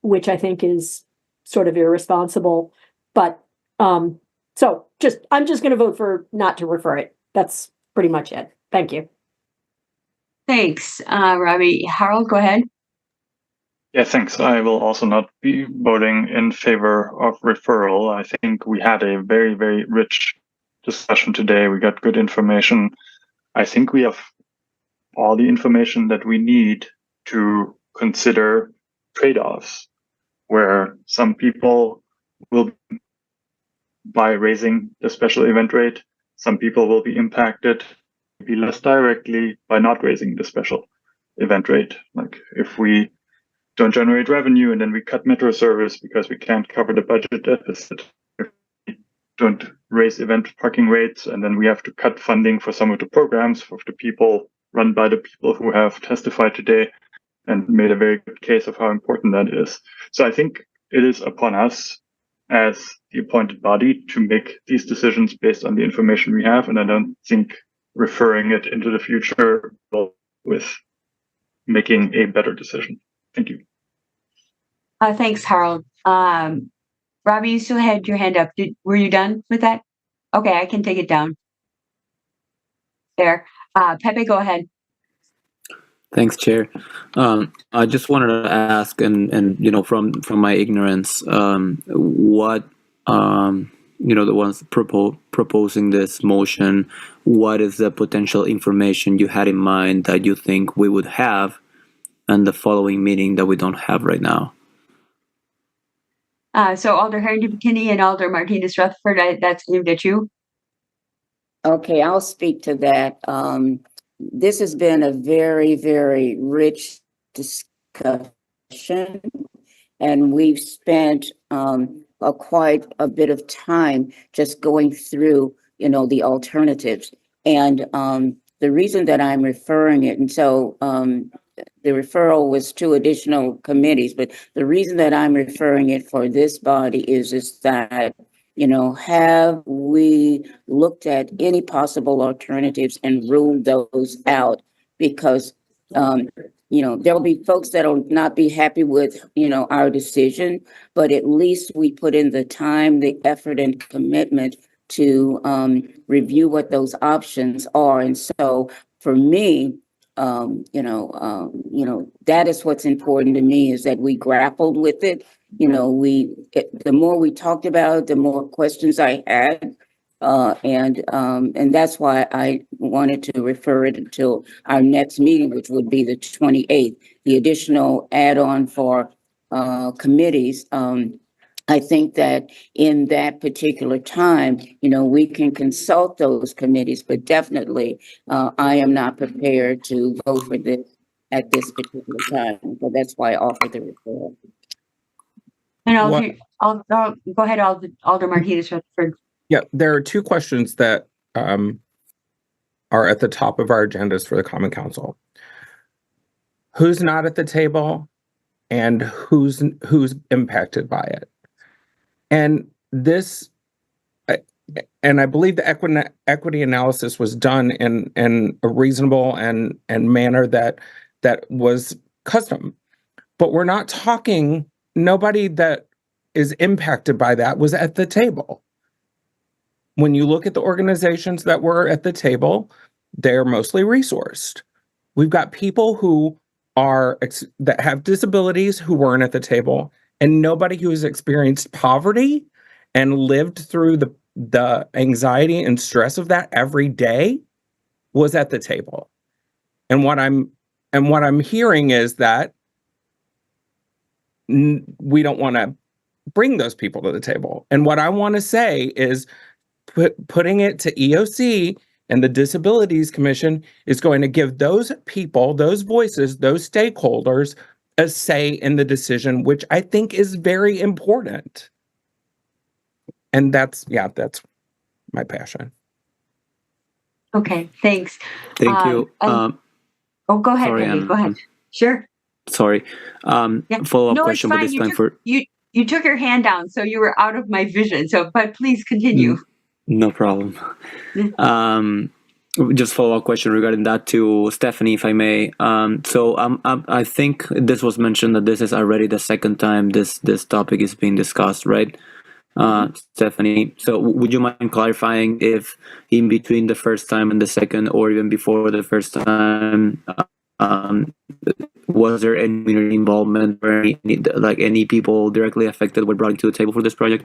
which I think is sort of irresponsible. But so I'm just going to vote for not to refer it. That's pretty much it. Thank you. Thanks, Robbie. Harold, go ahead. Yeah, thanks. I will also not be voting in favor of referral. I think we had a very, very rich discussion today. We got good information. I think we have all the information that we need to consider trade-offs, where some people will, by raising the special event rate, some people will be impacted maybe less directly by not raising the special event rate. Like if we don't generate revenue and then we cut metro service because we can't cover the budget deficit. If we don't raise event parking rates and then we have to cut funding for some of the programs for the people run by the people who have testified today and made a very good case of how important that is. So I think it is upon us as the appointed body to make these decisions based on the information we have. And I don't think referring it into the future will with making a better decision. Thank you. Thanks, Harold. Robbie, you still had your hand up. Were you done with that? Okay, I can take it down. There. Pepe, go ahead. Thanks, Chair. I just wanted to ask, and you know, from my ignorance, what the ones proposing this motion, what is the potential information you had in mind that you think we would have in the following meeting that we don't have right now? So Alder Harrington McKinney and Alder Martinez Rutherford, that's aimed at you. Okay, I'll speak to that. This has been a very, very rich discussion, and we've spent quite a bit of time just going through, the alternatives. And the reason that I'm referring it, and so the referral was to additional committees, but the reason that I'm referring it for this body is that, have we looked at any possible alternatives and ruled those out? Because, there'll be folks that'll not be happy with, our decision, but at least we put in the time, the effort and commitment to review what those options are. And so for me, that is what's important to me, is that we grappled with it. The more we talked about it, the more questions I had. And that's why I wanted to refer it until our next meeting, which would be the 28th, the additional add-on for committees. I think that in that particular time, we can consult those committees, but definitely I am not prepared to vote for this at this particular time. So that's why I offered the referral. And What- I'll go ahead, Alder Martinez Rutherford. Yeah, there are two questions that are at the top of our agendas for the Common Council. Who's not at the table and who's impacted by it? And this, and I believe the equity analysis was done in a reasonable and manner that was custom. But we're not talking, nobody that is impacted by that was at the table. When you look at the organizations that were at the table, they're mostly resourced. We've got people who that have disabilities who weren't at the table, and nobody who has experienced poverty and lived through the anxiety and stress of that every day was at the table. And what I'm hearing is that we don't want to bring those people to the table. And what I want to say is putting it to EOC and the Disabilities Commission is going to give those people, those voices, those stakeholders a say in the decision, which I think is very important. And that's my passion. Okay, thanks. Thank you. Go ahead, sorry, Andy. Go ahead. Sure. Sorry. Follow-up No, it's question, but fine. this time for You took your hand down, so you were out of my vision. But please continue. no problem. Just follow-up question regarding that to Stephanie, if I may. I think this was mentioned that this is already the second time this topic is being discussed, right? Stephanie, so would you mind clarifying if in between the first time and the second, or even before the first time, was there any community involvement or any people directly affected were brought to the table for this project?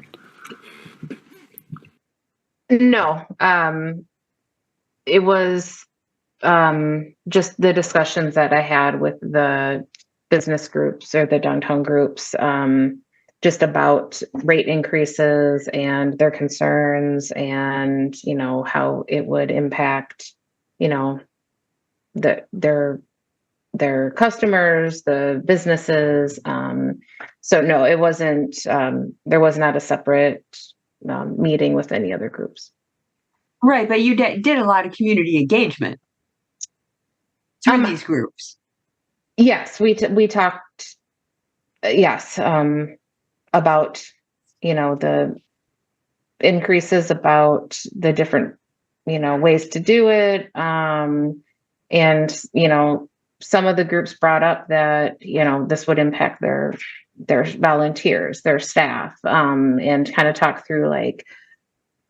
No, it was just the discussions that I had with the business groups or the downtown groups, just about rate increases and their concerns and, how it would impact, their customers, the businesses. So no, it wasn't, there was not a separate meeting with any other groups. Right, but you did a lot of community engagement through these groups. Yes, we talked. Yes, about the increases, about the different ways to do it, and some of the groups brought up that this would impact their volunteers, their staff, and kind of talk through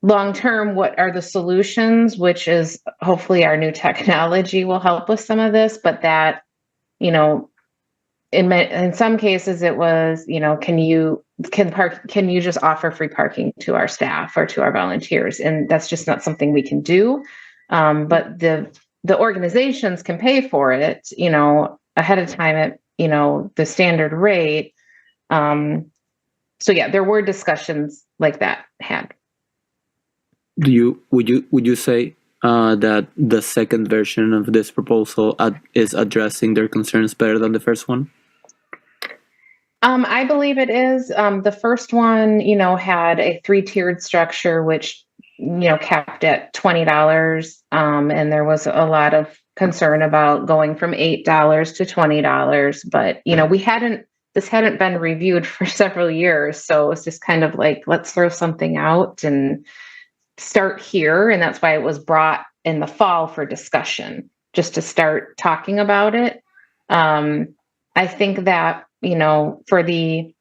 long term, what are the solutions, which is hopefully our new technology will help with some of this, but that, in some cases it was, can you just offer free parking to our staff or to our volunteers? And that's just not something we can do. But the organizations can pay for it, ahead of time at, the standard rate. So yeah, there were discussions like that had. Would you say that the second version of this proposal is addressing their concerns better than the first one? I believe it is. The first one, had a 3-tiered structure, which, capped at $20. And there was a lot of concern about going from $8 to $20. But, this hadn't been reviewed for several years. So it's just kind of let's throw something out and start here. And that's why it was brought in the fall for discussion, just to start talking about it. I think that, for the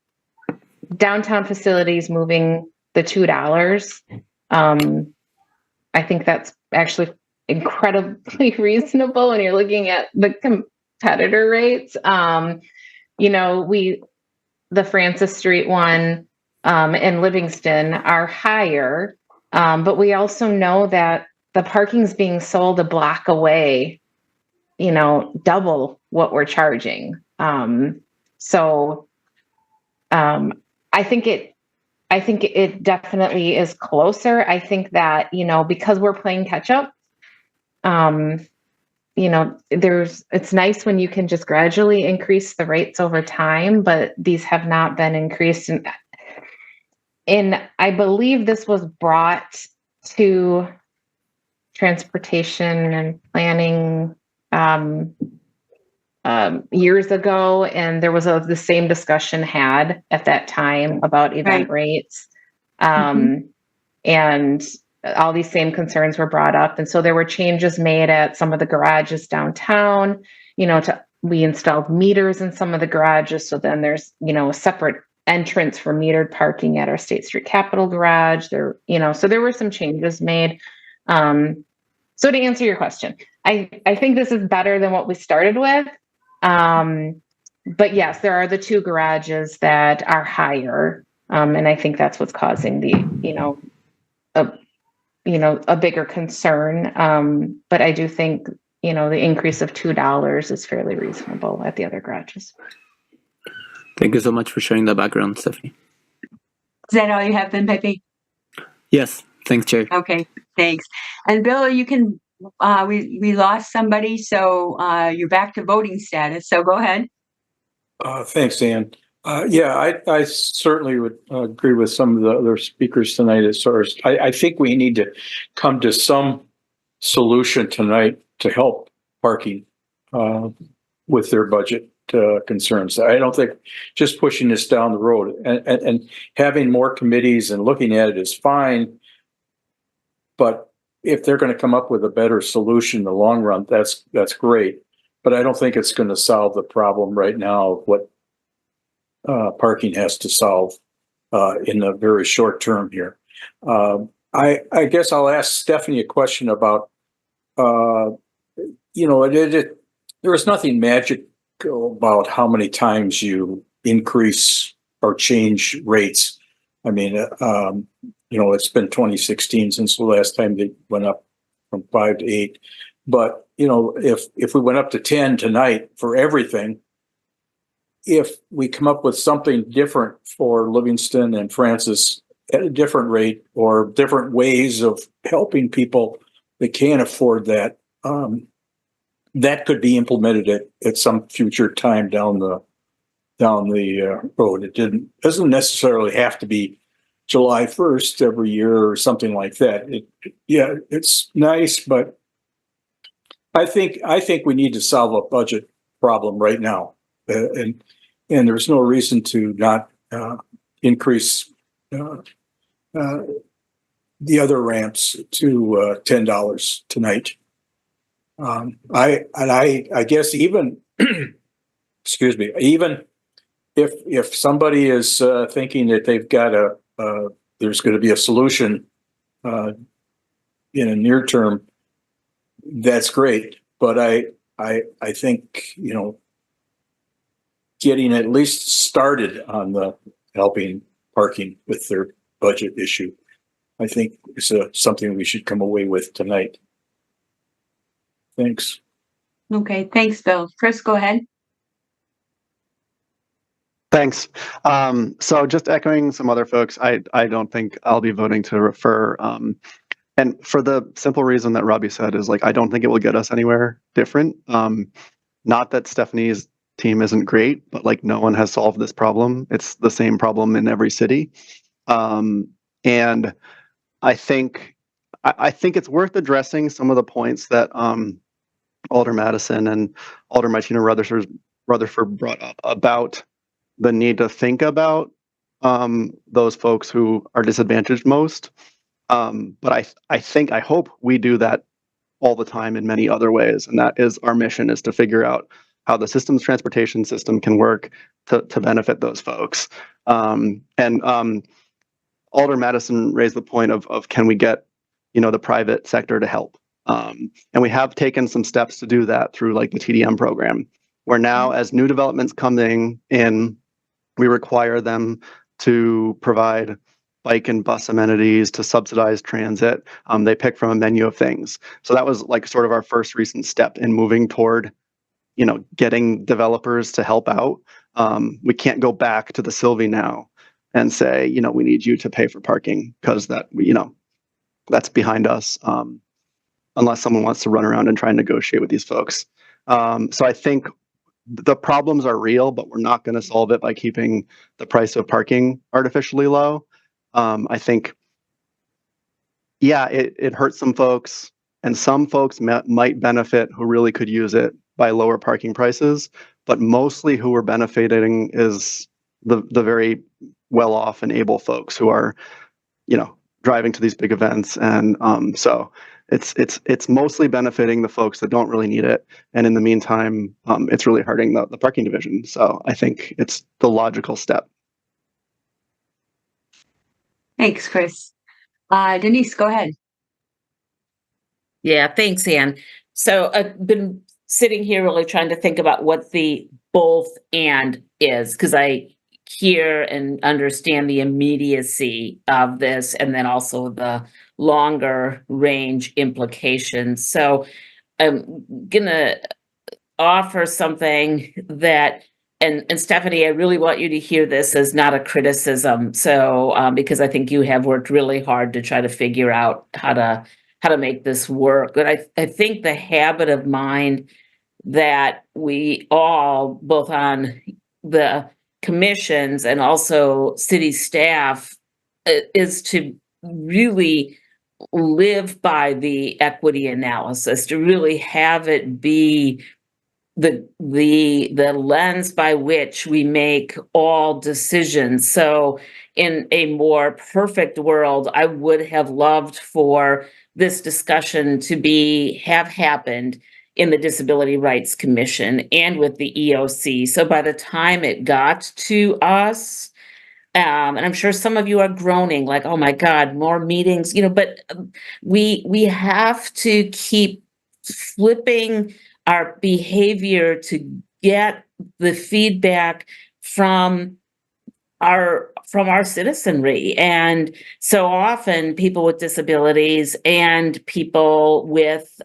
downtown facilities moving the $2, I think that's actually incredibly reasonable when you're looking at the competitor rates. The Francis Street one and Livingston are higher, but we also know that the parking's being sold a block away, double what we're charging. So I think it definitely is closer. I think that, because we're playing catch up, it's nice when you can just gradually increase the rates over time, but these have not been increased. And and I believe this was brought to transportation and planning years ago, and there was the same discussion had at that time about event rates. And all these same concerns were brought up. And so there were changes made at some of the garages downtown, we installed meters in some of the garages. So then there's, a separate entrance for metered parking at our State Street Capitol garage there, so there were some changes made. So to answer your question, I think this is better than what we started with. But yes, there are the two garages that are higher. And I think that's what's causing the, a bigger concern. But I do think, the increase of $2 is fairly reasonable at the other garages. Thank you so much for sharing the background, Stephanie. Is that all you have then, Pepe? Yes, thanks, Chair. Okay, thanks. And Bill, you can, we lost somebody, so you're back to voting status, so go ahead. Thanks, Ann. Yeah, I certainly would agree with some of the other speakers tonight as far as, I think we need to come to some solution tonight to help parking with their budget concerns. I don't think just pushing this down the road and having more committees and looking at it is fine. But if they're going to come up with a better solution in the long run, that's great. But I don't think it's going to solve the problem right now of what parking has to solve in the very short term here. I guess I'll ask Stephanie a question about, there's nothing magic about how many times you increase or change rates. I mean, it's been 2016 since the last time they went up from 5 to 8. But, if we went up to 10 tonight for everything, if we come up with something different for Livingston and Francis at a different rate or different ways of helping people that can't afford that, that could be implemented at some future time down the road. It doesn't necessarily have to be July 1st every year or something like that. It's nice, but I think we need to solve a budget problem right now, and there's no reason to not increase the other ramps to $10 tonight. I guess even excuse me, even if somebody is thinking that they've got there's going to be a solution in a near term, that's great. But I think getting at least started on the helping parking with their budget issue, I think is something we should come away with tonight. Thanks. Okay, thanks, Bill. Chris, go ahead. Thanks. So just echoing some other folks, I don't think I'll be voting to refer. And for the simple reason that Robbie said is I don't think it will get us anywhere different. Not that Stephanie's team isn't great, but no one has solved this problem. It's the same problem in every city. And I think it's worth addressing some of the points that Alder Madison and Alder Martina Rutherford brought up about the need to think about those folks who are disadvantaged most. But I hope we do that all the time in many other ways. And that is our mission, is to figure out how the systems transportation system can work to benefit those folks. And Alder Madison raised the point of can we get, the private sector to help? And we have taken some steps to do that through the TDM program, where now as new developments coming in, we require them to provide bike and bus amenities, to subsidize transit. They pick from a menu of things. So that was sort of our first recent step in moving toward, getting developers to help out. We can't go back to the Sylvie now and say, we need you to pay for parking because that's behind us. Unless someone wants to run around and try and negotiate with these folks. So I think the problems are real, but we're not going to solve it by keeping the price of parking artificially low. I think, yeah, it hurts some folks, and some folks might benefit who really could use it by lower parking prices, but mostly who are benefiting is the very well off and able folks who are, driving to these big events. And so it's mostly benefiting the folks that don't really need it. And in the meantime, it's really hurting the parking division. So I think it's the logical step. Thanks, Chris. Denise, go ahead. Yeah, thanks, Ann. So I've been sitting here really trying to think about what the both and is, because I hear and understand the immediacy of this and then also the longer range implications. So I'm gonna offer something that, and Stephanie, I really want you to hear this as not a criticism. So because I think you have worked really hard to try to figure out how to make this work. But I think the habit of mind that we all, both on the commissions and also city staff, is to really live by the equity analysis, to really have it be the lens by which we make all decisions. So in a more perfect world, I would have loved for this discussion to have happened in the Disability Rights Commission and with the EOC. So by the time it got to us, and I'm sure some of you are groaning like, oh my God, more meetings, but we have to keep flipping our behavior to get the feedback from our citizenry. And so often people with disabilities and people with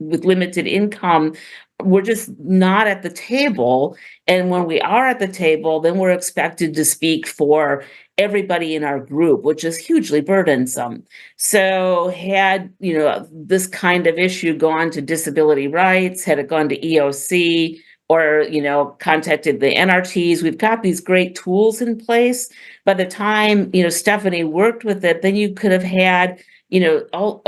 limited income, we're just not at the table. And when we are at the table, then we're expected to speak for everybody in our group, which is hugely burdensome. So had, this kind of issue gone to disability rights, had it gone to EOC, or, contacted the NRTs, we've got these great tools in place. By the time, Stephanie worked with it, then you could have had, all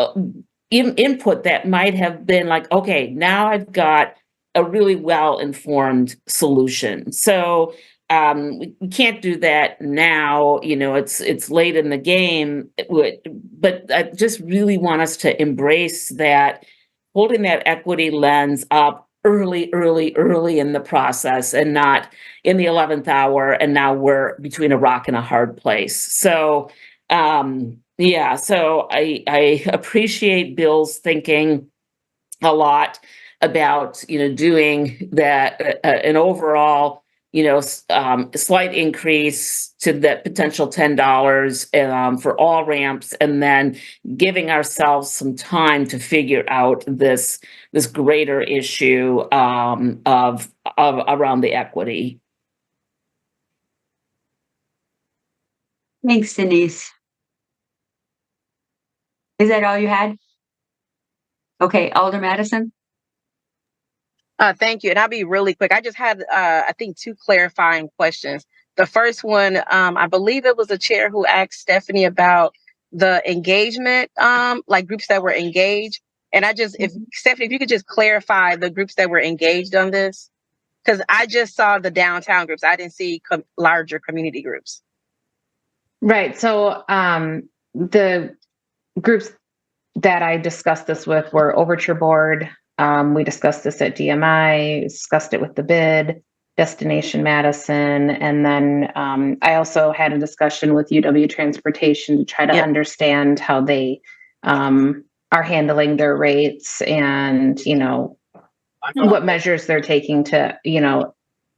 input that might have been like, okay, now I've got a really well-informed solution. So we can't do that now, it's late in the game, but I just really want us to embrace that, holding that equity lens up early in the process and not in the 11th hour. And now we're between a rock and a hard place. So, so I appreciate Bill's thinking a lot about, doing that, an overall, slight increase to that potential $10 for all ramps, and then giving ourselves some time to figure out this greater issue of around the equity. Thanks, Denise. Is that all you had? Okay, Alder Madison. Thank you. And I'll be really quick. I just had, I think, 2 clarifying questions. The first one, I believe it was the chair who asked Stephanie about the engagement, like groups that were engaged. And Stephanie, if you could just clarify the groups that were engaged on this, because I just saw the downtown groups. I didn't see larger community groups. Right. So the groups that I discussed this with were Overture Board. We discussed this at DMI, discussed it with the bid, Destination Madison, and then I also had a discussion with UW Transportation to try to understand how they are handling their rates and, what measures they're taking to,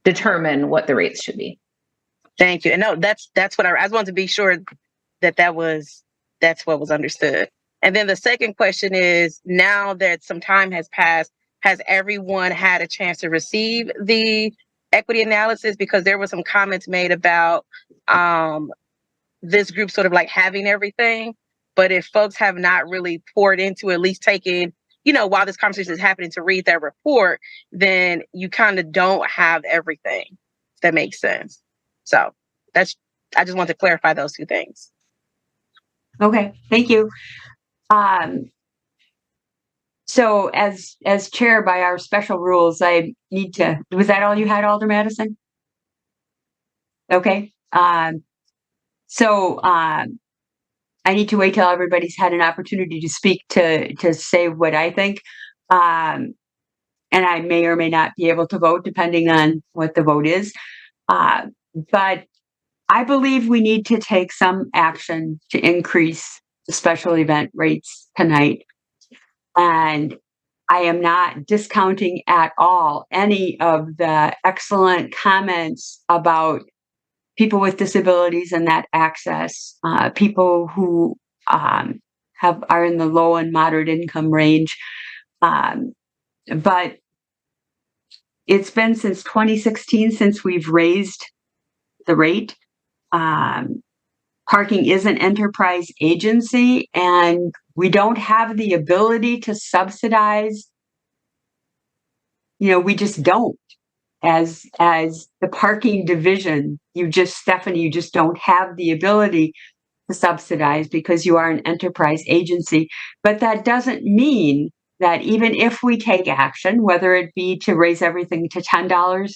determine what the rates should be. Thank you. And no, that's what I wanted to be sure that's what was understood. And then the second question is, now that some time has passed, has everyone had a chance to receive the equity analysis? Because there were some comments made about this group sort of like having everything. But if folks have not really poured into, at least taken, while this conversation is happening, to read that report, then you kind of don't have everything. If that makes sense. So that's I just want to clarify those two things. Okay, thank you. So as chair by our special rules, I need to, was that all you had, Alder Madison? Okay. I need to wait till everybody's had an opportunity to speak to say what I think. And I may or may not be able to vote depending on what the vote is. But I believe we need to take some action to increase the special event rates tonight. And I am not discounting at all any of the excellent comments about people with disabilities and that access, people who are in the low and moderate income range. But it's been since 2016 since we've raised the rate. Parking is an enterprise agency, and we don't have the ability to subsidize. We just don't. As the parking division, Stephanie, you just don't have the ability to subsidize because you are an enterprise agency. But that doesn't mean that even if we take action, whether it be to raise everything to $10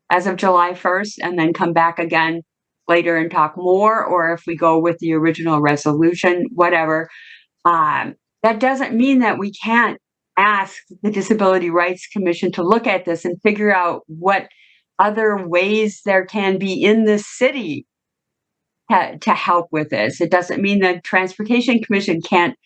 as of July 1st and then come back again later and talk more, or if we go with the original resolution, whatever, that doesn't mean that we can't ask the Disability Rights Commission to look at this and figure out what other ways there can be in the city to help with this. It doesn't mean the Transportation Commission can't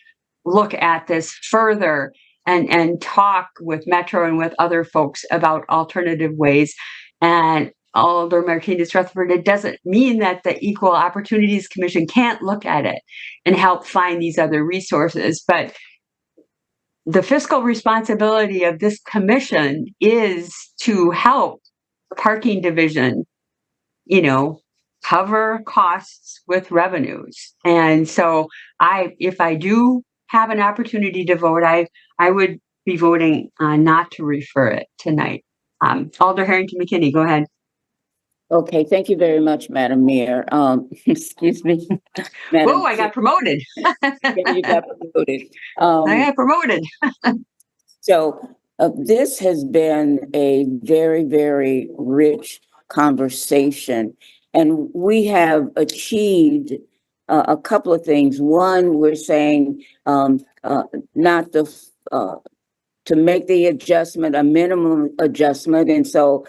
look at this further and talk with Metro and with other folks about alternative ways. And Alder Martinez Rutherford, it doesn't mean that the Equal Opportunities Commission can't look at it and help find these other resources. But the fiscal responsibility of this commission is to help the parking division, cover costs with revenues. And so if I do have an opportunity to vote, I would be voting not to refer it tonight. Alder Harrington McKinney, go ahead. Okay, thank you very much, Madam Mayor. Excuse me. Whoa, I got promoted. You got promoted. I got promoted. So this has been a very, very rich conversation, and we have achieved a couple of things. One, we're saying not to make the adjustment a minimum adjustment. And so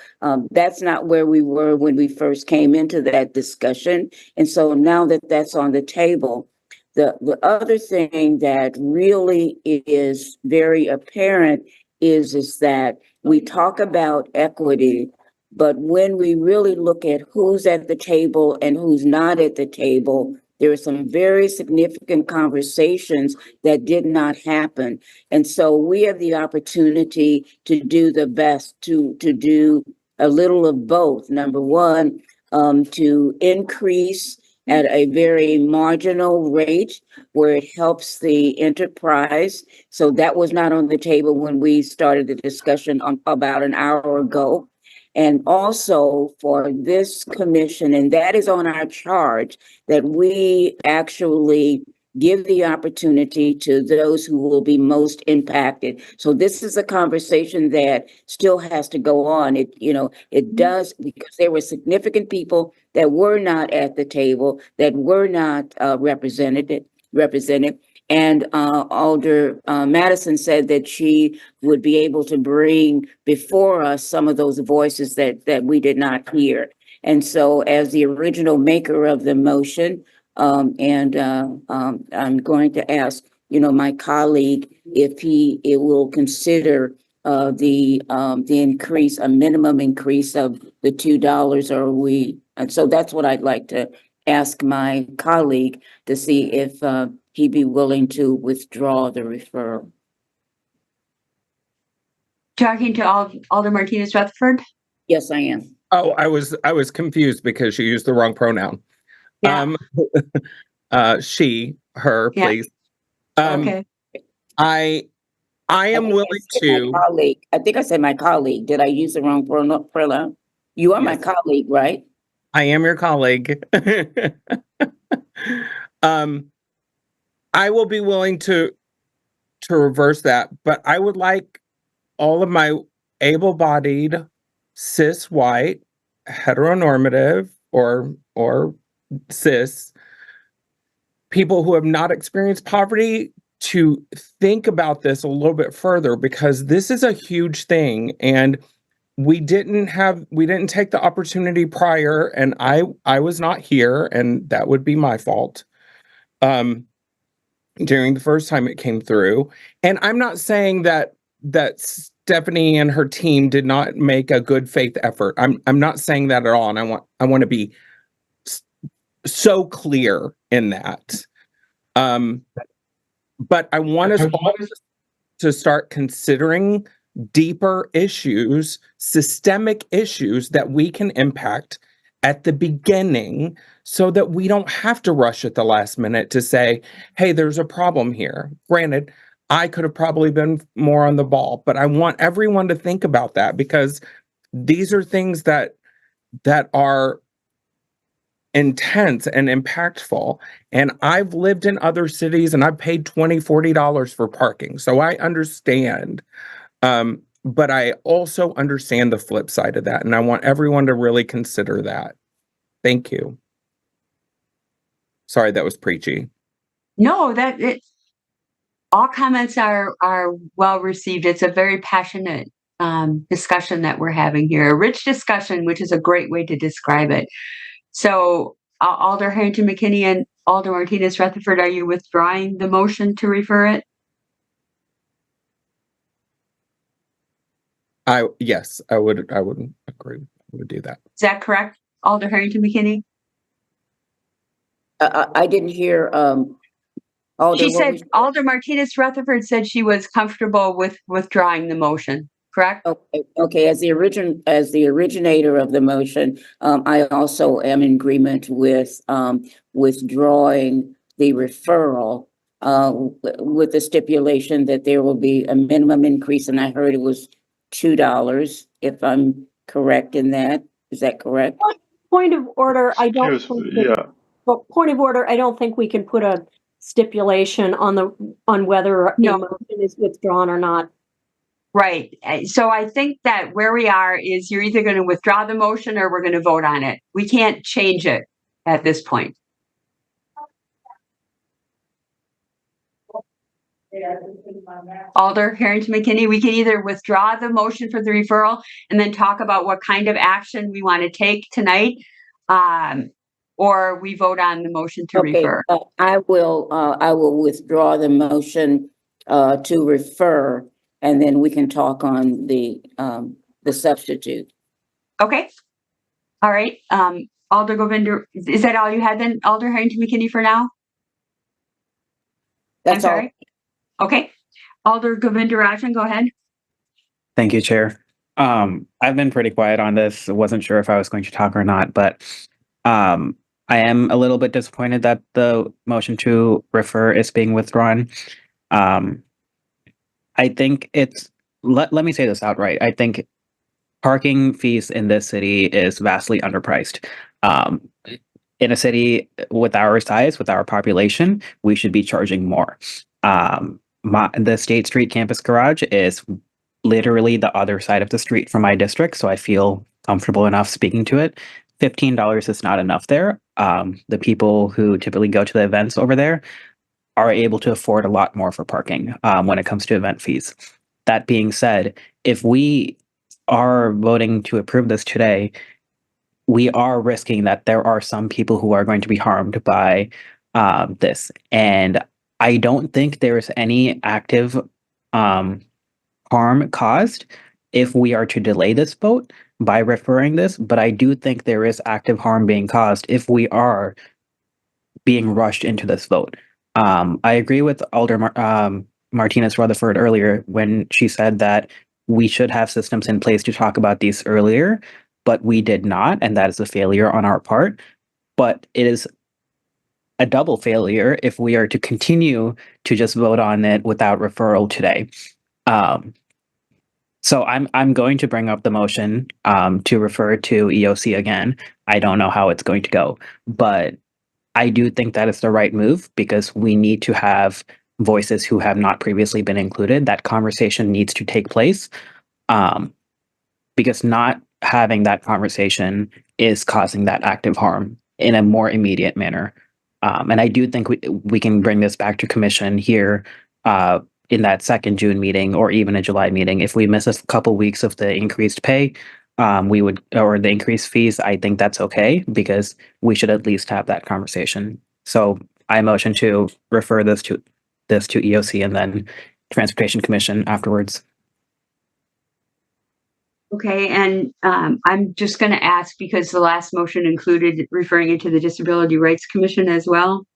that's not where we were when we first came into that discussion. And so now that that's on the table, the other thing that really is very apparent is that we talk about equity, but when we really look at who's at the table and who's not at the table, there are some very significant conversations that did not happen. And so we have the opportunity to do the best, to do a little of both. Number one, to increase at a very marginal rate where it helps the enterprise. So that was not on the table when we started the discussion about an hour ago. And also for this commission, and that is on our charge, that we actually give the opportunity to those who will be most impacted. So this is a conversation that still has to go on. It does, because there were significant people that were not at the table, that were not represented. And Alder Madison said that she would be able to bring before us some of those voices that we did not hear. And so as the original maker of the motion, I'm going to ask, my colleague if it will consider the increase, a minimum increase of the $2, and so that's what I'd like to ask my colleague to see if he'd be willing to withdraw the referral. Talking to Alder Martinez Rutherford? Yes, I am. Oh, I was confused because you used the wrong pronoun. Yeah. She, her, Yeah. please. Okay. I am willing to. My colleague. I think I said my colleague. Did I use the wrong pronoun? You are my colleague, right? I am your colleague. I will be willing to reverse that, but I would like all of my able-bodied, cis white, heteronormative, or cis people who have not experienced poverty to think about this a little bit further, because this is a huge thing, and we didn't take the opportunity prior, and I was not here, and that would be my fault during the first time it came through. And I'm not saying that Stephanie and her team did not make a good faith effort. I'm not saying that at all, and I want to be so clear in that. But I want us all to start considering deeper issues, systemic issues that we can impact at the beginning, so that we don't have to rush at the last minute to say, hey, there's a problem here. Granted, I could have probably been more on the ball, but I want everyone to think about that, because these are things that are intense and impactful. And I've lived in other cities and I've paid $20, $40 for parking. So I understand. But I also understand the flip side of that. And I want everyone to really consider that. Thank you. Sorry, that was preachy. No, all comments are well received. It's a very passionate discussion that we're having here, a rich discussion, which is a great way to describe it. So Alder Harrington McKinney and Alder Martinez Rutherford, are you withdrawing the motion to refer it? Yes, I would agree. I would do that. Is that correct, Alder Harrington McKinney? I didn't hear, Alder, She said, Alder Martinez Rutherford said she was comfortable with withdrawing the motion, correct? Okay, as the originator of the motion, I also am in agreement with withdrawing the referral with the stipulation that there will be a minimum increase, and I heard it was $2, if I'm correct in that. Is that correct? Point of order, I don't think we can put a stipulation on whether the motion is withdrawn or not. Right. So I think that where we are is you're either going to withdraw the motion or we're going to vote on it. We can't change it at this point. Alder Harrington McKinney, we can either withdraw the motion for the referral and then talk about what kind of action we want to take tonight, or we vote on the motion to refer. I will withdraw the motion to refer, and then we can talk on the substitute. Okay. All right. Alder Govinder, is that all you had then, Alder Harrington McKinney, for now? That's all right. Okay. Alder Govindarajan, go ahead. Thank you, Chair. I've been pretty quiet on this. I wasn't sure if I was going to talk or not, but I am a little bit disappointed that the motion to refer is being withdrawn. I think let me say this outright. I think parking fees in this city is vastly underpriced. In a city with our size, with our population, we should be charging more. The State Street Campus Garage is literally the other side of the street from my district, so I feel comfortable enough speaking to it. $15 is not enough there. The people who typically go to the events over there are able to afford a lot more for parking when it comes to event fees. That being said, if we are voting to approve this today, we are risking that there are some people who are going to be harmed by this. And I don't think there is any active harm caused if we are to delay this vote by referring this, but I do think there is active harm being caused if we are being rushed into this vote. I agree with Alder Martinez Rutherford earlier when she said that we should have systems in place to talk about these earlier, but we did not, and that is a failure on our part. But it is a double failure if we are to continue to just vote on it without referral today. So I'm going to bring up the motion to refer to EOC again. I don't know how it's going to go, but I do think that is the right move because we need to have voices who have not previously been included. That conversation needs to take place because not having that conversation is causing that active harm in a more immediate manner. And I do think we can bring this back to commission here in that second June meeting or even a July meeting. If we miss a couple weeks of the increased pay, we would, or the increased fees, I think that's okay because we should at least have that conversation. So I motion to refer this to EOC and then Transportation Commission afterwards. Okay, and I'm just going to ask because the last motion included referring it to the Disability Rights Commission as well.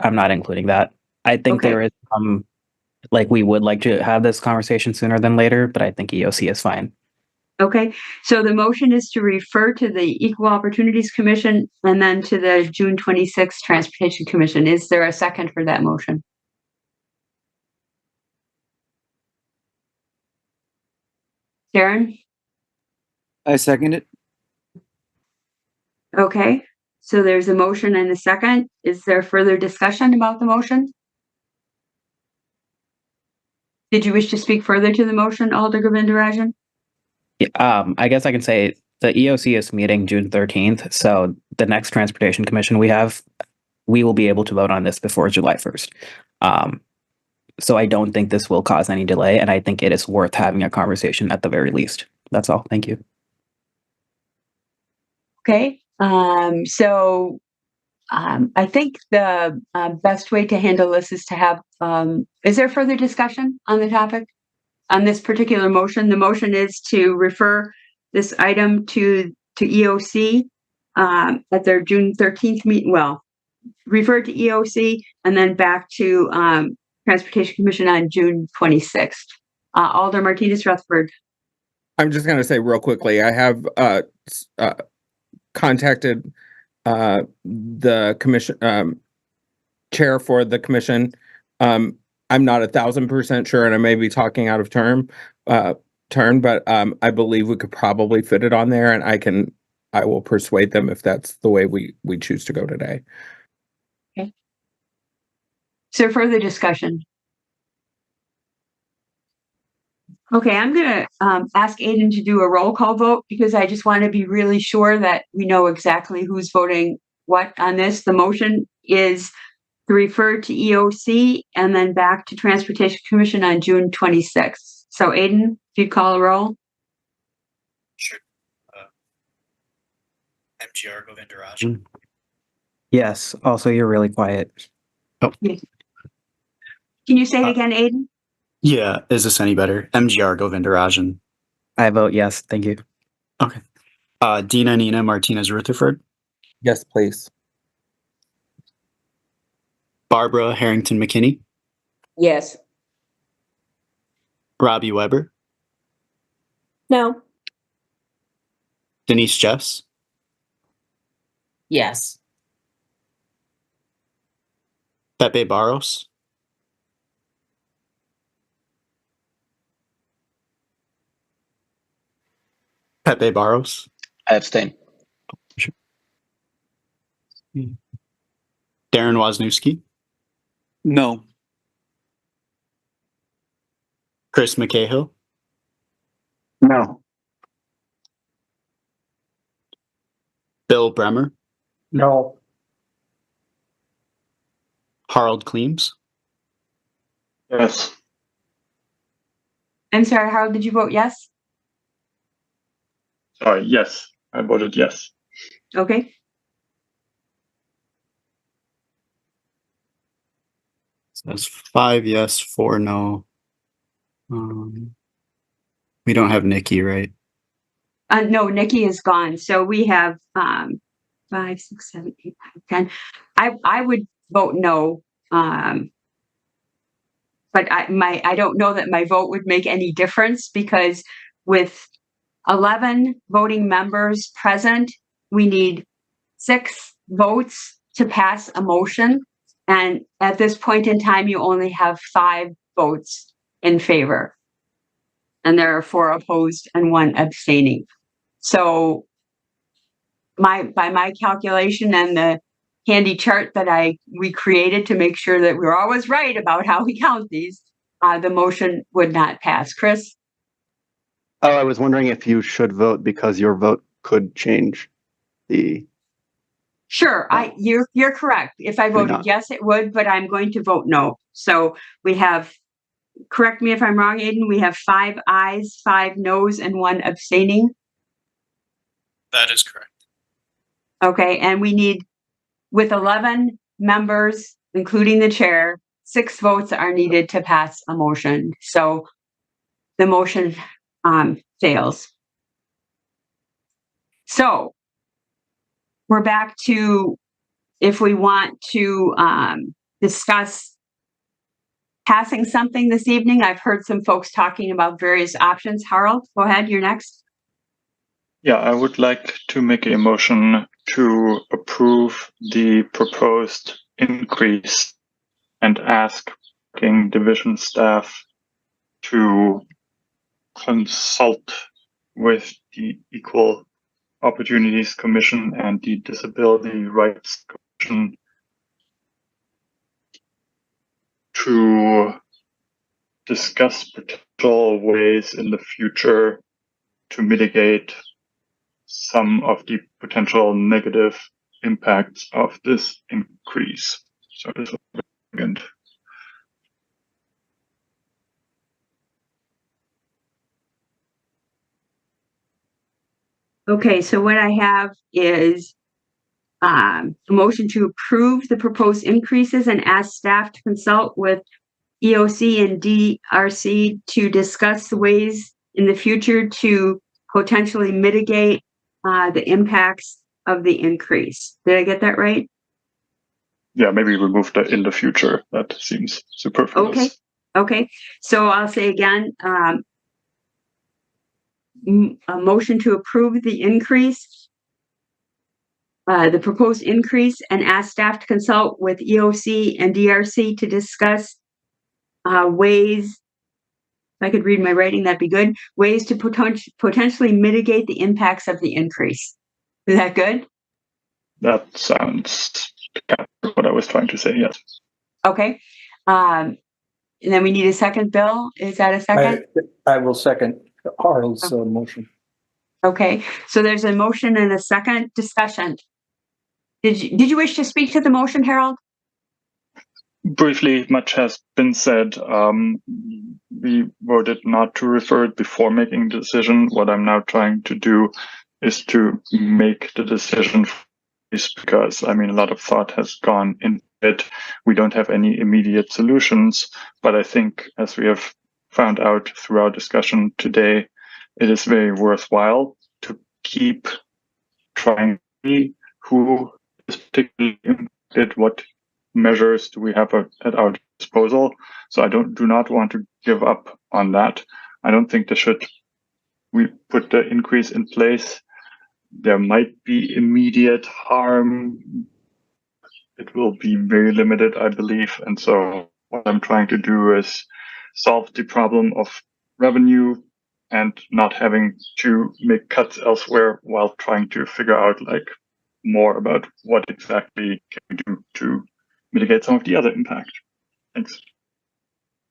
I'm not including that. I think there is we would like to have this conversation sooner than later, but I think EOC is fine. Okay, so the motion is to refer to the Equal Opportunities Commission and then to the June 26th Transportation Commission. Is there a second for that motion? Karen? I second it. Okay, so there's a motion and a second. Is there further discussion about the motion? Did you wish to speak further to the motion, Alder Govindarajan? I guess I can say the EOC is meeting June 13th. So the next Transportation Commission we will be able to vote on this before July 1st. So I don't think this will cause any delay. And I think it is worth having a conversation at the very least. That's all. Thank you. Okay, I think the best way to handle this is to have, is there further discussion on the topic? On this particular motion, the motion is to refer this item to EOC at their June 13th meeting. Well, refer to EOC and then back to Transportation Commission on June 26th. Alder Martinez Rutherford. I'm just going to say real quickly, I have contacted the commission chair for the commission. I'm not 1,000% sure, and I may be talking out of turn, but I believe we could probably fit it on there, and I will persuade them if that's the way we choose to go today. Okay. Is there further discussion? Okay, I'm going to ask Aiden to do a roll call vote because I just want to be really sure that we know exactly who's voting what on this. The motion is to refer to EOC and then back to Transportation Commission on June 26th. So Aiden, if you call a roll. Sure. MGR Govindarajan. Yes. Also, you're really quiet. Oh. Yes. Can you say it again, Aiden? Yeah. Is this any better? MGR Govindarajan. I vote yes. Thank you. Okay. Dina Nina Martinez Rutherford. Yes, please. Barbara Harrington McKinney. Yes. Robbie Weber. No. Denise Jeffs. Yes. Pepe Barros. Pepe Barros. I abstain. Darren Wozniewski. No. Chris McCahill. No. Bill Bremer. No. Harold Clemes. Yes. I'm sorry, Harold, did you vote yes? Sorry, yes. I voted yes. Okay. That's 5 yes, 4 no. We don't have Nikki, right? No, Nikki is gone. So we have 5, 6, 7, 8, 9, 10. I would vote no. But I don't know that my vote would make any difference because with 11 voting members present, we need 6 votes to pass a motion. And at this point in time, you only have 5 votes in favor. And there are 4 opposed and 1 abstaining. So by my calculation and the handy chart that we created to make sure that we're always right about how we count these, the motion would not pass. Chris? Oh, I was wondering if you should vote because your vote could change the. Sure, you're correct. If I voted not. yes, it would, but I'm going to vote no. So we have, correct me if I'm wrong, Aiden, we have 5 ayes, 5 noes, and 1 abstaining. That is correct. Okay, and we need, with 11 members, including the chair, 6 votes are needed to pass a motion. So the motion fails. So we're back to if we want to discuss passing something this evening. I've heard some folks talking about various options. Harold, go ahead, you're next. Yeah, I would like to make a motion to approve the proposed increase and ask parking division staff to consult with the Equal Opportunities Commission and the Disability Rights Commission to discuss potential ways in the future to mitigate some of the potential negative impacts of this increase. So this will begin. Okay, so what I have is a motion to approve the proposed increases and ask staff to consult with EOC and DRC to discuss the ways in the future to potentially mitigate the impacts of the increase. Did I get that right? Yeah, maybe remove the in the future. That seems superfluous. Okay. So I'll say again, a motion to approve the increase, the proposed increase, and ask staff to consult with EOC and DRC to discuss ways, if I could read my writing, that'd be good, ways to potentially mitigate the impacts of the increase. Is that good? That sounds kind of what I was trying to say, yes. Okay. And then we need a second, Bill. Is that a second? I will second Harold's motion. Okay, so there's a motion and a second discussion. Did you wish to speak to the motion, Harold? Briefly, much has been said. We voted not to refer it before making the decision. What I'm now trying to do is to make the decision because, I mean, a lot of thought has gone into it. We don't have any immediate solutions, but I think as we have found out through our discussion today, it is very worthwhile to keep trying to see who is particularly impacted, what measures do we have at our disposal. So I do not want to give up on that. I don't think we put the increase in place. There might be immediate harm. It will be very limited, I believe. And so what I'm trying to do is solve the problem of revenue and not having to make cuts elsewhere while trying to figure out more about what exactly can we do to mitigate some of the other impact. Thanks.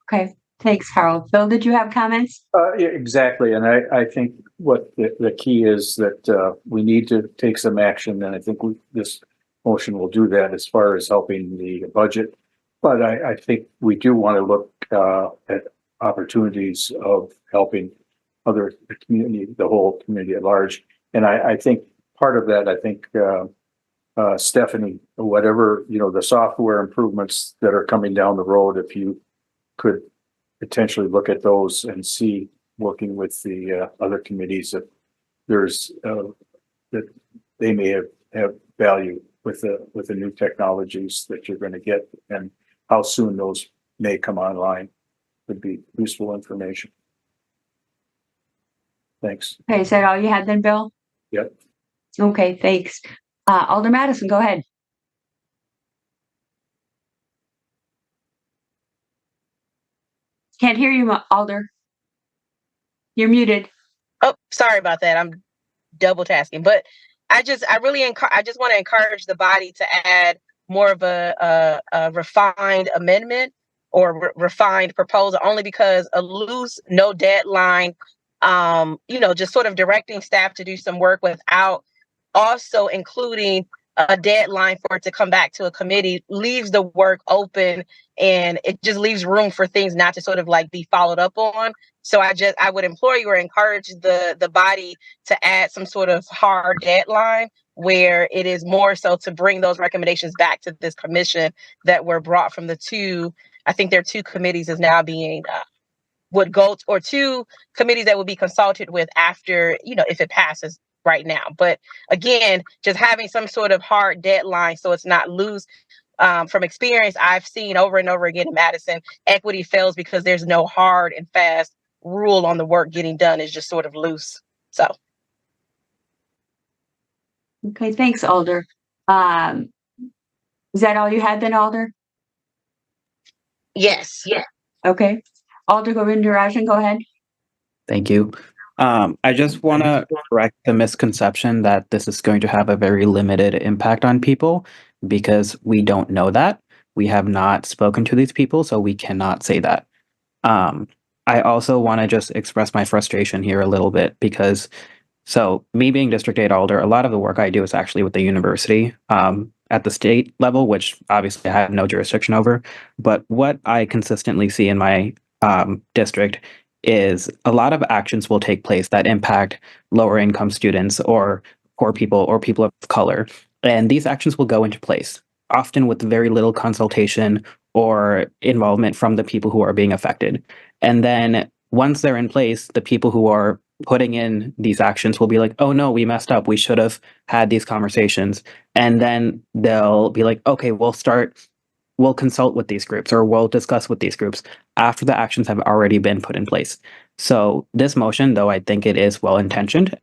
Okay, thanks, Harold. Bill, did you have comments? Yeah, exactly. And I think what the key is that we need to take some action. And I think this motion will do that as far as helping the budget. But I think we do want to look at opportunities of helping the community, the whole community at large. And I think part of that, Stephanie, whatever, the software improvements that are coming down the road, if you could potentially look at those and see, working with the other committees, that there's that they may have value with the new technologies that you're going to get, and how soon those may come online would be useful information. Thanks. Okay, is that all you had then, Bill? Yep. Okay, thanks. Alder Madison, go ahead. Can't hear you, Alder. You're muted. Oh, sorry about that. I'm double tasking, but I just want to encourage the body to add more of a refined amendment or refined proposal, only because a loose, no deadline, just sort of directing staff to do some work without also including a deadline for it to come back to a committee leaves the work open, and it just leaves room for things not to sort of like be followed up on. So I would implore you or encourage the body to add some sort of hard deadline where it is more so to bring those recommendations back to this commission that were brought from the two. I think there are two committees is now being would go to, or two committees that would be consulted with after, if it passes right now. But again, just having some sort of hard deadline so it's not loose. From experience, I've seen over and over again in Madison, equity fails because there's no hard and fast rule on the work getting done. It's just sort of loose. So. Okay, thanks, Alder. Is that all you had then, Alder? Yes. Yeah. Okay. Alder Govindarajan, go ahead. Thank you. I just want to correct the misconception that this is going to have a very limited impact on people, because we don't know that. We have not spoken to these people, so we cannot say that. I also want to just express my frustration here a little bit, because so me being District 8 Alder, a lot of the work I do is actually with the university at the state level, which obviously I have no jurisdiction over. But what I consistently see in my district is a lot of actions will take place that impact lower income students or poor people or people of color. And these actions will go into place, often with very little consultation or involvement from the people who are being affected. And then once they're in place, the people who are putting in these actions will be like, oh no, we messed up. We should have had these conversations. And then they'll be like, okay, we'll consult with these groups or we'll discuss with these groups after the actions have already been put in place. So this motion, though I think it is well-intentioned,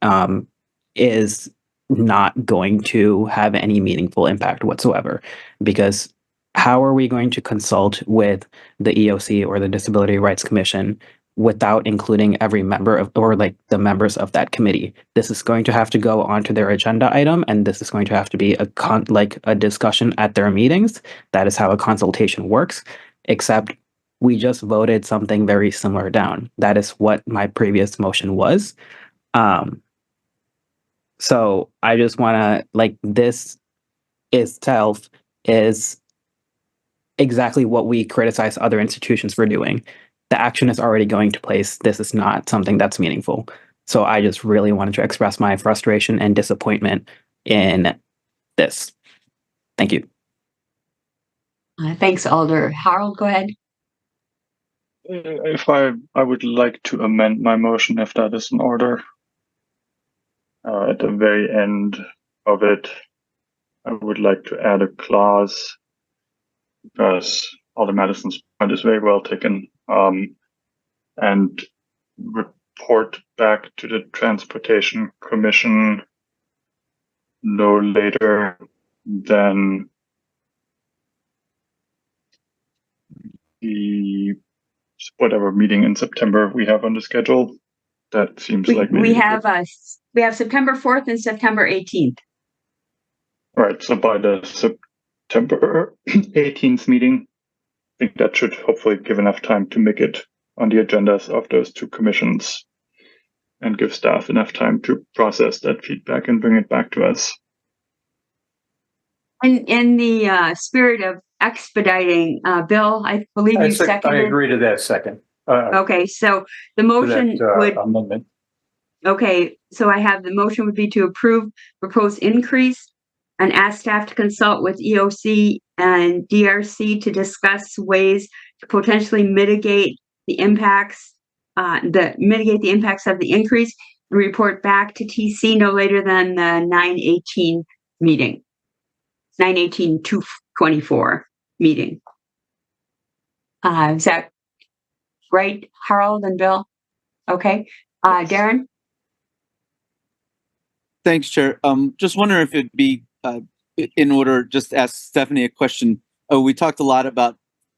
is not going to have any meaningful impact whatsoever, because how are we going to consult with the EOC or the Disability Rights Commission without including every member of, or like the members of that committee? This is going to have to go onto their agenda item, and this is going to have to be a discussion at their meetings. That is how a consultation works, except we just voted something very similar down. That is what my previous motion was. So I just want to, this itself is exactly what we criticize other institutions for doing. The action is already going to place. This is not something that's meaningful. So I just really wanted to express my frustration and disappointment in this. Thank you. Thanks, Alder. Harold, go ahead. If I would like to amend my motion, if that is in order. At the very end of it, I would like to add a clause, because Alder Madison's point is very well taken, and report back to the Transportation Commission no later than the whatever meeting in September we have on the schedule. That seems like we have September 4th and September 18th. Right. So by the September 18th meeting, I think that should hopefully give enough time to make it on the agendas of those two commissions and give staff enough time to process that feedback and bring it back to us. In the spirit of expediting, Bill, I believe you seconded. I agree to that second. Okay, so the motion would. Amendment. Okay, so I have the motion would be to approve proposed increase and ask staff to consult with EOC and DRC to discuss ways to potentially mitigate the impacts, of the increase, and report back to TC no later than the 9/18 meeting, 9/18/2024 meeting. Is that right, Harold and Bill? Okay, Darren. Thanks, Chair. Just wondering if it'd be in order just to ask Stephanie a question. We talked a lot about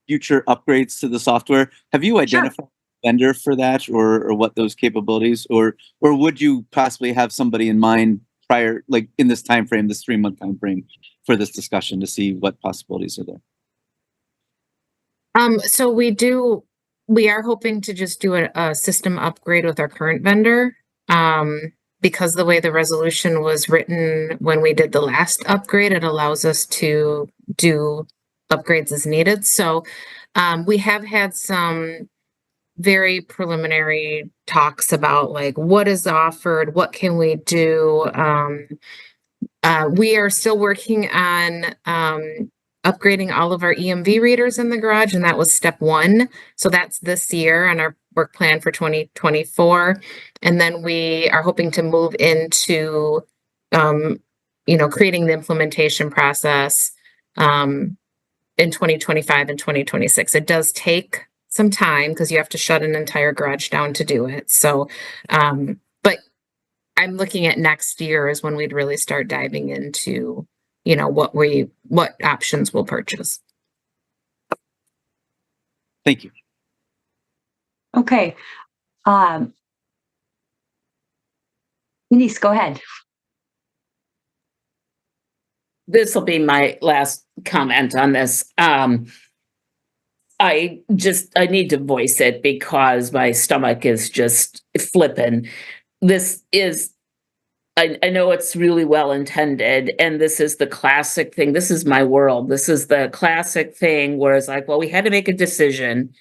future upgrades to the software. Have you identified a vendor for that, or what those capabilities, or would you possibly have somebody in mind prior, like in this time frame, this 3-month time frame, for this discussion to see what possibilities are there? So we are hoping to just do a system upgrade with our current vendor. Because the way the resolution was written when we did the last upgrade, it allows us to do upgrades as needed. So we have had some very preliminary talks about like what is offered, what can we do. We are still working on upgrading all of our EMV readers in the garage, and that was step 1. So that's this year on our work plan for 2024. And then we are hoping to move into, creating the implementation process in 2025 and 2026. It does take some time because you have to shut an entire garage down to do it. So, but I'm looking at next year is when we'd really start diving into, what options we'll purchase. Thank you. Okay. Denise, go ahead. This will be my last comment on this. I need to voice it because my stomach is just flipping. This is, I know it's really well intended, and this is the classic thing. This is my world. This is the classic thing where it's like, well, we had to make a decision.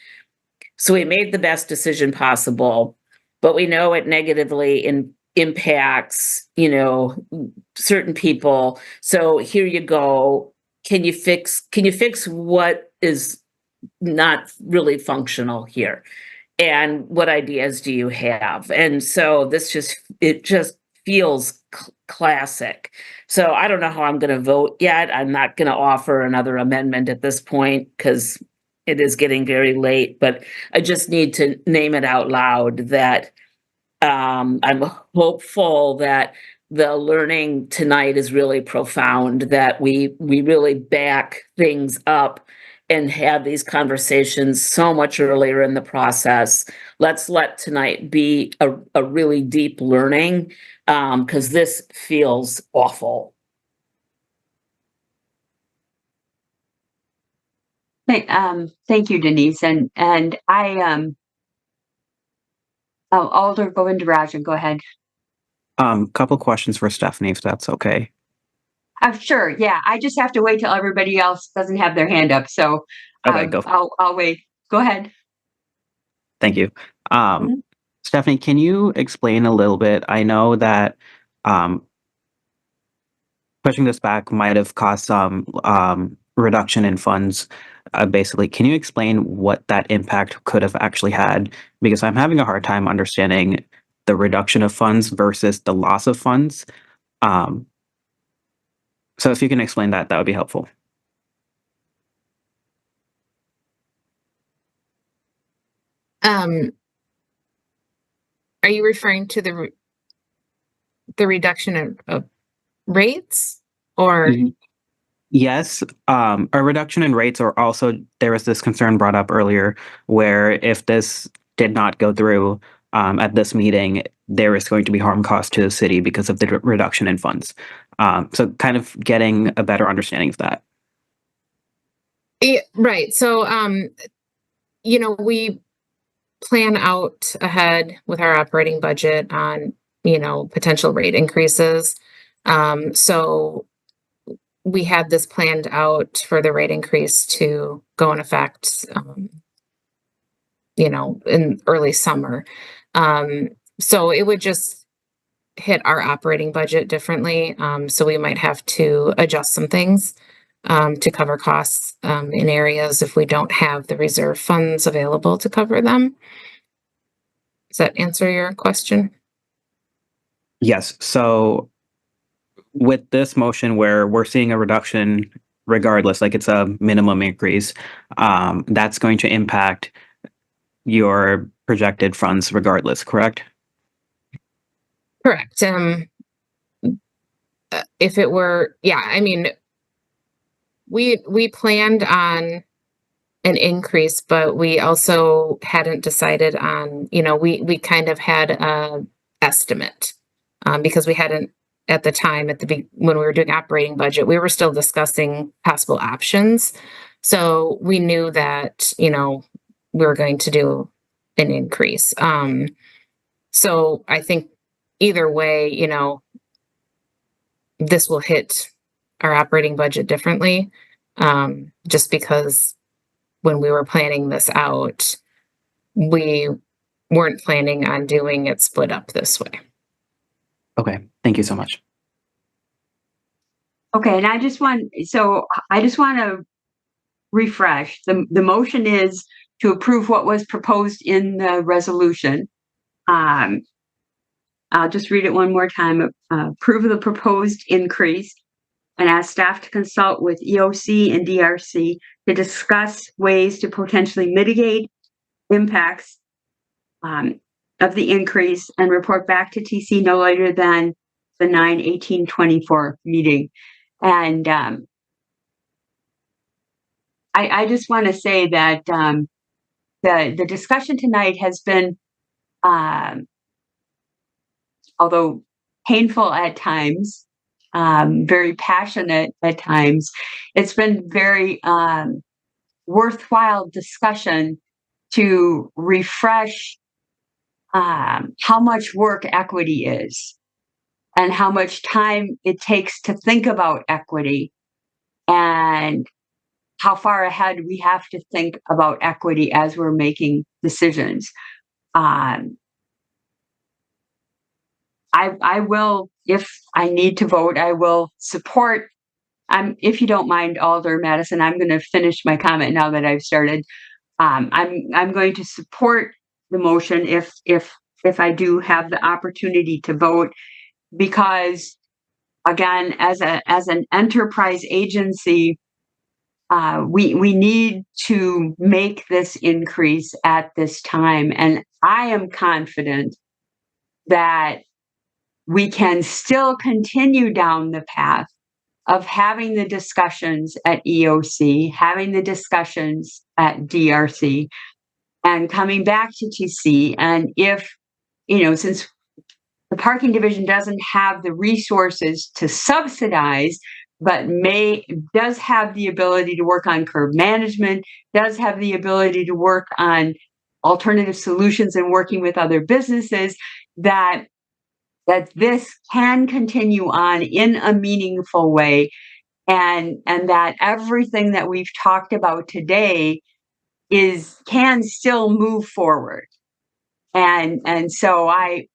So we made the best decision possible, but we know it negatively impacts, certain people. So here you go. Can you fix what is not really functional here? And what ideas do you have? And so it just feels classic. So I don't know how I'm going to vote yet. I'm not going to offer another amendment at this point because it is getting very late, but I just need to name it out loud that I'm hopeful that the learning tonight is really profound, that we really back things up and have these conversations so much earlier in the process. Let's let tonight be a really deep learning, because this feels awful. Thank you, Denise. And I Alder Govindarajan, go ahead. Couple questions for Stephanie, if that's okay. Sure. Yeah, I just have to wait till everybody else doesn't have their hand up. So Okay, go. I'll wait. Go ahead. Thank you. Stephanie, can you explain a little bit? I know that pushing this back might have caused some reduction in funds. Basically, can you explain what that impact could have actually had? Because I'm having a hard time understanding the reduction of funds versus the loss of funds. So if you can explain that, that would be helpful. Are you referring to the reduction of rates, or? Yes, a reduction in rates, or also there was this concern brought up earlier where if this did not go through at this meeting, there is going to be harm cost to the city because of the reduction in funds. So kind of getting a better understanding of that. Yeah, right. So, we plan out ahead with our operating budget on, potential rate increases. So we had this planned out for the rate increase to go in effect, in early summer. So it would just hit our operating budget differently. So we might have to adjust some things to cover costs in areas if we don't have the reserve funds available to cover them. Does that answer your question? Yes. So with this motion where we're seeing a reduction regardless, like it's a minimum increase, that's going to impact your projected funds regardless, correct? Correct. If it were, we planned on an increase, but we also hadn't decided on, we kind of had a estimate, because we hadn't at the time when we were doing operating budget, we were still discussing possible options. So we knew that, we were going to do an increase. So I think either way, this will hit our operating budget differently, just because when we were planning this out, we weren't planning on doing it split up this way. Okay, thank you so much. Okay, and I just want to refresh. The motion is to approve what was proposed in the resolution. I'll just read it one more time. Approve of the proposed increase and ask staff to consult with EOC and DRC to discuss ways to potentially mitigate impacts of the increase and report back to TC no later than the 9/18/24 meeting. And I just want to say that the discussion tonight has been, although painful at times, very passionate at times, it's been very worthwhile discussion to refresh how much work equity is and how much time it takes to think about equity and how far ahead we have to think about equity as we're making decisions. I will, if I need to vote, I will support. If you don't mind, Alder Madison, I'm going to finish my comment now that I've started. I'm going to support the motion if I do have the opportunity to vote, because again, as an enterprise agency, we need to make this increase at this time, and I am confident that we can still continue down the path of having the discussions at EOC, having the discussions at DRC, and coming back to TC. And if, since the parking division doesn't have the resources to subsidize, but does have the ability to work on curb management, does have the ability to work on alternative solutions and working with other businesses, that this can continue on in a meaningful way, and that everything that we've talked about today can still move forward. And so I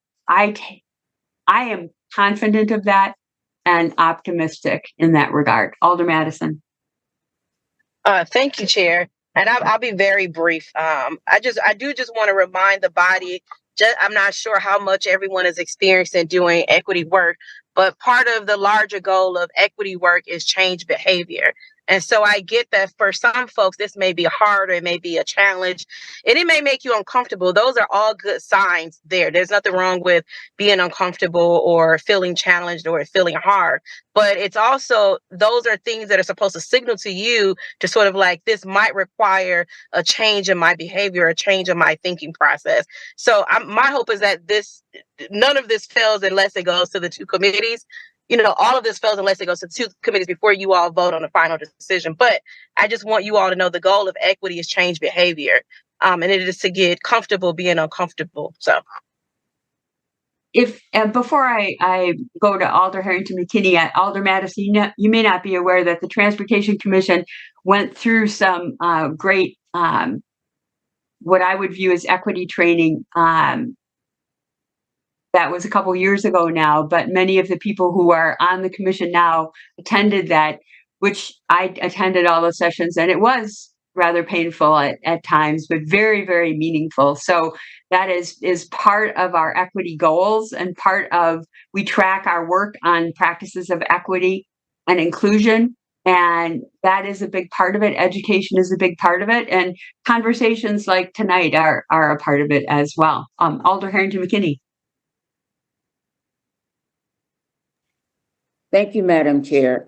am confident of that and optimistic in that regard. Alder Madison. Thank you, Chair. And I'll be very brief. I do just want to remind the body, I'm not sure how much everyone is experiencing doing equity work, but part of the larger goal of equity work is change behavior. And so I get that for some folks, this may be hard, or it may be a challenge, and it may make you uncomfortable. Those are all good signs there. There's nothing wrong with being uncomfortable or feeling challenged or feeling hard. But it's also, those are things that are supposed to signal to you to sort of like, this might require a change in my behavior, a change in my thinking process. So my hope is that none of this fails unless it goes to the two committees. All of this fails unless it goes to two committees before you all vote on the final decision. But I just want you all to know the goal of equity is change behavior. And it is to get comfortable being uncomfortable. So before I go to Alder Harrington McKinney, Alder Madison, you may not be aware that the Transportation Commission went through some great, what I would view as equity training. That was a couple years ago now, but many of the people who are on the commission now attended that, which I attended all the sessions, and it was rather painful at times, but very, very meaningful. So that is part of our equity goals, and we track our work on practices of equity and inclusion. And that is a big part of it. Education is a big part of it. And conversations like tonight are a part of it as well. Alder Harrington McKinney. Thank you, Madam Chair.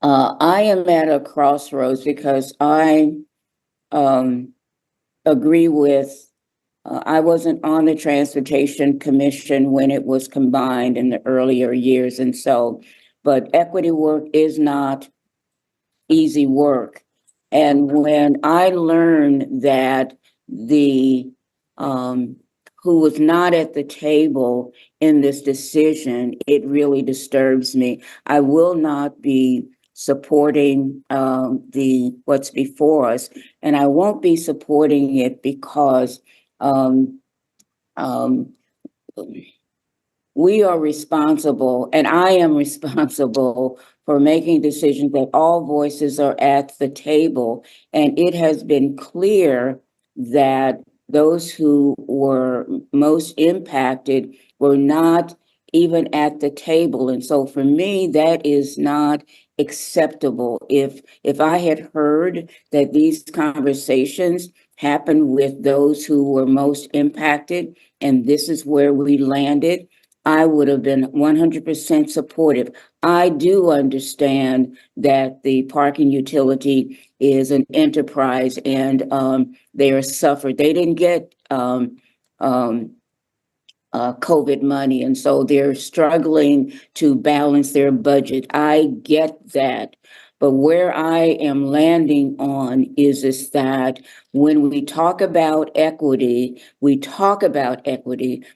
I am at a crossroads because I agree with, I wasn't on the Transportation Commission when it was combined in the earlier years. And so, but equity work is not easy work. And when I learned that the, who was not at the table in this decision, it really disturbs me. I will not be supporting what's before us, and I won't be supporting it because we are responsible, and I am responsible for making decisions that all voices are at the table. And it has been clear that those who were most impacted were not even at the table. And so for me, that is not acceptable. If I had heard that these conversations happened with those who were most impacted, and this is where we landed, I would have been 100% supportive. I do understand that the parking utility is an enterprise and they are suffered. They didn't get COVID money, and so they're struggling to balance their budget. I get that. But where I am landing on is that when we talk about equity,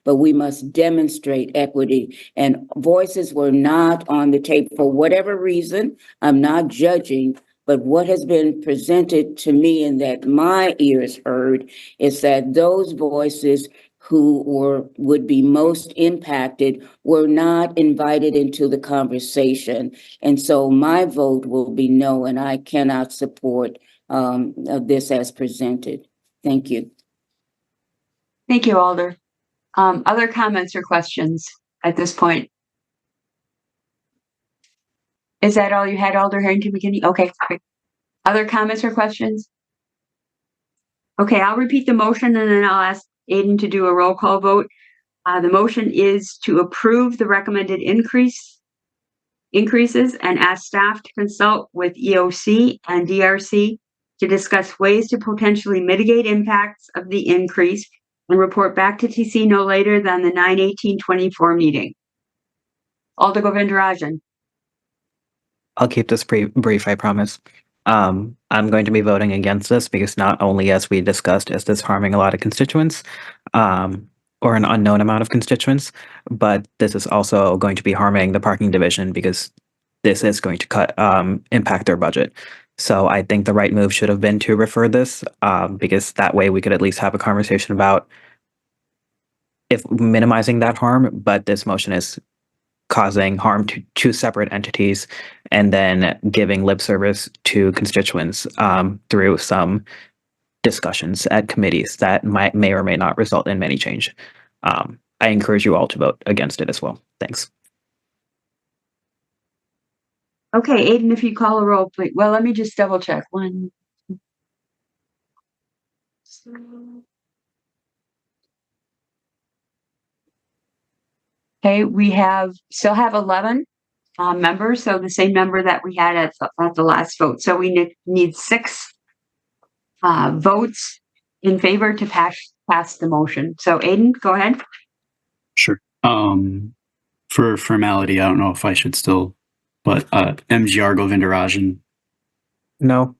but we must demonstrate equity. And voices were not on the table for whatever reason. I'm not judging, but what has been presented to me and that my ears heard is that those voices who would be most impacted were not invited into the conversation. And so my vote will be no, and I cannot support this as presented. Thank you. Thank you, Alder. Other comments or questions at this point? Is that all you had, Alder Harrington McKinney? Okay, great. Other comments or questions? Okay, I'll repeat the motion and then I'll ask Aiden to do a roll call vote. The motion is to approve the recommended increases and ask staff to consult with EOC and DRC to discuss ways to potentially mitigate impacts of the increase and report back to TC no later than the 9/18/24 meeting. Alder Govindarajan. I'll keep this brief, I promise. I'm going to be voting against this because not only, as we discussed, is this harming a lot of constituents, or an unknown amount of constituents, but this is also going to be harming the parking division because this is going to impact their budget. So I think the right move should have been to refer this, because that way we could at least have a conversation about if minimizing that harm, but this motion is causing harm to two separate entities and then giving lip service to constituents through some discussions at committees that may or may not result in any change. I encourage you all to vote against it as well. Thanks. Okay, Aiden, if you call a roll, please. Well, let me just double check. One. Okay, we still have 11 members, so the same number that we had at the last vote. So we need 6 votes in favor to pass the motion. So Aiden, go ahead. Sure. For formality, I don't know if I should still, but MGR Govindarajan. No.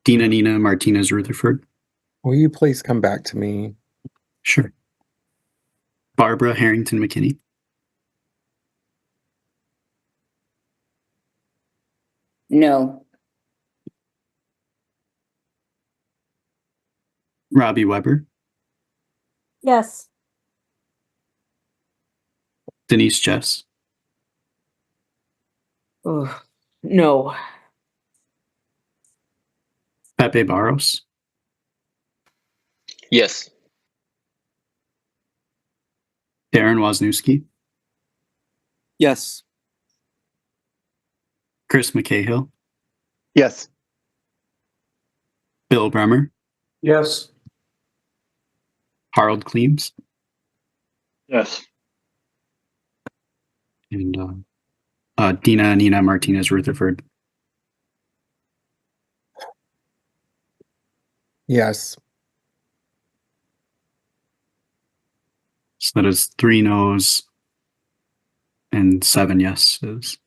Dina Nina Martinez Rutherford. Will you please come back to me? Sure. Barbara Harrington McKinney. No. Robbie Weber. Yes. Denise Jess. No. Pepe Barros. Yes. Darren Wozniewski. Yes. Chris McCahill. Yes. Bill Bremer. Yes. Harold Kleems. Yes. And Dina Nina Martinez Rutherford. Yes. So that is 3 no's and 7 yeses.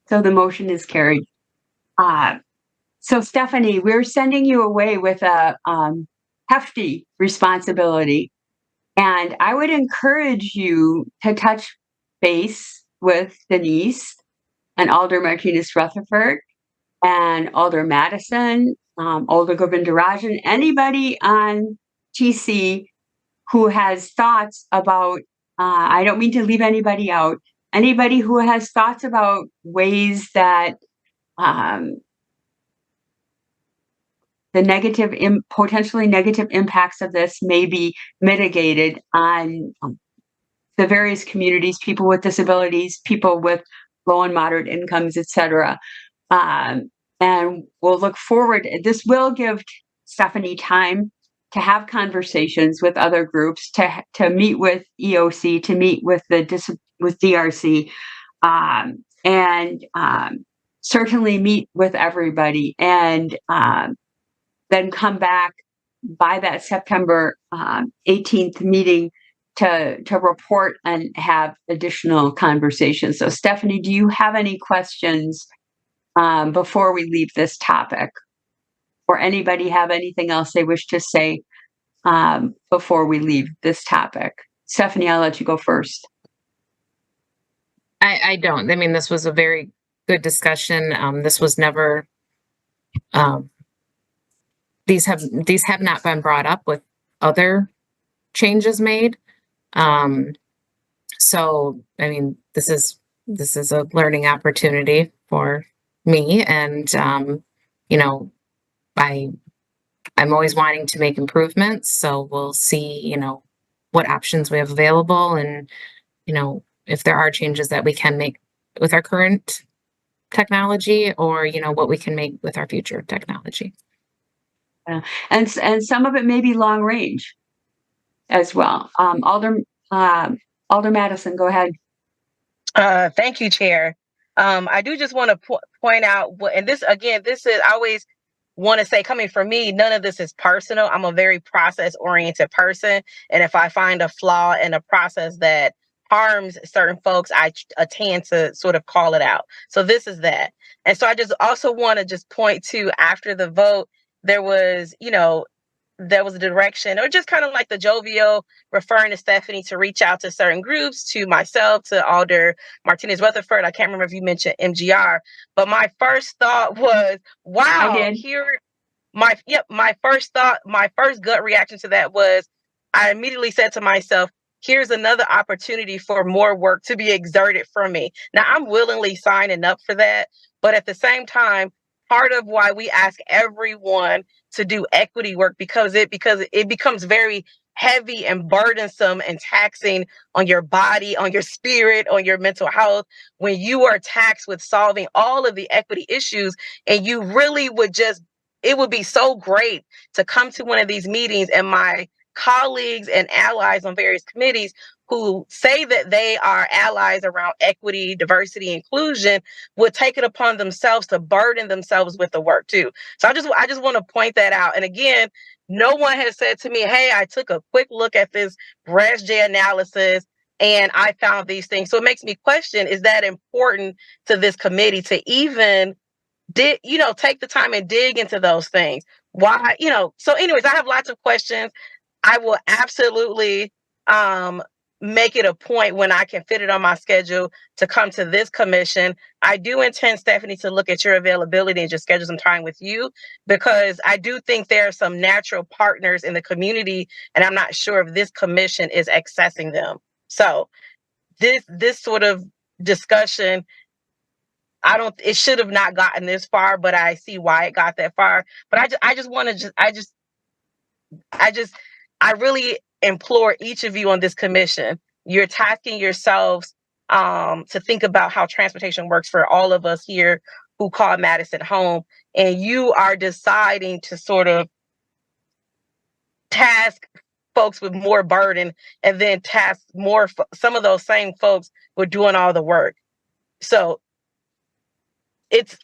So the motion is carried. So Stephanie, we're sending you away with a hefty responsibility. And I would encourage you to touch base with Denise and Alder Martinez Rutherford and Alder Madison, Alder Govindarajan, anybody on TC who has thoughts about, I don't mean to leave anybody out, anybody who has thoughts about ways that the potentially negative impacts of this may be mitigated on the various communities, people with disabilities, people with low and moderate incomes, etc. And we'll look forward. This will give Stephanie time to have conversations with other groups, to meet with EOC, to meet with with DRC, and certainly meet with everybody, and then come back by that September 18th meeting to report and have additional conversations. So Stephanie, do you have any questions before we leave this topic? Or anybody have anything else they wish to say before we leave this topic? Stephanie, I'll let you go first. I don't. I mean, this was a very good discussion. This was never, these have not been brought up with other changes made. So, I mean, this is a learning opportunity for me, and you know, I'm always wanting to make improvements. So we'll see, you know, what options we have available, and you know, if there are changes that we can make with our current technology, or you know, what we can make with our future technology. And some of it may be long range as well. Alder Madison, go ahead. Thank you, Chair. I do just want to point out, and this again, this is, I always want to say, coming from me, none of this is personal. I'm a very process-oriented person, and if I find a flaw in a process that harms certain folks, I tend to sort of call it out. So this is that. And so I just also want to just point to, after the vote, there was, you know, there was a direction, or just kind of like the jovial referring to Stephanie to reach out to certain groups, to myself, to Alder Martinez Rutherford. I can't remember if you mentioned MGR, but my first thought was, wow, my first gut reaction to that was, I immediately said to myself, here's another opportunity for more work to be exerted from me. Now, I'm willingly signing up for that, but at the same time, part of why we ask everyone to do equity work, because it becomes very heavy and burdensome and taxing on your body, on your spirit, on your mental health, when you are taxed with solving all of the equity issues. And you really it would be so great to come to one of these meetings, and my colleagues and allies on various committees who say that they are allies around equity, diversity, inclusion, would take it upon themselves to burden themselves with the work too. So I just want to point that out. And again, no one has said to me, hey, I took a quick look at this RASJ analysis and I found these things. So it makes me question, is that important to this committee to even take the time and dig into those things? Why, so anyways, I have lots of questions. I will absolutely make it a point, when I can fit it on my schedule, to come to this commission. I do intend, Stephanie, to look at your availability and just schedule some time with you, because I do think there are some natural partners in the community, and I'm not sure if this commission is accessing them. So this sort of discussion, it should have not gotten this far, but I see why it got that far. But I really implore each of you on this commission, you're tasking yourselves to think about how transportation works for all of us here who call Madison home. And you are deciding to sort of task folks with more burden, and then task some of those same folks with doing all the work. So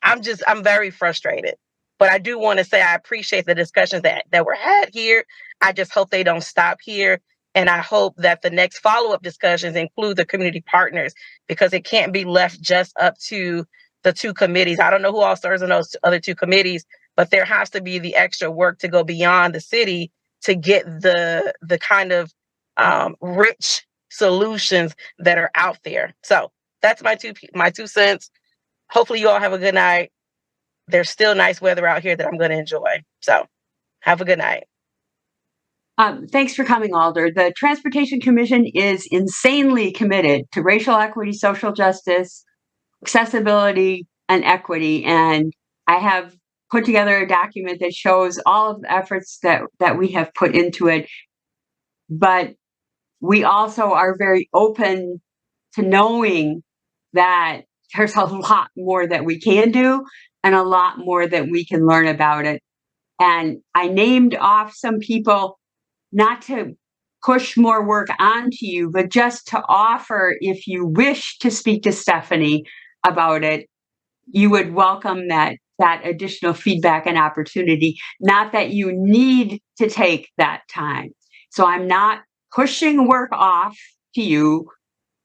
I'm very frustrated. But I do want to say I appreciate the discussions that were had here. I just hope they don't stop here. And I hope that the next follow-up discussions include the community partners, because it can't be left just up to the two committees. I don't know who all serves in those other two committees, but there has to be the extra work to go beyond the city to get the kind of rich solutions that are out there. So that's my two cents. Hopefully you all have a good night. There's still nice weather out here that I'm going to enjoy. So have a good night. Thanks for coming, Alder. The Transportation Commission is insanely committed to racial equity, social justice, accessibility, and equity. And I have put together a document that shows all of the efforts that we have put into it. But we also are very open to knowing that there's a lot more that we can do and a lot more that we can learn about it. And I named off some people, not to push more work onto you, but just to offer, if you wish to speak to Stephanie about it, you would welcome that additional feedback and opportunity, not that you need to take that time. So I'm not pushing work off to you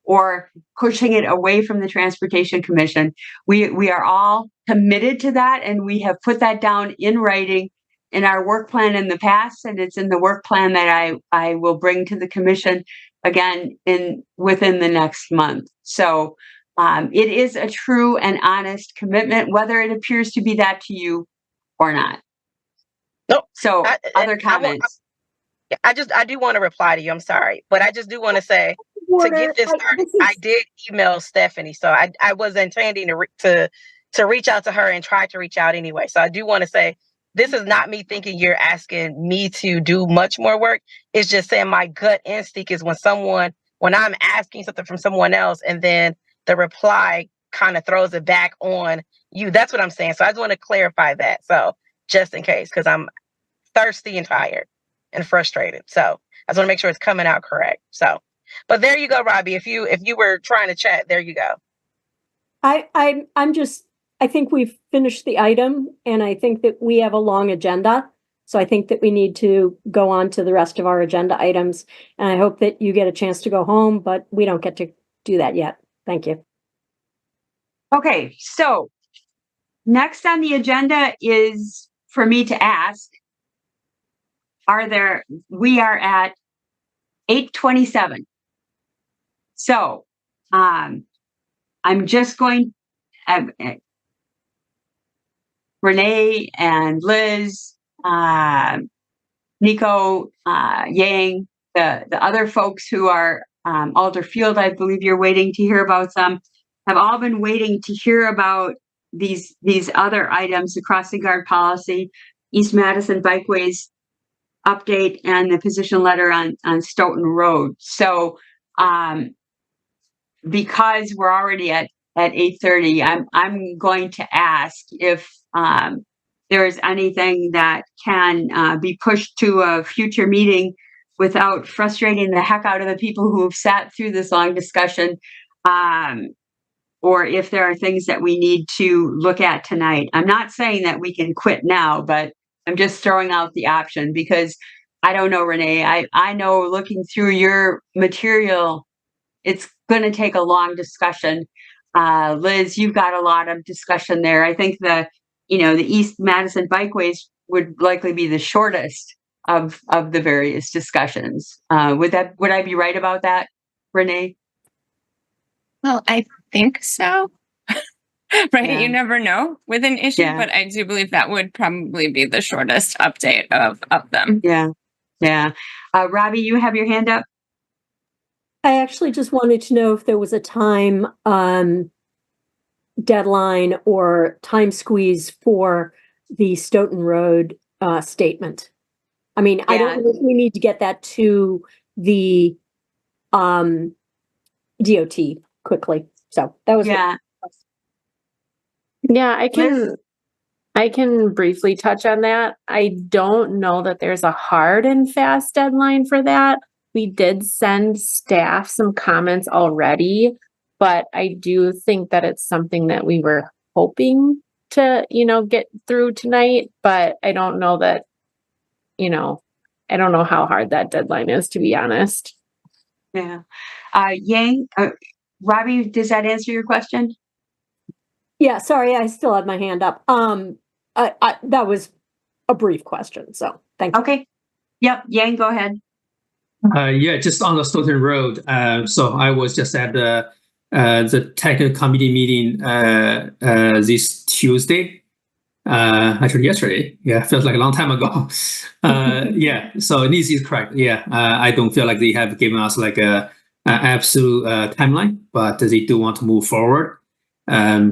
or pushing it away from the Transportation Commission. We are all committed to that, and we have put that down in writing in our work plan in the past, and it's in the work plan that I will bring to the commission again within the next month. So it is a true and honest commitment, whether it appears to be that to you or not. Nope. So other comments? I do want to reply to you. I'm sorry, but I just do want to say, to get this started, I did email Stephanie, so I was intending to reach out to her and try to reach out anyway. So I do want to say, this is not me thinking you're asking me to do much more work. It's just saying my gut instinct is when I'm asking something from someone else and then the reply kind of throws it back on you. That's what I'm saying. So I just want to clarify that. So just in case, because I'm thirsty and tired and frustrated. So I just want to make sure it's coming out correct. So, but there you go, Robbie. If you were trying to chat, there you go. I think we've finished the item, and I think that we have a long agenda. So I think that we need to go on to the rest of our agenda items. And I hope that you get a chance to go home, but we don't get to do that yet. Thank you. Okay, so next on the agenda is for me to ask, we are at 8:27. So I'm just going, Renee and Liz, Nico, Yang, the other folks who are Alder Field, I believe you're waiting to hear about some, have all been waiting to hear about these other items, the crossing guard policy, East Madison Bikeways update, and the position letter on Stoughton Road. So because we're already at 8:30, I'm going to ask if there is anything that can be pushed to a future meeting without frustrating the heck out of the people who have sat through this long discussion, or if there are things that we need to look at tonight. I'm not saying that we can quit now, but I'm just throwing out the option, because I don't know, Renee, I know looking through your material, it's going to take a long discussion. Liz, you've got a lot of discussion there. I think the East Madison Bikeways would likely be the shortest of the various discussions. Would I be right about that, Renee? Well, I think so. Right? Yeah. You never know with an issue, Yeah. but I do believe that would probably be the shortest update of them. Yeah. Yeah. Robbie, you have your hand up? I actually just wanted to know if there was a time deadline or time squeeze for the Stoughton Road statement. I mean, I don't know if we need to get that to the DOT quickly. So that was Yeah, I can briefly touch on that. I don't know that there's a hard and fast deadline for that. We did send staff some comments already, but I do think that it's something that we were hoping to, get through tonight, but I don't know that, I don't know how hard that deadline is, to be honest. Yeah. Yang, Robbie, does that answer your question? Yeah, sorry, I still had my hand up. That was a brief question, so thank you. Okay. Yep, Yang, go ahead. Yeah, just on the Stoughton Road. So I was just at the technical committee meeting this Tuesday. Actually yesterday. Yeah, feels like a long time ago. Yeah, so this is correct. Yeah, I don't feel like they have given us like a absolute timeline, but they do want to move forward.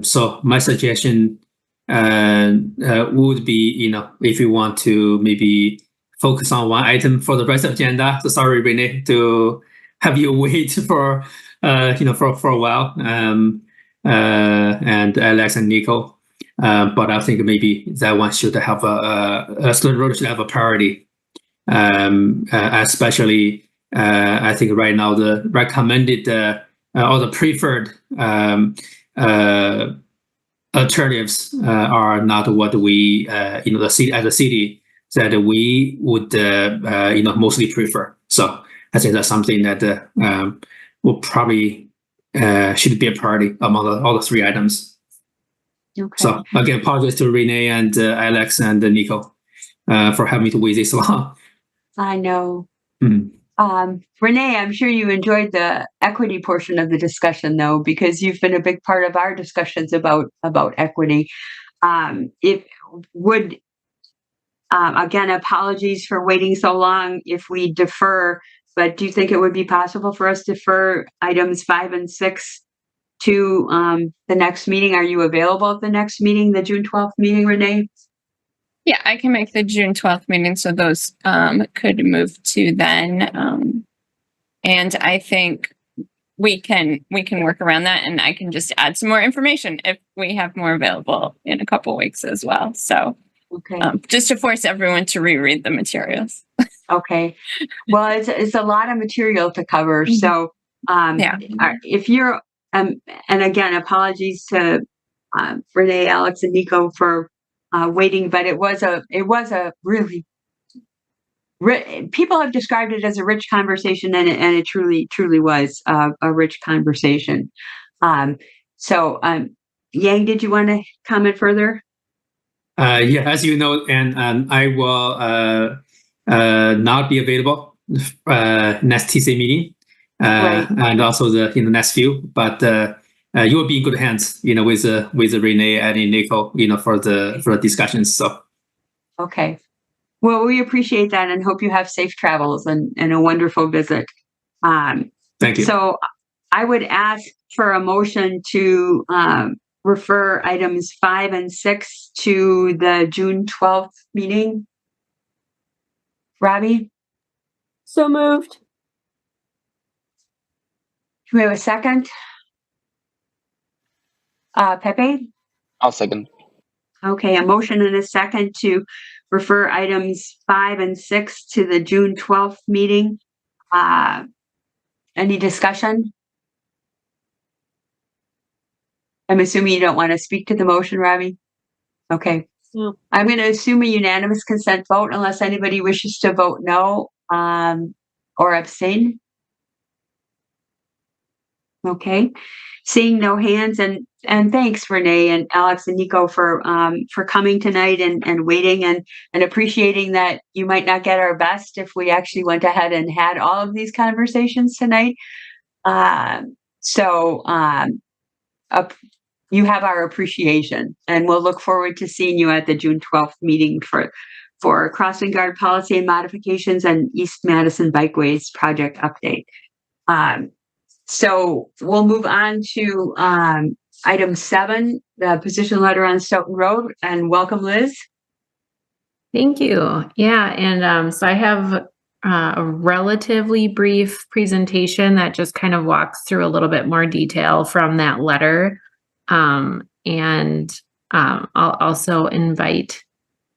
So my suggestion would be, if you want to maybe focus on one item for the rest of the agenda. So sorry, Renee, to have you wait for for a while. And Alex and Nico. But I think maybe that one should have a Stoughton Road should have a priority. Especially, I think right now the recommended or the preferred alternatives are not what we the city as a city that we would mostly prefer. So I think that's something that will probably should be a priority among all the three items. Okay. So again, apologies to Renee and Alex and Nico for having me to wait this long. I know. Mhm. Renee, I'm sure you enjoyed the equity portion of the discussion, though, because you've been a big part of our discussions about equity. Again, apologies for waiting so long if we defer, but do you think it would be possible for us to defer items 5 and 6 to the next meeting? Are you available at the next meeting, the June 12th meeting, Renee? Yeah, I can make the June 12th meeting, so those could move to then. And I think we can work around that, and I can just add some more information if we have more available in a couple weeks as well. So okay, just to force everyone to reread the materials. Okay. Well, it's a lot of material to cover. So if you're and again, apologies to Renee, Alex, and Nico for waiting, but it was a really people have described it as a rich conversation, and it truly was a rich conversation. So Yang, did you want to comment further? Yeah, as you know, and I will not be available next TC meeting, and also the next few. But you will be in good hands, with Renee and Nico, for the discussions. So okay, well, we appreciate that and hope you have safe travels and a wonderful visit. Thank you. So I would ask for a motion to refer items 5 and 6 to the June 12th meeting. Robbie? So moved. Do we have a second? Pepe? I'll second. Okay, a motion and a second to refer items 5 and 6 to the June 12th meeting. Any discussion? I'm assuming you don't want to speak to the motion, Robbie? Okay. No. I'm going to assume a unanimous consent vote unless anybody wishes to vote no or abstain. Okay. Seeing no hands, and thanks Renee and Alex and Nico for coming tonight and waiting and appreciating that you might not get our best if we actually went ahead and had all of these conversations tonight. You have our appreciation, and we'll look forward to seeing you at the June 12th meeting for crossing guard policy and modifications and East Madison Bikeways project update. So we'll move on to item 7, the position letter on Stoughton Road, and welcome, Liz. Thank you. Yeah, and so I have a relatively brief presentation that just kind of walks through a little bit more detail from that letter. I'll also invite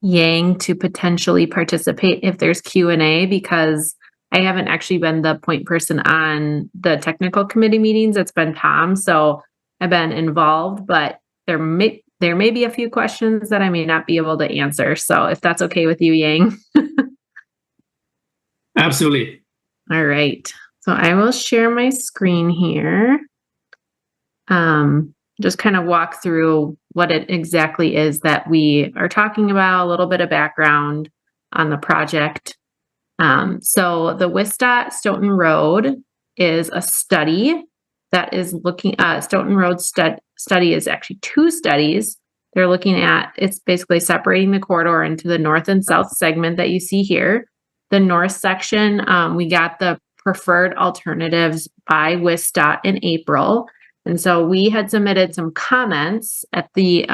Yang to potentially participate if there's Q&A, because I haven't actually been the point person on the technical committee meetings. It's been Tom, so I've been involved, but there there may be a few questions that I may not be able to answer. So if that's okay with you, Yang. Absolutely. All right. So I will share my screen here. Just kind of walk through what it exactly is that we are talking about, a little bit of background on the project. So the WISDOT Stoughton Road is a study that is looking at Stoughton Road study is actually 2 studies. They're looking at, it's basically separating the corridor into the north and south segment that you see here. The north section, we got the preferred alternatives by WISDOT in April. And so we had submitted some comments at the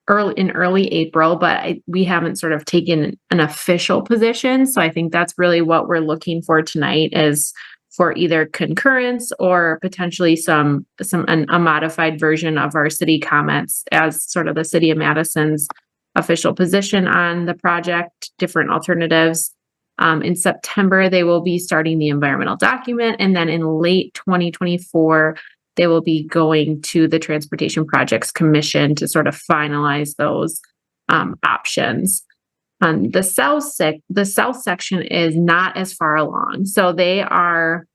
early April, but we haven't sort of taken an official position. So I think that's really what we're looking for tonight, is for either concurrence or potentially a modified version of our city comments as sort of the City of Madison's official position on the project, different alternatives. In September, they will be starting the environmental document, and then in late 2024, they will be going to the Transportation Projects Commission to sort of finalize those options. The south section is not as far along, so they are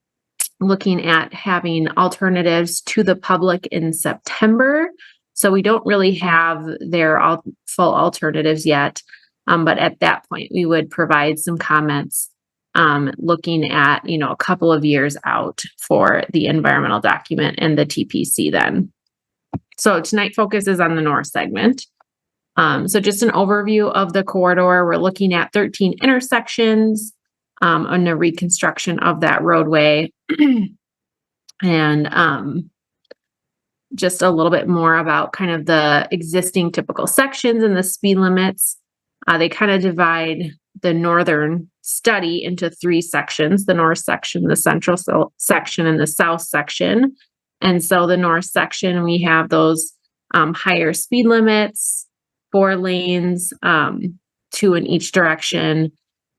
looking at having alternatives to the public in September. So we don't really have their full alternatives yet. But at that point, we would provide some comments looking at, a couple of years out for the environmental document and the TPC then. So tonight focuses on the north segment. So just an overview of the corridor. We're looking at 13 intersections on the reconstruction of that roadway. And just a little bit more about kind of the existing typical sections and the speed limits. They kind of divide the northern study into 3 sections: the north section, the central section, and the south section. And so the north section, we have those higher speed limits, 4 lanes, 2 in each direction.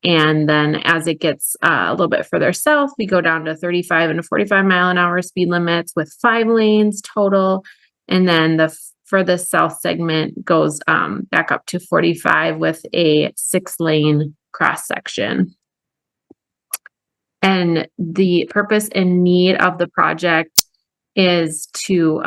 And then as it gets a little bit further south, we go down to 35 and 45 mile an hour speed limits with 5 lanes total. And then for the south segment goes back up to 45 with a 6-lane cross section. And the purpose and need of the project is to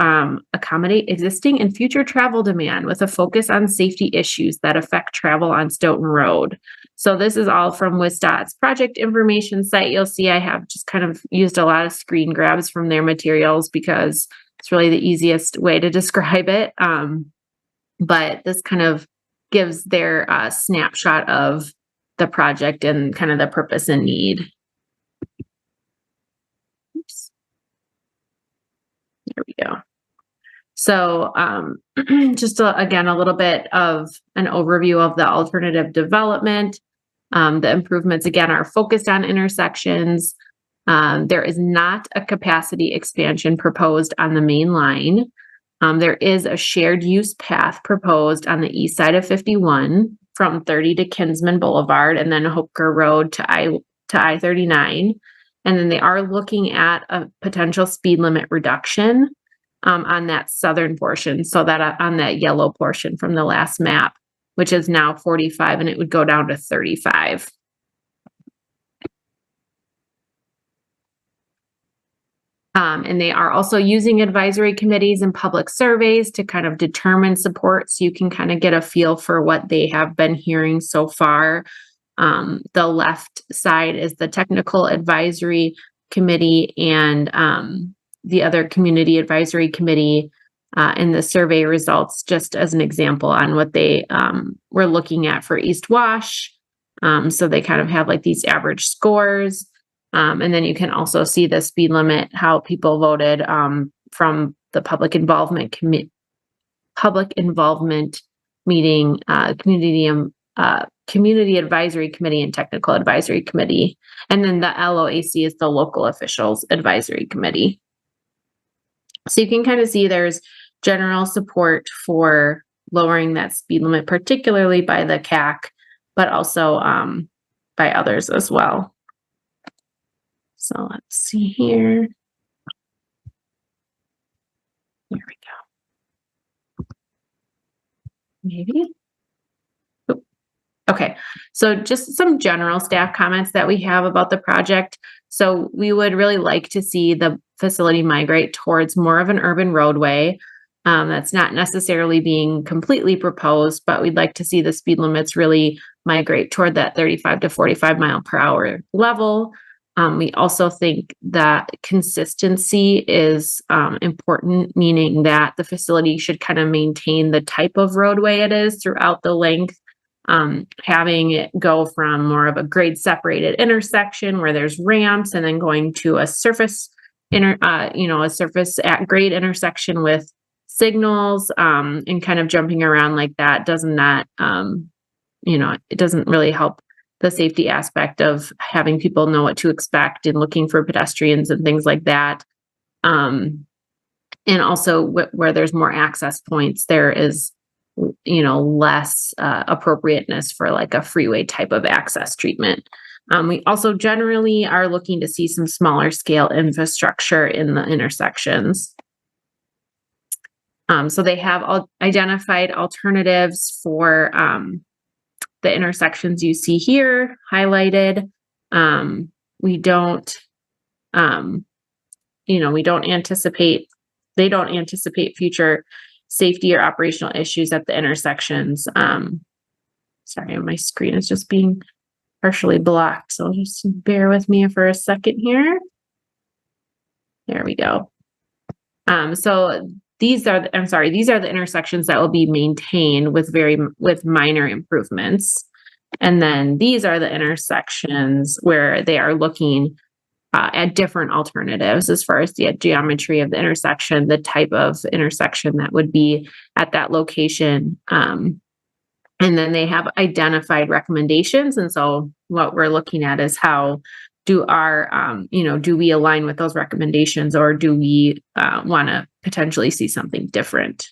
accommodate existing and future travel demand with a focus on safety issues that affect travel on Stoughton Road. So this is all from WISDOT's project information site. You'll see I have just kind of used a lot of screen grabs from their materials because it's really the easiest way to describe it. But this kind of gives their snapshot of the project and kind of the purpose and need. Oops. There we go. So just again, a little bit of an overview of the alternative development. The improvements, again, are focused on intersections. There is not a capacity expansion proposed on the main line. There is a shared use path proposed on the east side of 51 from 30 to Kinsman Boulevard and then Hooker Road to I-39. And then they are looking at a potential speed limit reduction on that southern portion. So that on that yellow portion from the last map, which is now 45, and it would go down to 35. And they are also using advisory committees and public surveys to kind of determine support, so you can kind of get a feel for what they have been hearing so far. The left side is the technical advisory committee and the other community advisory committee and the survey results, just as an example on what they were looking at for East Wash. So they kind of have like these average scores. And then you can also see the speed limit, how people voted from the public involvement meeting, community advisory committee and technical advisory committee. And then the LOAC is the local officials advisory committee. So you can kind of see there's general support for lowering that speed limit, particularly by the CAC, but also by others as well. So let's see here. There we go. maybe. Okay, so just some general staff comments that we have about the project. So we would really like to see the facility migrate towards more of an urban roadway. That's not necessarily being completely proposed, but we'd like to see the speed limits really migrate toward that 35 to 45 mile per hour level. We also think that consistency is important, meaning that the facility should kind of maintain the type of roadway it is throughout the length. Having it go from more of a grade separated intersection where there's ramps and then going to a surface a surface at grade intersection with signals, and kind of jumping around like that it doesn't really help the safety aspect of having people know what to expect and looking for pedestrians and things like that. And also where there's more access points, there is less appropriateness for like a freeway type of access treatment. We also generally are looking to see some smaller scale infrastructure in the intersections. So they have identified alternatives for the intersections you see here highlighted. They don't anticipate future safety or operational issues at the intersections. Sorry, my screen is just being partially blocked, so just bear with me for a second here. There we go. So these are the intersections that will be maintained with minor improvements. And then these are the intersections where they are looking at different alternatives as far as the geometry of the intersection, the type of intersection that would be at that location. And then they have identified recommendations. And so what we're looking at is how do we align with those recommendations, or do we want to potentially see something different?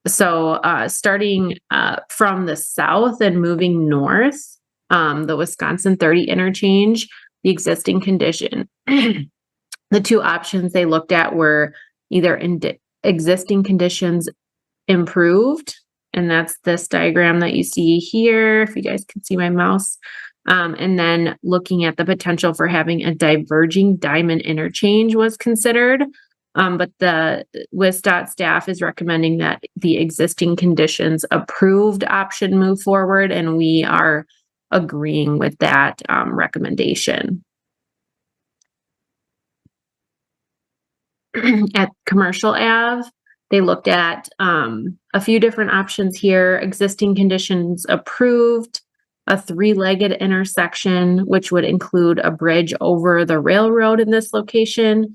So starting from the south and moving north, the Wisconsin 30 interchange, the existing condition. The two options they looked at were either existing conditions improved, and that's this diagram that you see here, if you guys can see my mouse, and then looking at the potential for having a diverging diamond interchange was considered. But the WSDOT staff is recommending that the existing conditions approved option move forward, and we are agreeing with that recommendation. At Commercial Ave, they looked at a few different options here. Existing conditions approved, a three-legged intersection, which would include a bridge over the railroad in this location.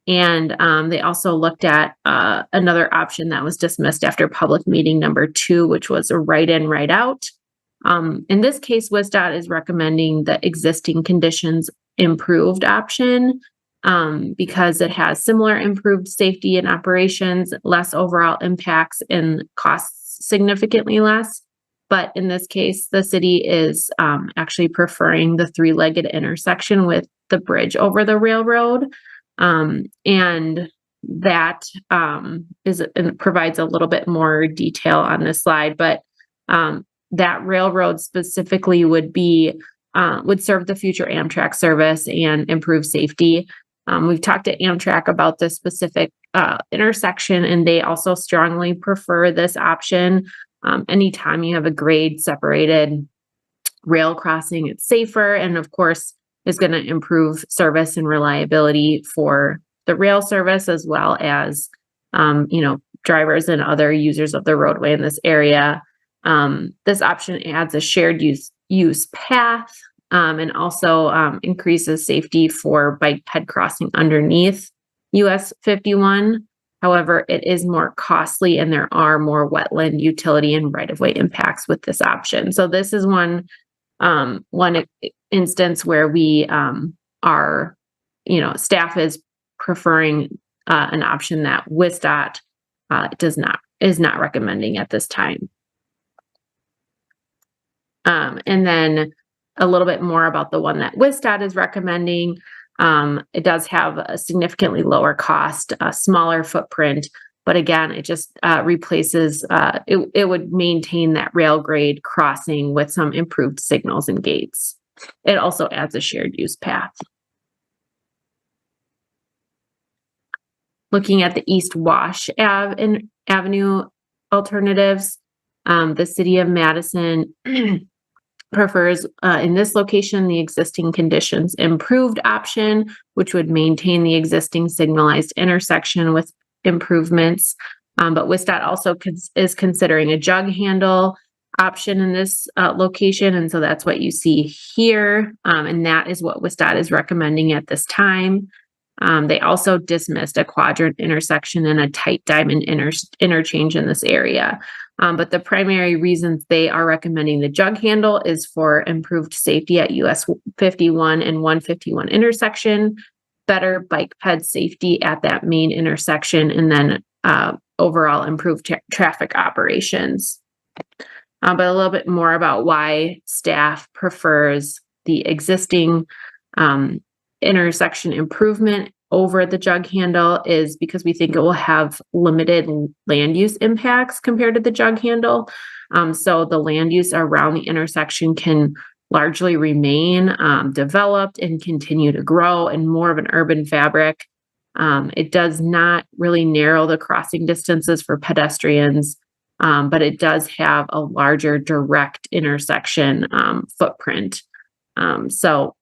And they also looked at another option that was dismissed after public meeting number 2, which was a right in, right out. In this case, WSDOT is recommending the existing conditions improved option because it has similar improved safety and operations, less overall impacts, and costs significantly less. But in this case, the city is actually preferring the three-legged intersection with the bridge over the railroad. And that provides a little bit more detail on this slide, but that railroad specifically would serve the future Amtrak service and improve safety. We've talked to Amtrak about this specific intersection, and they also strongly prefer this option. Anytime you have a grade separated rail crossing, it's safer, and of course is going to improve service and reliability for the rail service, as well as drivers and other users of the roadway in this area. This option adds a shared use path and also increases safety for bike ped crossing underneath US 51. However, it is more costly, and there are more wetland, utility, and right-of-way impacts with this option. So this is one instance where we staff is preferring an option that WSDOT is not recommending at this time. And then a little bit more about the one that WSDOT is recommending. It does have a significantly lower cost, a smaller footprint, But again, it just replaces, it would maintain that rail grade crossing with some improved signals and gates. It also adds a shared use path. Looking at the East Wash Avenue alternatives, the city of Madison prefers in this location the existing conditions improved option, which would maintain the existing signalized intersection with improvements. But WSDOT also is considering a jug handle option in this location. And so that's what you see here. And that is what WSDOT is recommending at this time. They also dismissed a quadrant intersection and a tight diamond interchange in this area. But the primary reasons they are recommending the jug handle is for improved safety at US 51 and 151 intersection, better bike ped safety at that main intersection, and then overall improved traffic operations. But a little bit more about why staff prefers the existing intersection improvement over the jug handle is because we think it will have limited land use impacts compared to the jug handle. So the land use around the intersection can largely remain developed and continue to grow in more of an urban fabric. It does not really narrow the crossing distances for pedestrians, but it does have a larger direct intersection footprint. So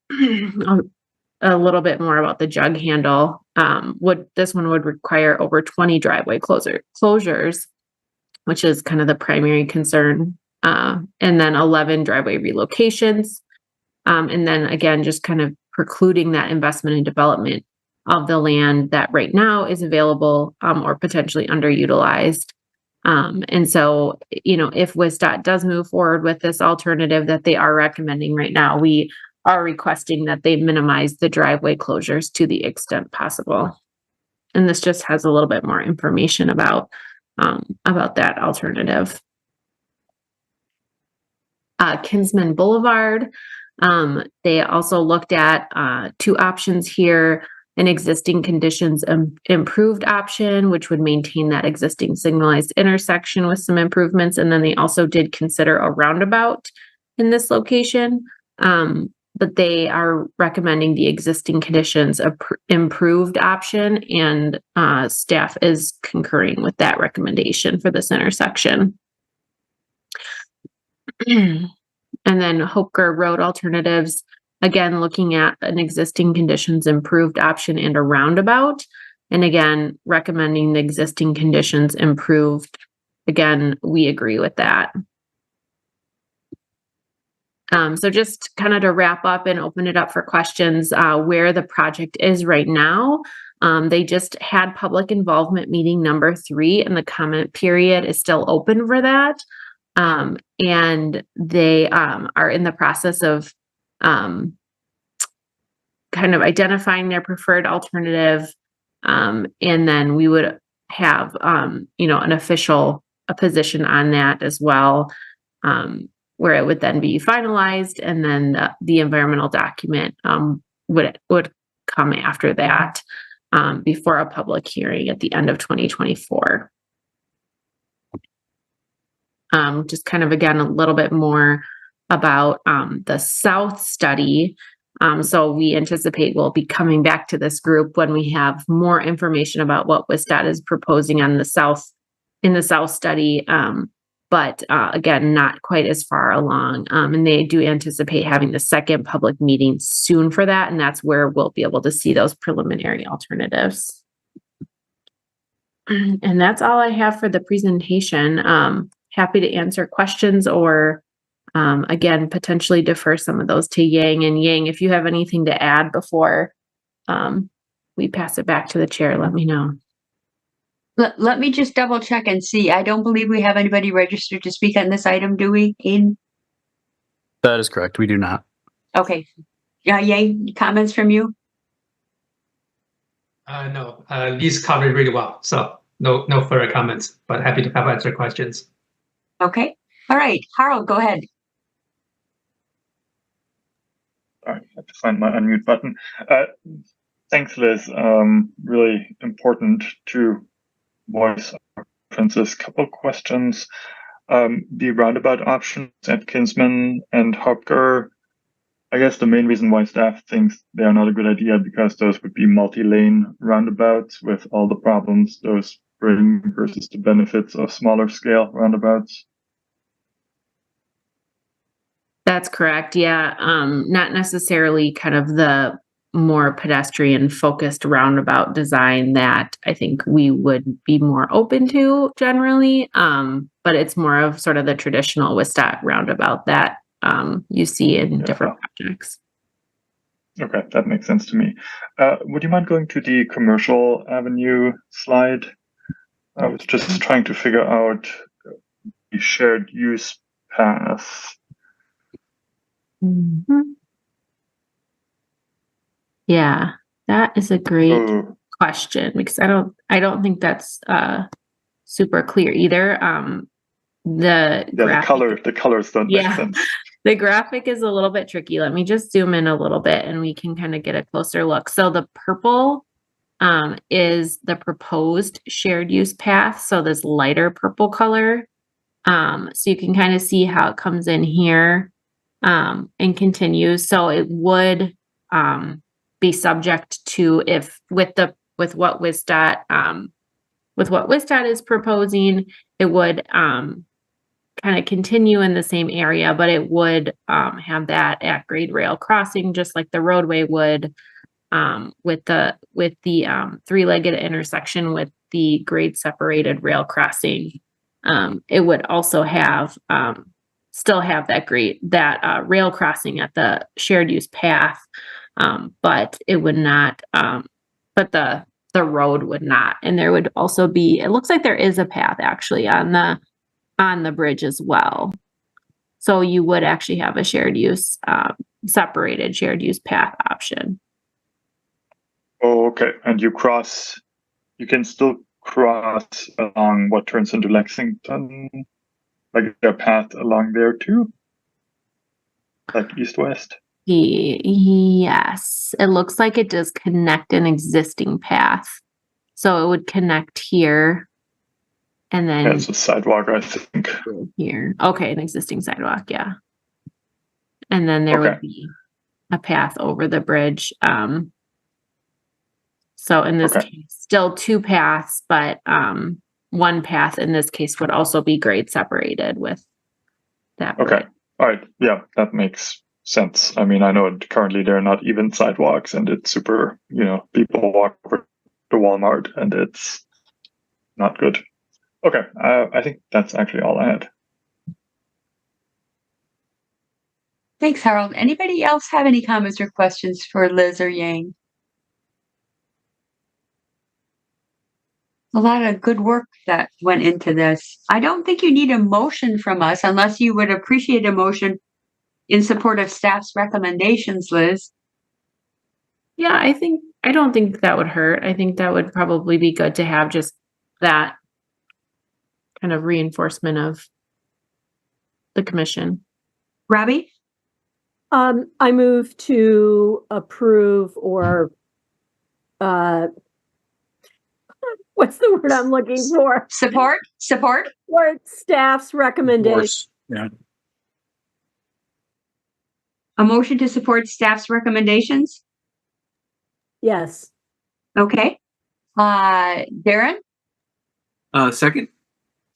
a little bit more about the jug handle. This one would require over 20 driveway closures, which is kind of the primary concern, and then 11 driveway relocations. And then again, just kind of precluding that investment and development of the land that right now is available or potentially underutilized. And so, if WSDOT does move forward with this alternative that they are recommending right now, we are requesting that they minimize the driveway closures to the extent possible. And this just has a little bit more information about that alternative. Kinsman Boulevard, they also looked at two options here: an existing conditions improved option, which would maintain that existing signalized intersection with some improvements. And then they also did consider a roundabout in this location. But they are recommending the existing conditions improved option, and staff is concurring with that recommendation for this intersection. And then Hopker Road alternatives, again, looking at an existing conditions improved option and a roundabout. And again, recommending the existing conditions improved. Again, we agree with that. So just kind of to wrap up and open it up for questions, where the project is right now. They just had public involvement meeting number 3, and the comment period is still open for that. And they are in the process of kind of identifying their preferred alternative. And then we would have, an official position on that as well. Where it would then be finalized, and then the environmental document would come after that before a public hearing at the end of 2024. Just kind of, again, a little bit more about the South study. So we anticipate we'll be coming back to this group when we have more information about what WSDOT is proposing on the South, in the South study. But again, not quite as far along. And they do anticipate having the second public meeting soon for that. And that's where we'll be able to see those preliminary alternatives. And that's all I have for the presentation. Happy to answer questions or, again, potentially defer some of those to Yang. And Yang, if you have anything to add before we pass it back to the chair, let me know. Let me just double check and see. I don't believe we have anybody registered to speak on this item, do we, Aiden? That is correct. We do not. Okay. Yang, comments from you? No, these covered really well. So no further comments, but happy to have answer questions. Okay. All right. Harold, go ahead. Sorry, I have to find my unmute button. Thanks, Liz. Really important to voice our preferences. Couple questions. The roundabout options at Kinsman and Hopker, I guess the main reason why staff thinks they are not a good idea because those would be multi-lane roundabouts with all the problems those bring versus the benefits of smaller scale roundabouts. That's correct. Yeah. Not necessarily kind of the more pedestrian focused roundabout design that I think we would be more open to generally. But it's more of sort of the traditional Wistat roundabout that you see in different projects. Okay, that makes sense to me. Would you mind going to the commercial avenue slide? I was just trying to figure out the shared use path. Yeah, that is a great question because I don't think that's super clear either. The colors don't make sense. The graphic is a little bit tricky. Let me just zoom in a little bit and we can kind of get a closer look. So the purple is the proposed shared use path. So this lighter purple color. So you can kind of see how it comes in here and continues. So it would be subject to with what Wistat is proposing, it would kind of continue in the same area, but it would have that at grade rail crossing, just like the roadway would with the three-legged intersection with the grade separated rail crossing. It would also have still have that rail crossing at the shared use path, but it would not. But the road would not, and there would also be. It looks like there is a path actually on the bridge as well. So you would actually have a shared use, separated shared use path option. Oh, okay. And you can still cross along what turns into Lexington, like a path along there too, like east-west. Yes, it looks like it does connect an existing path. So it would connect here. And then it's a sidewalk, I think. Here. Okay, an existing sidewalk, yeah. And then there would be a path over the bridge. So in this case, still two paths, but one path in this case would also be grade separated with that bridge. Okay. All right. Yeah, that makes sense. I mean, I know currently there are not even sidewalks and it's super, people walk over to Walmart and it's not good. Okay, I think that's actually all I had. Thanks, Harold. Anybody else have any comments or questions for Liz or Yang? A lot of good work that went into this. I don't think you need a motion from us unless you would appreciate a motion in support of staff's recommendations, Liz. Yeah, I don't think that would hurt. I think that would probably be good to have just that kind of reinforcement of the commission. Robbie? I move to approve or what's the word I'm looking for? Support? Or staff's recommendation. Yeah. A motion to support staff's recommendations? Yes. Okay. Darren? Second.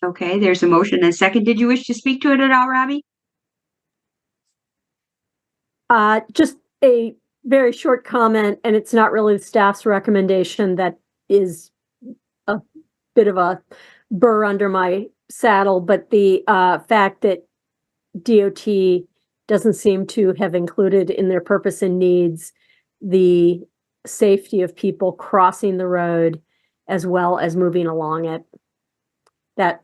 Okay, there's a motion and a second. Did you wish to speak to it at all, Robbie? Just a very short comment, and it's not really the staff's recommendation that is a bit of a burr under my saddle, but the fact that DOT doesn't seem to have included in their purpose and needs the safety of people crossing the road as well as moving along it. That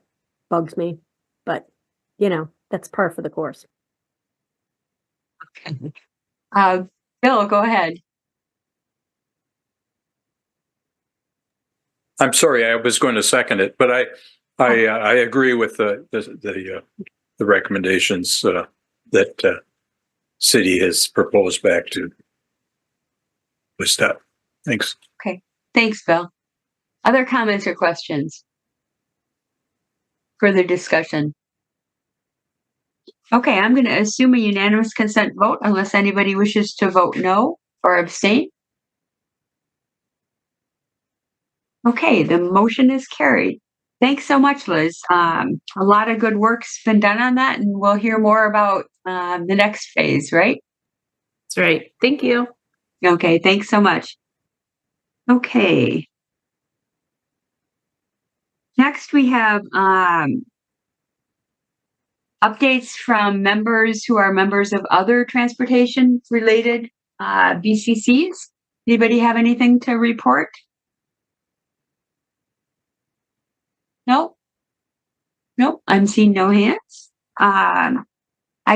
bugs me, but that's par for the course. Okay. Bill, go ahead. I'm sorry, I was going to second it, but I agree with the recommendations that city has proposed back to Wistat. Thanks. Okay, thanks, Bill. Other comments or questions? further discussion? Okay, I'm going to assume a unanimous consent vote unless anybody wishes to vote no or abstain. Okay, the motion is carried. Thanks so much, Liz. A lot of good work's been done on that, and we'll hear more about the next phase, right? That's right. Thank you. Okay, thanks so much. Okay. Next, we have updates from members who are members of other transportation-related BCCs. Anybody have anything to report? Nope. Nope, I'm seeing no hands. I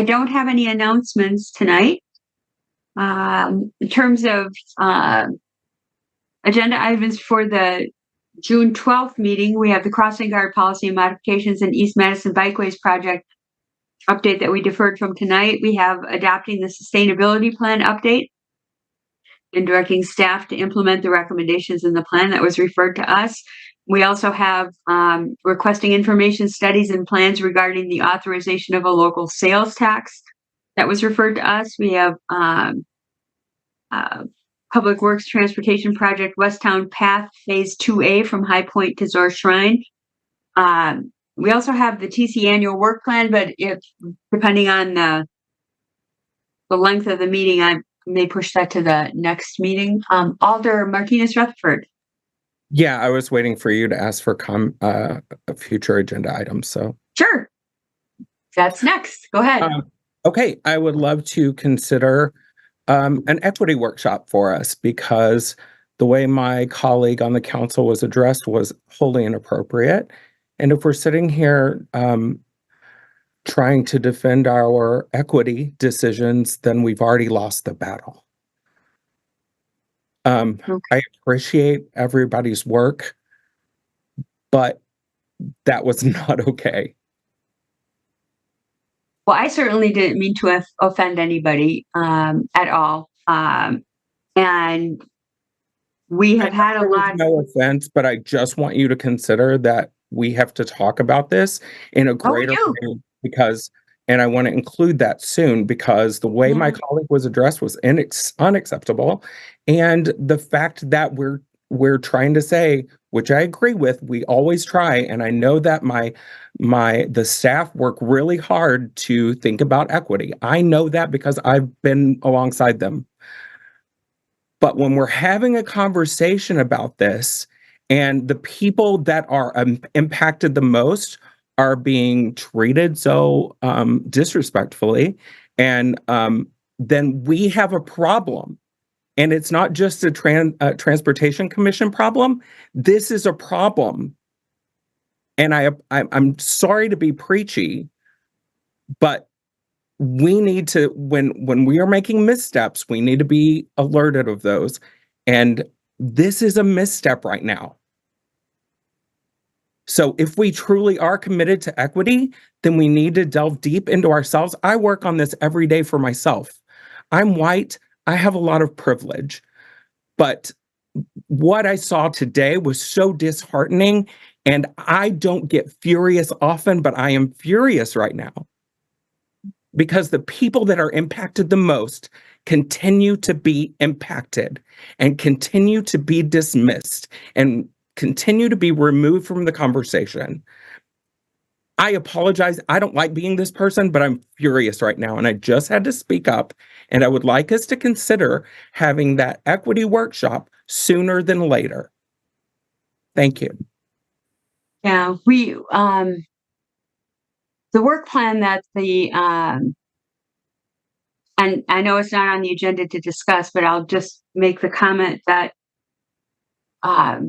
don't have any announcements tonight. In terms of agenda items for the June 12th meeting, we have the crossing guard policy and modifications in East Madison Bikeways project update that we deferred from tonight. We have adopting the sustainability plan update and directing staff to implement the recommendations in the plan that was referred to us. We also have requesting information studies and plans regarding the authorization of a local sales tax that was referred to us. We have Public Works Transportation Project Westtown Path Phase 2A from High Point to Zor Shrine. We also have the TC annual work plan, but if depending on the length of the meeting, I may push that to the next meeting. Alder Martinez Rutherford. Yeah, I was waiting for you to ask for future agenda items. So Sure. That's next. Go ahead. Okay, I would love to consider an equity workshop for us, because the way my colleague on the council was addressed was wholly inappropriate. And if we're sitting here trying to defend our equity decisions, then we've already lost the battle. I appreciate everybody's work, but that was not okay. Well, I certainly didn't mean to offend anybody at all. And we have had a lot. No offense, but I just want you to consider that we have to talk about this in a greater way, because, and I want to include that soon, because the way my colleague was addressed was unacceptable. And the fact that we're trying to say, which I agree with, we always try, and I know that the staff work really hard to think about equity. I know that because I've been alongside them. But when we're having a conversation about this, and the people that are impacted the most are being treated so disrespectfully, and then we have a problem. And it's not just a Transportation Commission problem. This is a problem. And I'm sorry to be preachy, but we need to, when we are making missteps, we need to be alerted of those. And this is a misstep right now. So if we truly are committed to equity, then we need to delve deep into ourselves. I work on this every day for myself. I'm white. I have a lot of privilege, but what I saw today was so disheartening, and I don't get furious often, but I am furious right now because the people that are impacted the most continue to be impacted and continue to be dismissed and continue to be removed from the conversation. I apologize. I don't like being this person, but I'm furious right now. And I just had to speak up. And I would like us to consider having that equity workshop sooner than later. Thank you. Yeah, we, the work plan that and I know it's not on the agenda to discuss, but I'll just make the comment that I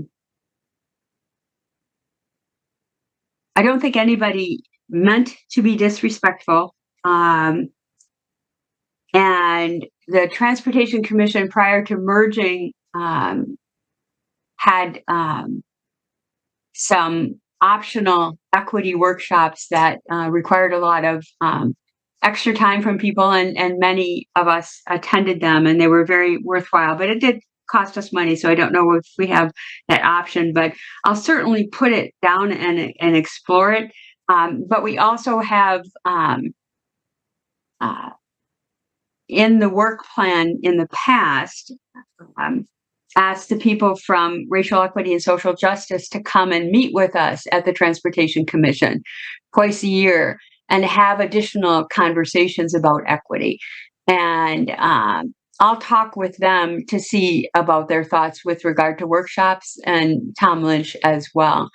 don't think anybody meant to be disrespectful. And the Transportation Commission, prior to merging, had some optional equity workshops that required a lot of extra time from people, and many of us attended them, and they were very worthwhile, but it did cost us money. So I don't know if we have that option, but I'll certainly put it down and explore it. But we also have in the work plan in the past, asked the people from Racial Equity and Social Justice to come and meet with us at the Transportation Commission twice a year and have additional conversations about equity. And I'll talk with them to see about their thoughts with regard to workshops, and Tom Lynch as well,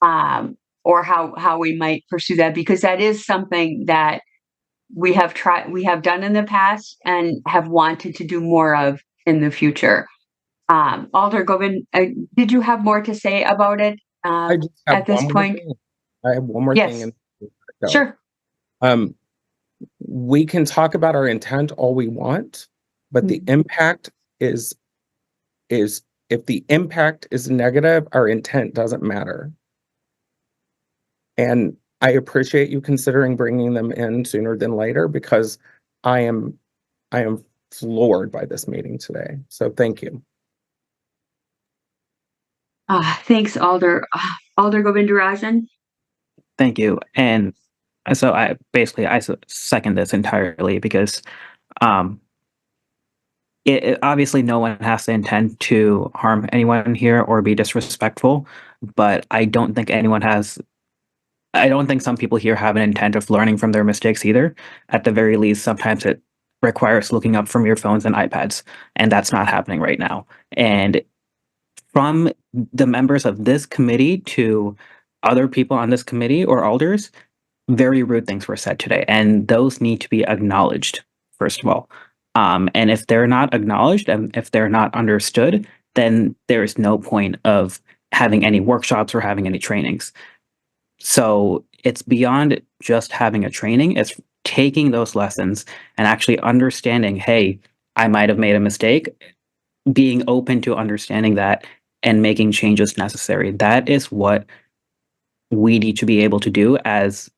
or how we might pursue that, because that is something that we have done in the past and have wanted to do more of in the future. Alder Govind, did you have more to say about it at this point? I have one more Yes. thing. Sure. We can talk about our intent all we want, but the impact is if the impact is negative, our intent doesn't matter. And I appreciate you considering bringing them in sooner than later, because I am floored by this meeting today. So thank you. Thanks, Alder. Alder Govindarajan. Thank you. And so I second this entirely, because obviously no one has to intend to harm anyone here or be disrespectful, but I don't think some people here have an intent of learning from their mistakes either. At the very least, sometimes it requires looking up from your phones and iPads, and that's not happening right now. And from the members of this committee to other people on this committee or alders, very rude things were said today, and those need to be acknowledged, first of all. And if they're not acknowledged and if they're not understood, then there is no point of having any workshops or having any trainings. So it's beyond just having a training. It's taking those lessons and actually understanding, hey, I might have made a mistake, being open to understanding that and making changes necessary. That is what we need to be able to do as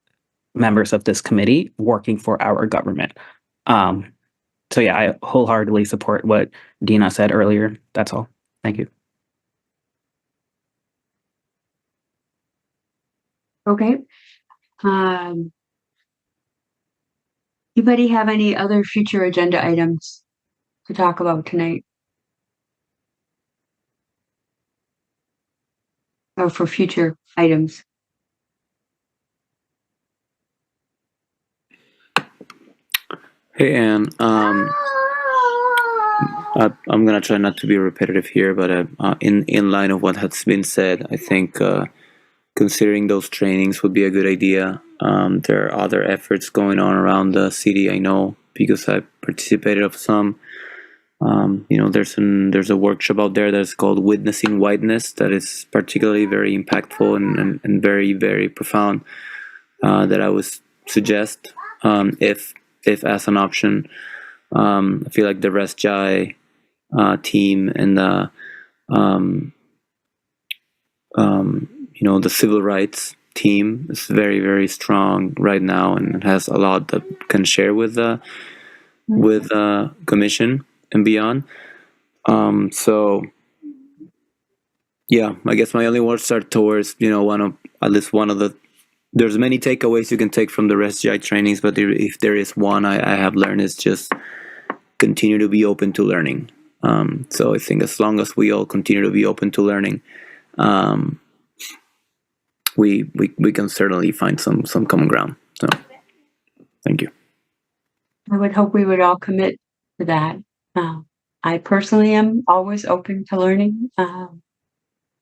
members of this committee working for our government. So yeah, I wholeheartedly support what Dina said earlier. That's all. Thank you. Okay. Anybody have any other future agenda items to talk about tonight? Or for future items? Hey, Anne. I'm gonna try not to be repetitive here, but in line of what has been said, I think considering those trainings would be a good idea. There are other efforts going on around the city, I know, because I participated of some. There's a workshop out there that's called Witnessing Whiteness that is particularly very impactful and very, very profound, that I would suggest if as an option. I feel like the ResJai team and the the civil rights team is very, very strong right now, and it has a lot that can share with the commission and beyond. So yeah, I guess my only words are towards there's many takeaways you can take from the ResJai trainings, but if there is one I have learned, is just continue to be open to learning. So I think as long as we all continue to be open to learning, we can certainly find some common ground. So thank you. I would hope we would all commit to that. I personally am always open to learning.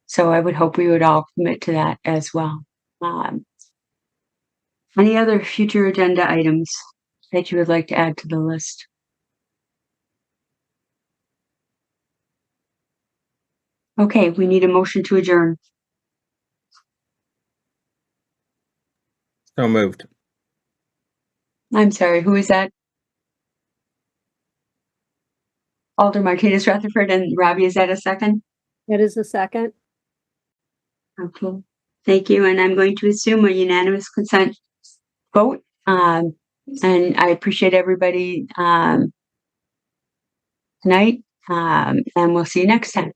So I would hope we would all commit to that as well. Any other future agenda items that you would like to add to the list? Okay, we need a motion to adjourn. So moved. I'm sorry, who is that? Alder Martinez Rutherford, and Robbie, is that a second? That is a second. Okay, thank you. And I'm going to assume a unanimous consent vote. And I appreciate everybody tonight. And we'll see you next time.